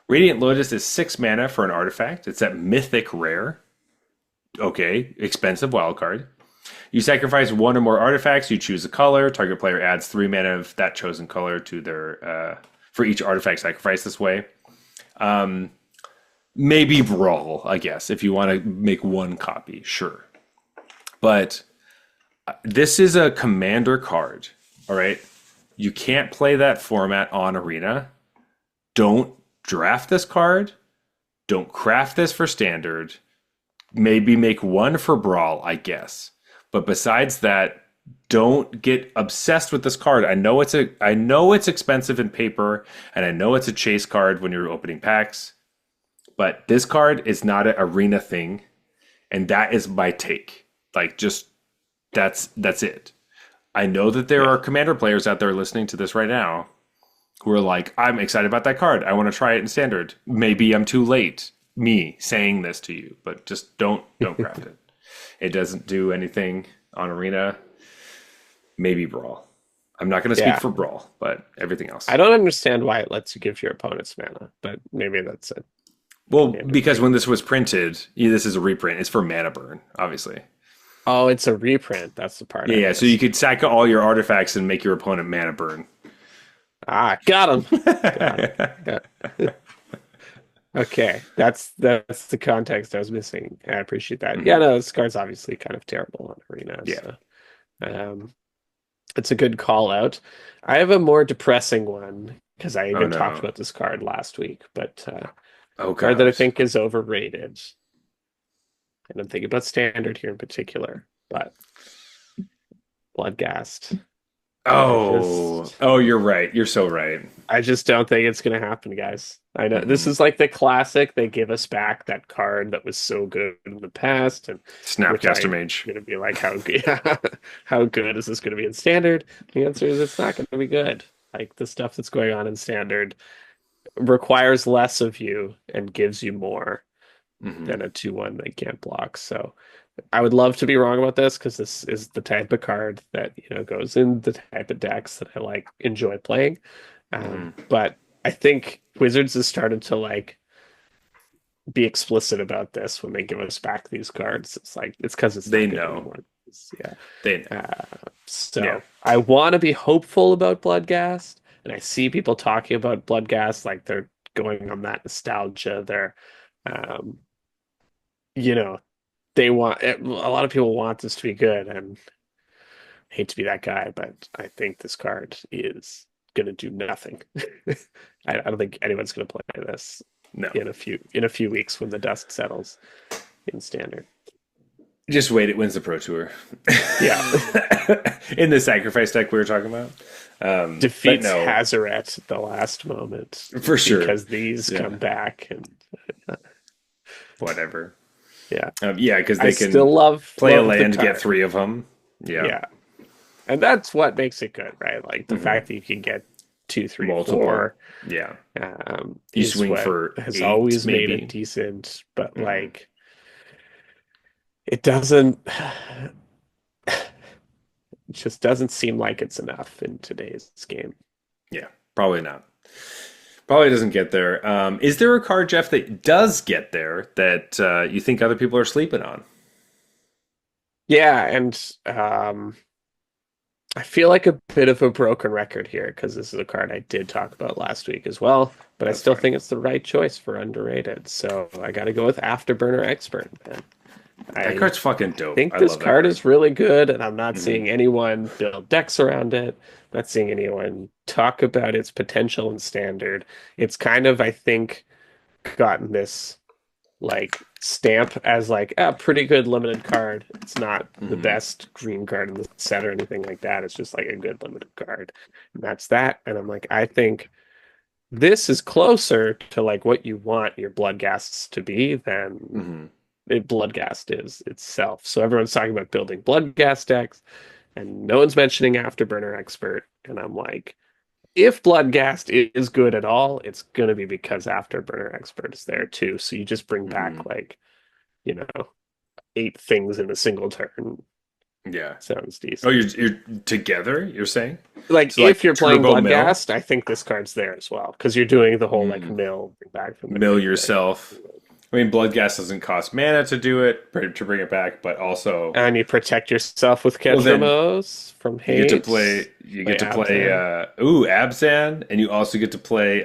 Radiant Lotus is 6 mana for an artifact. It's at mythic rare. Okay, expensive wild card. You sacrifice one or more artifacts, you choose a color. Target player adds 3 mana of that chosen color to their for each artifact sacrificed this way. Maybe Brawl, I guess, if you want to make one copy, sure. But this is a commander card, all right? You can't play that format on Arena. Don't draft this card. Don't craft this for standard. Maybe make one for Brawl, I guess. But besides that, don't get obsessed with this card. I know it's expensive in paper, and I know it's a chase card when you're opening packs. But this card is not an arena thing, and that is my take. Like, just that's it. I know that there are commander players out there listening to this right now who are like, I'm excited about that card. I want to try it in standard. Maybe I'm too late. Me saying this to you, but just don't craft it. It doesn't do anything on arena. Maybe Brawl. I'm not going to speak Yeah. for Brawl, but everything else. I don't understand why it lets you give your opponent's mana, but maybe that's it. Well, because when this was printed, this is a reprint. It's for mana burn, obviously. Oh, it's a reprint. That's the part. Yeah, so you could sack all your artifacts and make your opponent mana burn. Got him. Yeah. Okay, that's the context I was missing. I appreciate that. Yeah, no, this card's obviously kind of terrible on Arena. Yeah. So, it's a good call out. I have a more depressing one because I even talked about this card last week, but card that I think is overrated. And I'm thinking about standard here in particular, but Bloodghast. Oh, you're right. You're so right. I just don't think it's going to happen, guys. I know this is like the classic. They give us back that card that was so good in the past, and Snapcaster Mage. Going to be like, how good? How good is this going to be in standard? The answer is it's not going to be good. Like the stuff that's going on in standard requires less of you and gives you more Hmm. than a 2/1 that can't block. So I would love to be wrong about this because this is the type of card that, goes in the type of decks that I like enjoy playing. Hmm. But I think Wizards has started to like be explicit about this when they give us back these cards. It's like it's because it's They not good know. anymore. Yeah. They know. Yeah. So I want to be hopeful about Bloodgast, and I see people talking about Bloodgast like they're going on that nostalgia. Um, you know, they want a lot of people want this to be good, and I hate to be that guy, but I think this card is gonna do nothing. I don't think anyone's gonna play this No. in a few weeks when the dust settles in standard. Just wait. It wins the Pro Tour. Yeah. In the sacrifice deck we were talking about. But Defeats no, Hazaret at the last moment for sure. because these Yeah. come back and Whatever. yeah. Yeah, because I they can still love play a love the land, get card. three of them. Yeah. Yeah. And that's what makes it good, right? Like the Hmm. fact that you can get two, three, Multiple. four Yeah. You is swing what for has eight, always made it maybe. decent, but Hmm. like it doesn't it just doesn't seem like it's enough in today's game. Yeah. Probably not. Probably doesn't get there. Is there a card, Jeff, that does get there that you think other people are sleeping on? Yeah, and I feel like a bit of a broken record here because this is a card I did talk about last week as well, but I That's still fine. think it's the right choice for underrated. So I got to go with Afterburner Expert, man. That I card's fucking dope. think I this love that card card. is really good, and I'm not Hmm. seeing anyone build decks around it. Not seeing anyone talk about its potential and standard. It's kind of, I think, gotten this like stamp as like a pretty good limited card. It's not the Hmm. best green card in the set or anything like that. It's just like a good limited card. And that's that. And I'm like, I think this is closer to like what you want your Bloodgasts to be than Hmm. Bloodgast is itself. So everyone's talking about building Bloodgast decks, and no one's mentioning Afterburner Expert. And I'm like, if Bloodgast is good at all, it's gonna be because Afterburner Expert is there too. So you just bring back Hmm. like, you know, eight things in a single turn. Yeah. Sounds Oh, decent. you're together, you're saying? Like So if like you're playing Turbo Mill, Bloodgast, I think this card's there as well because you're doing the whole like mm, mill bring back from the mill graveyard. yourself. I mean, Bloodgas doesn't cost mana to do it, to bring it back, but also, And you protect yourself with well, then Ketramos from you get to hate. play. You Play get to play. Abzan. Abzan, and you also get to play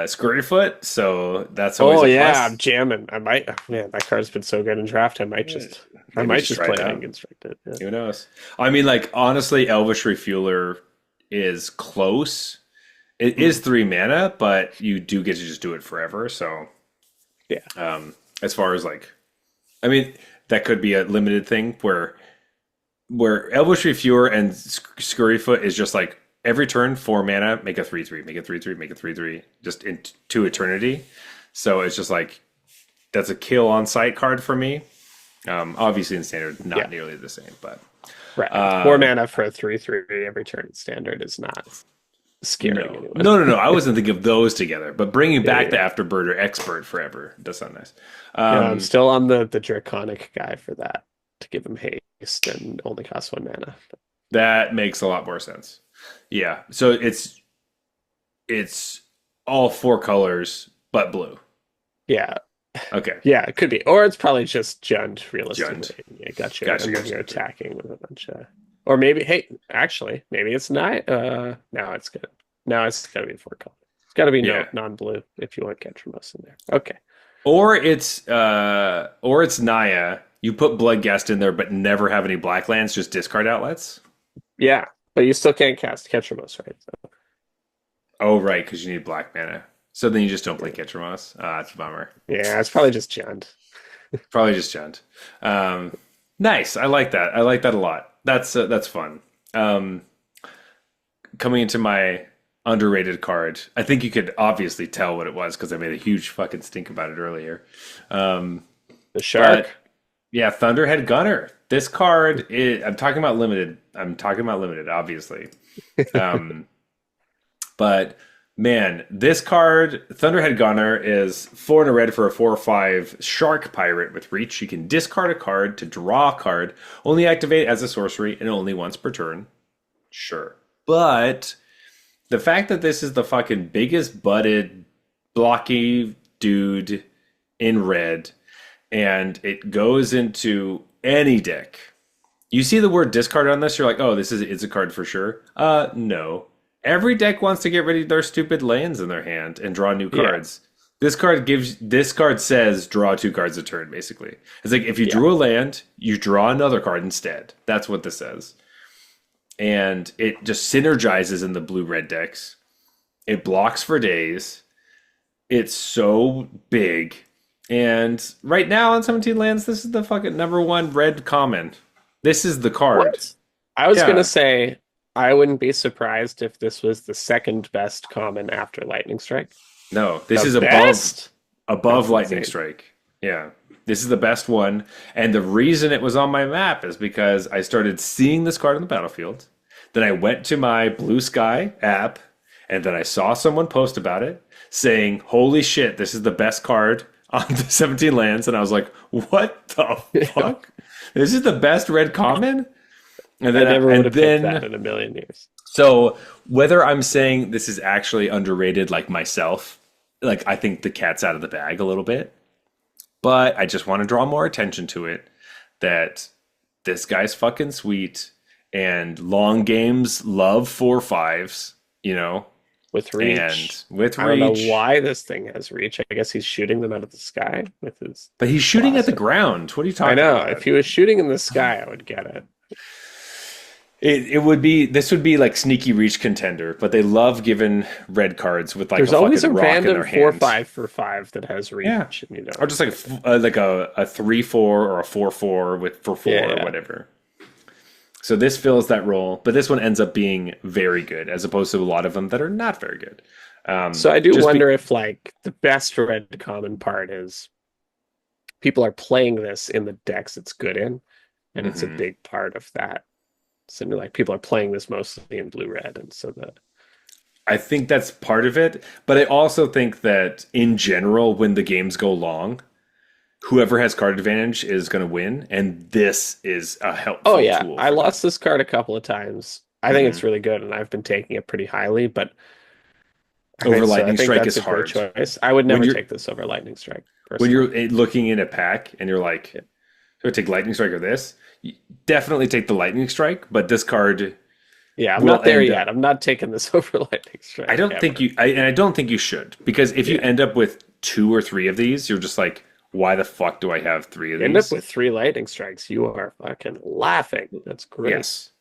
Scurryfoot. So that's always Oh a yeah, I'm plus. jamming. I might. Oh, man, that card's been so good in draft. I might Eh, just. I Maybe might just just try play it out. Unconstructed. Yeah. Who knows? I mean, like honestly, Elvish Refueler is close. It is Mhm. 3 mana, but you do get to just do it forever. So, Yeah. as far as like, I mean, that could be a limited thing where Elvish Refueler and Scurryfoot is just like every turn 4 mana, make a 3/3, make a 3/3, make a 3/3, just into eternity. So it's just like that's a kill on sight card for me. Obviously in standard, not Yeah. nearly the same, but Right. Four um, mana for a 3/3 every turn in standard is not scaring no, anyone. no. I wasn't thinking of those together, but bringing Yeah, back the yeah. Afterburner Expert forever does sound nice. Yeah, I'm Um, still on the draconic guy for that to give him haste and only cost 1 mana. that makes a lot more sense. Yeah, so it's all 4 colors but blue. Yeah. Okay, Yeah, it could be. Or it's probably just Jund, Jund. realistically. Yeah, gotcha. Gotcha, And then gotcha, you're gotcha. attacking with a bunch of or maybe hey, actually, maybe it's not no, it's good. No, it's gotta be 4 color. It's gotta be no Yeah. non-blue if you want Ketramos in there. Okay. Or it's Naya. You put Bloodgast in there, but never have any black lands, just discard outlets. Yeah. But you still can't cast Ketramos, right? So, Oh, right, because you need black mana. So then you just don't play yeah. Ketramos. Ah, that's a bummer. Yeah, it's probably just Jund. Probably just Gent. Um, nice. I like that. I like that a lot. That's fun. Um, Coming into my underrated card, I think you could obviously tell what it was because I made a huge fucking stink about it earlier. Um, The but Shark. yeah, Thunderhead Gunner. This card is. I'm talking about limited. I'm talking about limited, obviously. Um, but Man, this card, Thunderhead Gunner, is 4 and a red for a 4/5 Shark Pirate with reach. You can discard a card to draw a card, only activate as a sorcery, and only once per turn. Sure. But the fact that this is the fucking biggest butted, blocky dude in red, and it goes into any deck. You see the word discard on this, you're like, oh, it's a card for sure. No. Every deck wants to get rid of their stupid lands in their hand and draw new Yeah, cards. This card says draw 2 cards a turn, basically. It's like if you yeah. drew a land, you draw another card instead. That's what this says. And it just synergizes in the blue red decks. It blocks for days. It's so big. And right now on 17 lands, this is the fucking number one red common. This is the card. What? I was gonna Yeah. say I wouldn't be surprised if this was the second best common after Lightning Strike. No, this The is best? above That's Lightning insane. Strike. Yeah. This is the best one. And the reason it was on my map is because I started seeing this card on the battlefield. Then I went to my Blue Sky app, and then I saw someone post about it saying, holy shit, this is the best card on the 17 lands. And I was like, what the Yeah. fuck? This is the best red common? And I then, never would and have picked that then, in a million years. so whether I'm saying this is actually underrated like myself, like I think the cat's out of the bag a little bit, but I just want to draw more attention to it that this guy's fucking sweet and long games love 4/5s, you know, With and reach. with I don't know reach. why this thing has reach. I guess he's shooting them out of the sky with his But he's shooting at the classic. ground. What are you I talking know. about? If he was shooting in the sky, I would get it. It would be this would be like sneaky reach contender, but they love giving red cards with like There's a always a fucking rock in random their four hand. five for five that has Yeah. reach, and you Or know. just like a 3/4 or a 4/4 with for 4 Yeah, or yeah. whatever. So this fills that role, but this one ends up being very good as opposed to a lot of them that are not very good. So I do Just be, wonder if like the best red common part is people are playing this in the decks it's good in, and it's a Mhm. big part of that. So like people are playing this mostly in blue red, and so that I think that's part of it, but I also think that in general, when the games go long, whoever has card advantage is going to win, and this is a oh helpful yeah, tool I for lost that. this card a couple of times. I think it's Mhm. really good, and I've been taking it pretty highly, but I Over think so. I Lightning think Strike that's is a great hard. choice. I would When never you're take this over Lightning Strike when personally. you're looking in a pack and you're like, Yeah, "Do I take Lightning Strike or this?" You definitely take the Lightning Strike, but this card yeah, I'm will not there end yet. up. I'm not taking this over Lightning I Strike don't think ever. and I don't think you should because if you Yeah, end up with 2 or 3 of these, you're just like, "Why the fuck do I have 3 of you end up these?" with three Lightning Strikes. You are fucking laughing. That's great. Yes.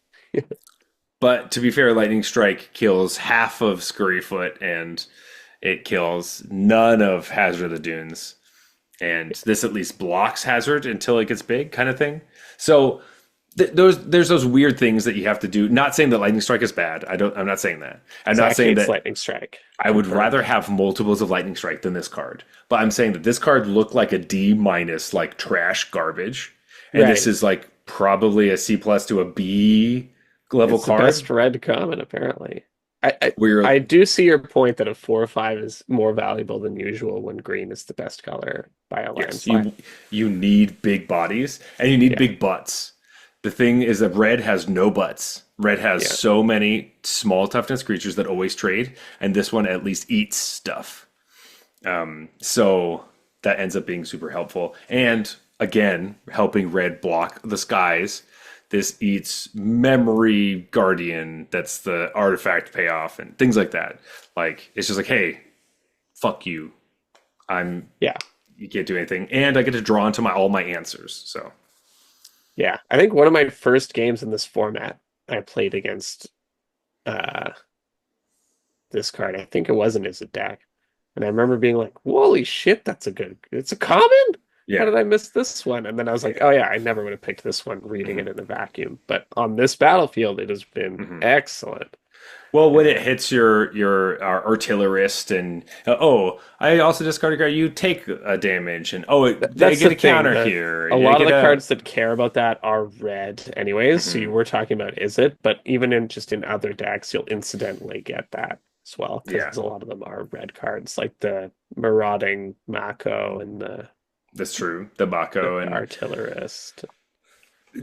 But to be fair, Lightning Strike kills half of Scurryfoot and it kills none of Hazard of the Dunes. And this at least blocks Hazard until it gets big, kind of thing. So there's those weird things that you have to do. Not saying that Lightning Strike is bad. I'm not saying that. I'm not Zach saying hates that Lightning Strike. I would Confirmed. rather have multiples of Lightning Strike than this card. But I'm saying that this card looked like a D minus, like trash garbage. And this Right. is like probably a C plus to a B level It's the best card. red common, apparently. I, I Where you're I do see your point that a 4 or 5 is more valuable than usual when green is the best color by a Yes, landslide. you need big bodies and you need Yeah, big butts. The thing is that red has no butts. Red has yeah. so many small toughness creatures that always trade, and this one at least eats stuff. So that ends up being super helpful. And again, helping red block the skies. This eats memory guardian. That's the artifact payoff and things like that. Like it's just like, hey, fuck you. I'm Yeah. you can't do anything, and I get to draw into all my answers. So Yeah. I think one of my first games in this format, I played against uh this card. I think it wasn't as a deck. And I remember being like, holy shit, it's a common? How yeah, did I miss this one? And then I was like, oh yeah, I never would have picked this one reading it in a vacuum. But on this battlefield, it has been hmm excellent. well, when it And hits your artillerist, and oh, I also discarded a card. You take a damage, and oh, they that's get the a thing. counter here. A You lot of get the a cards that care about that are red anyways. So you mhm. were talking about is it, but even in just in other decks, you'll incidentally get that. as well, because Yeah, a lot of them are red cards, like the marauding Mako and that's true. The the Mako and artillerist.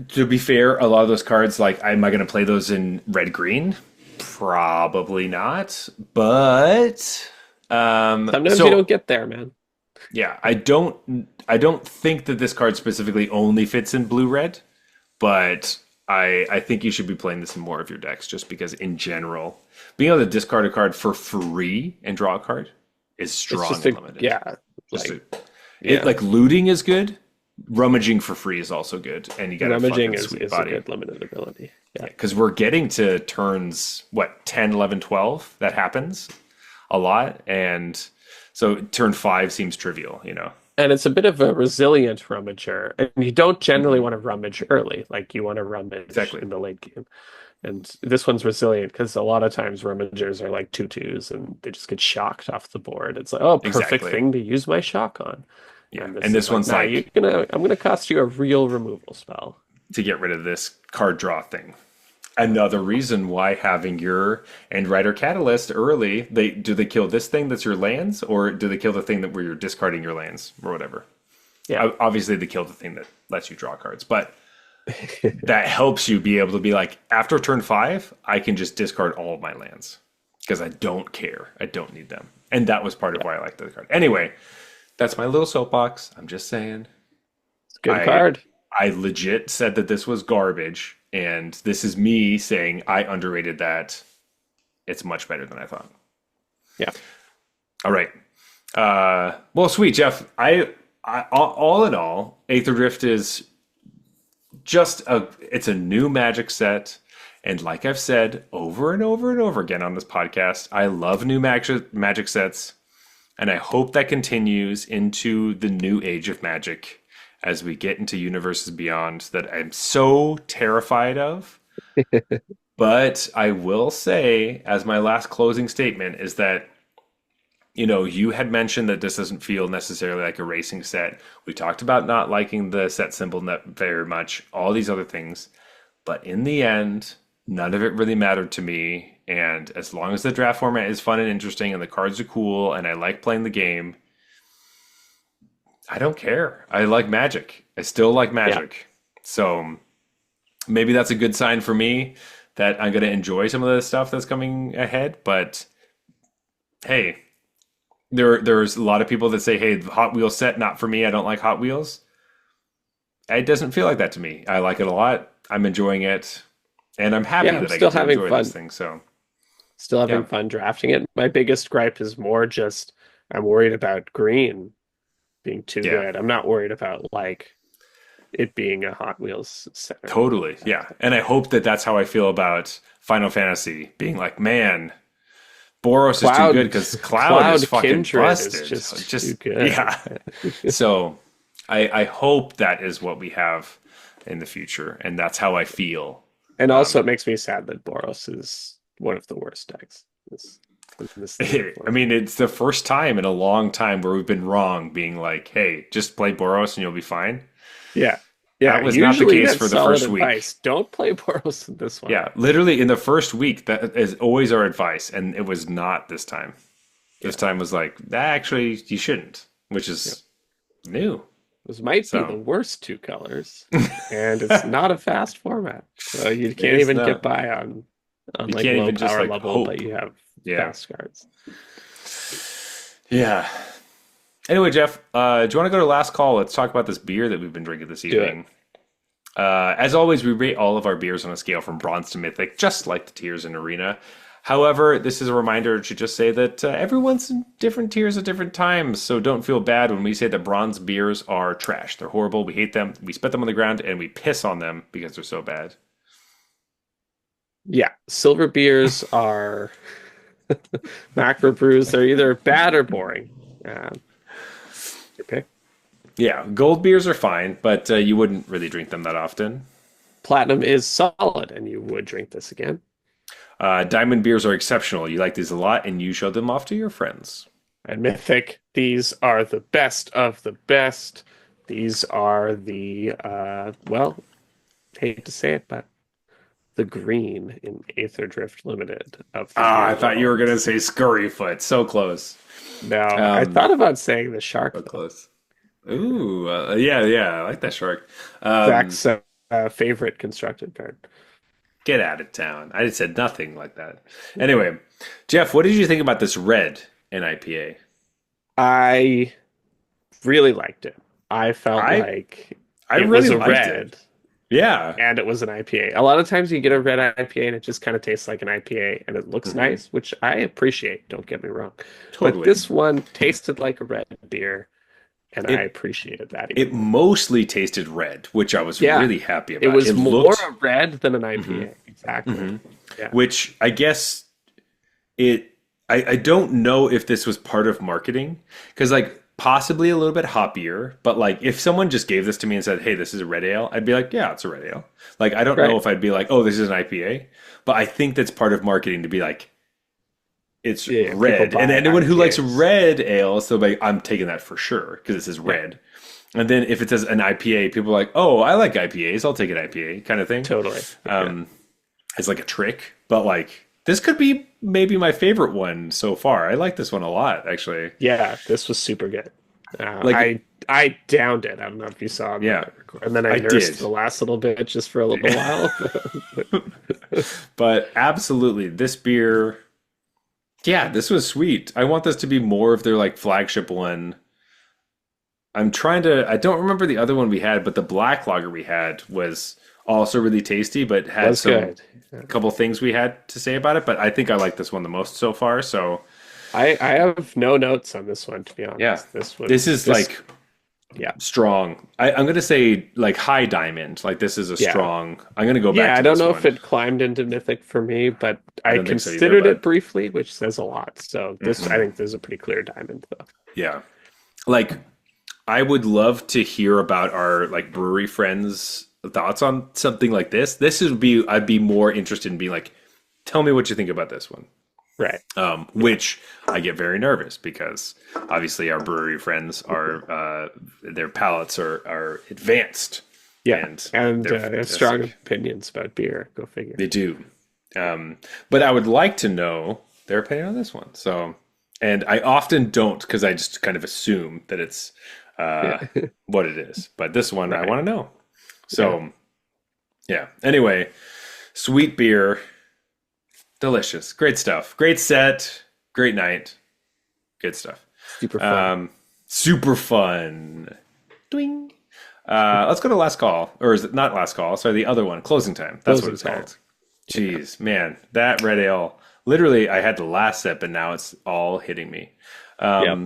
to be fair, a lot of those cards, like, am I going to play those in red green? Probably not. But Sometimes you so don't get there, man. yeah, I don't think that this card specifically only fits in blue red, but I think you should be playing this in more of your decks just because in general, being able to discard a card for free and draw a card is It's strong just and a limited. yeah, Just like a, it yeah. like looting is good, rummaging for free is also good, and you got a Rummaging fucking is sweet a body. good limited ability. Yeah. Because we're getting to turns, what, 10, 11, 12? That happens a lot. And so turn 5 seems trivial. And it's a bit of a resilient rummager. And you don't generally Hmm. want to rummage early. Like you want to rummage Exactly. in the late game. And this one's resilient because a lot of times rummagers are like 2/2s and they just get shocked off the board. It's like, oh, perfect Exactly. thing to use my shock on. Yeah. And And this is this like, one's nah, like I'm gonna cost you a real removal spell. to get rid of this card draw thing. Another reason why having your End Rider Catalyst early, do they kill this thing that's your lands, or do they kill the thing that where you're discarding your lands or whatever? Yeah. Obviously, they kill the thing that lets you draw cards, but that helps you be able to be like, after turn 5, I can just discard all of my lands because I don't care. I don't need them. And that was part of Yeah. why I liked the card. Anyway, that's my little soapbox. I'm just saying. It's a good I card. I legit said that this was garbage, and this is me saying I underrated that. It's much better than I thought. Yeah. All right. Well, sweet Jeff. All in all, Aetherdrift is just it's a new Magic set, and like I've said over and over and over again on this podcast, I love new Magic sets, and I hope that continues into the new age of Magic as we get into universes beyond that I'm so terrified of. But I will say, as my last closing statement, is that you had mentioned that this doesn't feel necessarily like a racing set. We talked about not liking the set symbol very much, all these other things. But in the end, none of it really mattered to me. And as long as the draft format is fun and interesting and the cards are cool and I like playing the game, I don't care. I like Magic. I still like Yeah. Magic. So maybe that's a good sign for me that I'm going to enjoy some of the stuff that's coming ahead. But hey, there's a lot of people that say, "Hey, the Hot Wheels set not for me. I don't like Hot Wheels." It doesn't feel like that to me. I like it a lot. I'm enjoying it, and I'm happy Yeah, I'm that I still get to having enjoy these fun. things. So Still having yeah, fun drafting it. My biggest gripe is more just I'm worried about green being too yeah, good. I'm not worried about like it being a Hot Wheels center. totally, yeah. And I hope that that's how I feel about Final Fantasy being like, man, Boros is too good Cloud because Cloud is Cloud fucking Kindred is busted. just too Just good. yeah. So I hope that is what we have in the future, and that's how I feel. And also it Um, makes me sad that Boros is one of the worst decks in this standard I format. mean, it's the first time in a long time where we've been wrong, being like, "Hey, just play Boros and you'll be fine." Yeah. Yeah, That was not the usually case that's for the solid first week. advice. Don't play Boros in this one. Yeah, literally in the first week, that is always our advice, and it was not this time. This Yeah. time was like, actually, you shouldn't, which Yeah. is new. Those might be the So worst two colors, and it's not a fast format. So you can't it's even get not. by on You like can't low even just power like level, but hope. you have Yeah, fast cards. yeah. Anyway, Jeff, do you want to go to last call? Let's talk about this beer that we've been drinking this Do it. evening. As always, we rate all of our beers on a scale from bronze to mythic, just like the tiers in Arena. However, this is a reminder to just say that everyone's in different tiers at different times, so don't feel bad when we say that bronze beers are trash. They're horrible. We hate them. We spit them on the ground and we piss on them because they're so bad. Yeah, silver beers are macro brews. They're either bad or boring. Your pick. Yeah, gold beers are fine, but you wouldn't really drink them that often. Platinum is solid, and you would drink this again. Diamond beers are exceptional. You like these a lot, and you show them off to your friends. And Mythic, these are the best of the best. These are the well, hate to say it, but the green in Aetherdrift Limited of the Ah, beer I thought you were world. gonna say Scurryfoot. So close. No, I Um, thought about saying the so shark though. close. Ooh, yeah, yeah. I like that shark. Um, Zach's favorite constructed card. get out of town. I said nothing like that. Anyway, Jeff, what did you think about this red in IPA? I really liked it. I felt I like I it really was a liked it. red Yeah. and it was an IPA. A lot of times you get a red IPA and it just kind of tastes like an IPA and it looks Hmm. nice, which I appreciate, don't get me wrong. But Totally. this one tasted like a red beer and I It appreciated that it even more. mostly tasted red, which I was Yeah, really happy it about. was It more looked, a red than an mhm, IPA. Exactly. mhm. Yeah. Which I guess it. I don't know if this was part of marketing because like possibly a little bit hoppier, but like if someone just gave this to me and said, "Hey, this is a red ale," I'd be like, "Yeah, it's a red ale." Like I don't know Right. if I'd be like, "Oh, this is an IPA," but I think that's part of marketing to be like, it's Yeah, people red, and buy anyone who likes IPAs. red ale, so like I'm taking that for sure because this is Yeah, red. And then if it says an IPA, people are like, "Oh, I like IPAs. I'll take an IPA," kind of thing. totally. Yeah. Um, it's like a trick, but like this could be maybe my favorite one so far. I like this one a lot, actually. Yeah, this was super good. Like, I downed it. I don't know if you saw yeah, the record. And then I I nursed did, the last little bit just for a little while. but absolutely, this beer, yeah, this was sweet. I want this to be more of their like flagship one. I'm trying to. I don't remember the other one we had, but the black lager we had was also really tasty, but had Was some good. Yeah. couple things we had to say about it. But I think I like this one the most so far. So I have no notes on this one to be yeah, honest. This this was is this like yeah. strong. I'm gonna say like high diamond. Like this is a Yeah. strong. I'm gonna go back Yeah, I to don't this know if one. it climbed into Mythic for me, but I I don't think so either, considered it but briefly, which says a lot. So this I mhm, think this is a pretty clear diamond though. yeah, like I would love to hear about our like brewery friends' thoughts on something like this. This would be I'd be more interested in being like, tell me what you think about this one. Right. Yeah. Which I get very nervous because obviously our brewery friends are their palates are advanced Yeah. and And they're they have strong fantastic. opinions about beer. Go figure. They do. But I would like to know their opinion on this one. So, and I often don't because I just kind of assume that it's uh, Yeah. what it is. But this one I Right. want to know. Yeah. So, yeah. Anyway, sweet beer, delicious, great stuff, great set, great night, good stuff. Super fun. Super fun. Doing. Let's go to last call, or is it not last call? Sorry, the other one, closing time. That's what Closing it's time. called. Jeez, man, that red ale. Literally, I had the last sip, and now it's all hitting me. Yep.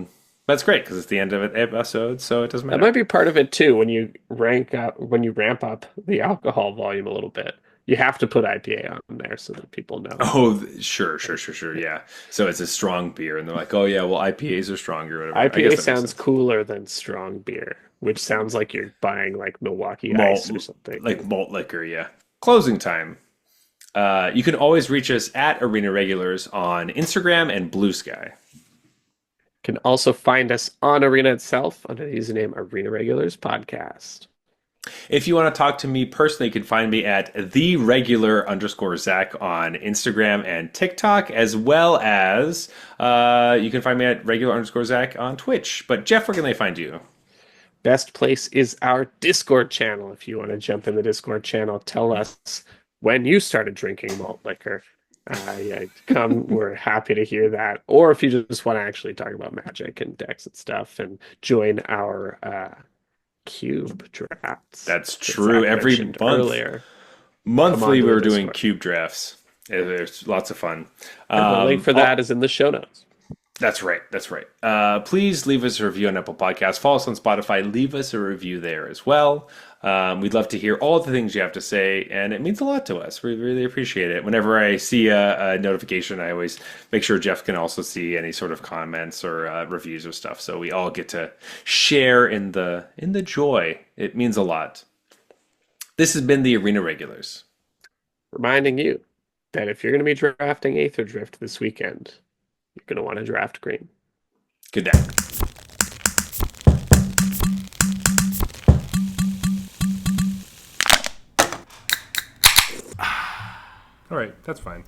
That's great because it's the end of an episode, so it doesn't That matter. might be part of it too. When you ramp up the alcohol volume a little bit, you have to put IPA on there so that people know. Oh, sure, sure, Like, sure, sure. yeah. Yeah. So it's a strong beer, and they're like, oh yeah, well IPAs are stronger, or whatever. I guess IPA that makes sounds sense. cooler than strong beer, which sounds like you're buying like Milwaukee Malt, Ice or something. like malt liquor. Yeah. Closing time. You can always reach us at Arena Regulars on Instagram and Blue Sky. Can also find us on Arena itself under the username Arena Regulars Podcast. If you want to talk to me personally, you can find me at the regular underscore Zach on Instagram and TikTok, as well as you can find me at regular underscore Zach on Twitch. But Jeff, where can they find you? Best place is our Discord channel. If you want to jump in the Discord channel, tell us when you started drinking malt liquor. Yeah, come. We're happy to hear that. Or if you just want to actually talk about magic and decks and stuff, and join our cube drafts That's that true. Zach Every mentioned month, earlier, come on monthly, to we the were doing Discord. cube drafts. There's lots of fun. And the link for that is in the show notes. That's right. That's right. Please leave us a review on Apple Podcasts. Follow us on Spotify. Leave us a review there as well. We'd love to hear all the things you have to say, and it means a lot to us. We really appreciate it. Whenever I see a notification, I always make sure Jeff can also see any sort of comments or reviews of stuff, so we all get to share in the joy. It means a lot. This has been the Arena Regulars. Reminding you that if you're going to be drafting Aetherdrift this weekend, you're going to want to draft green. Good day. All right, that's fine.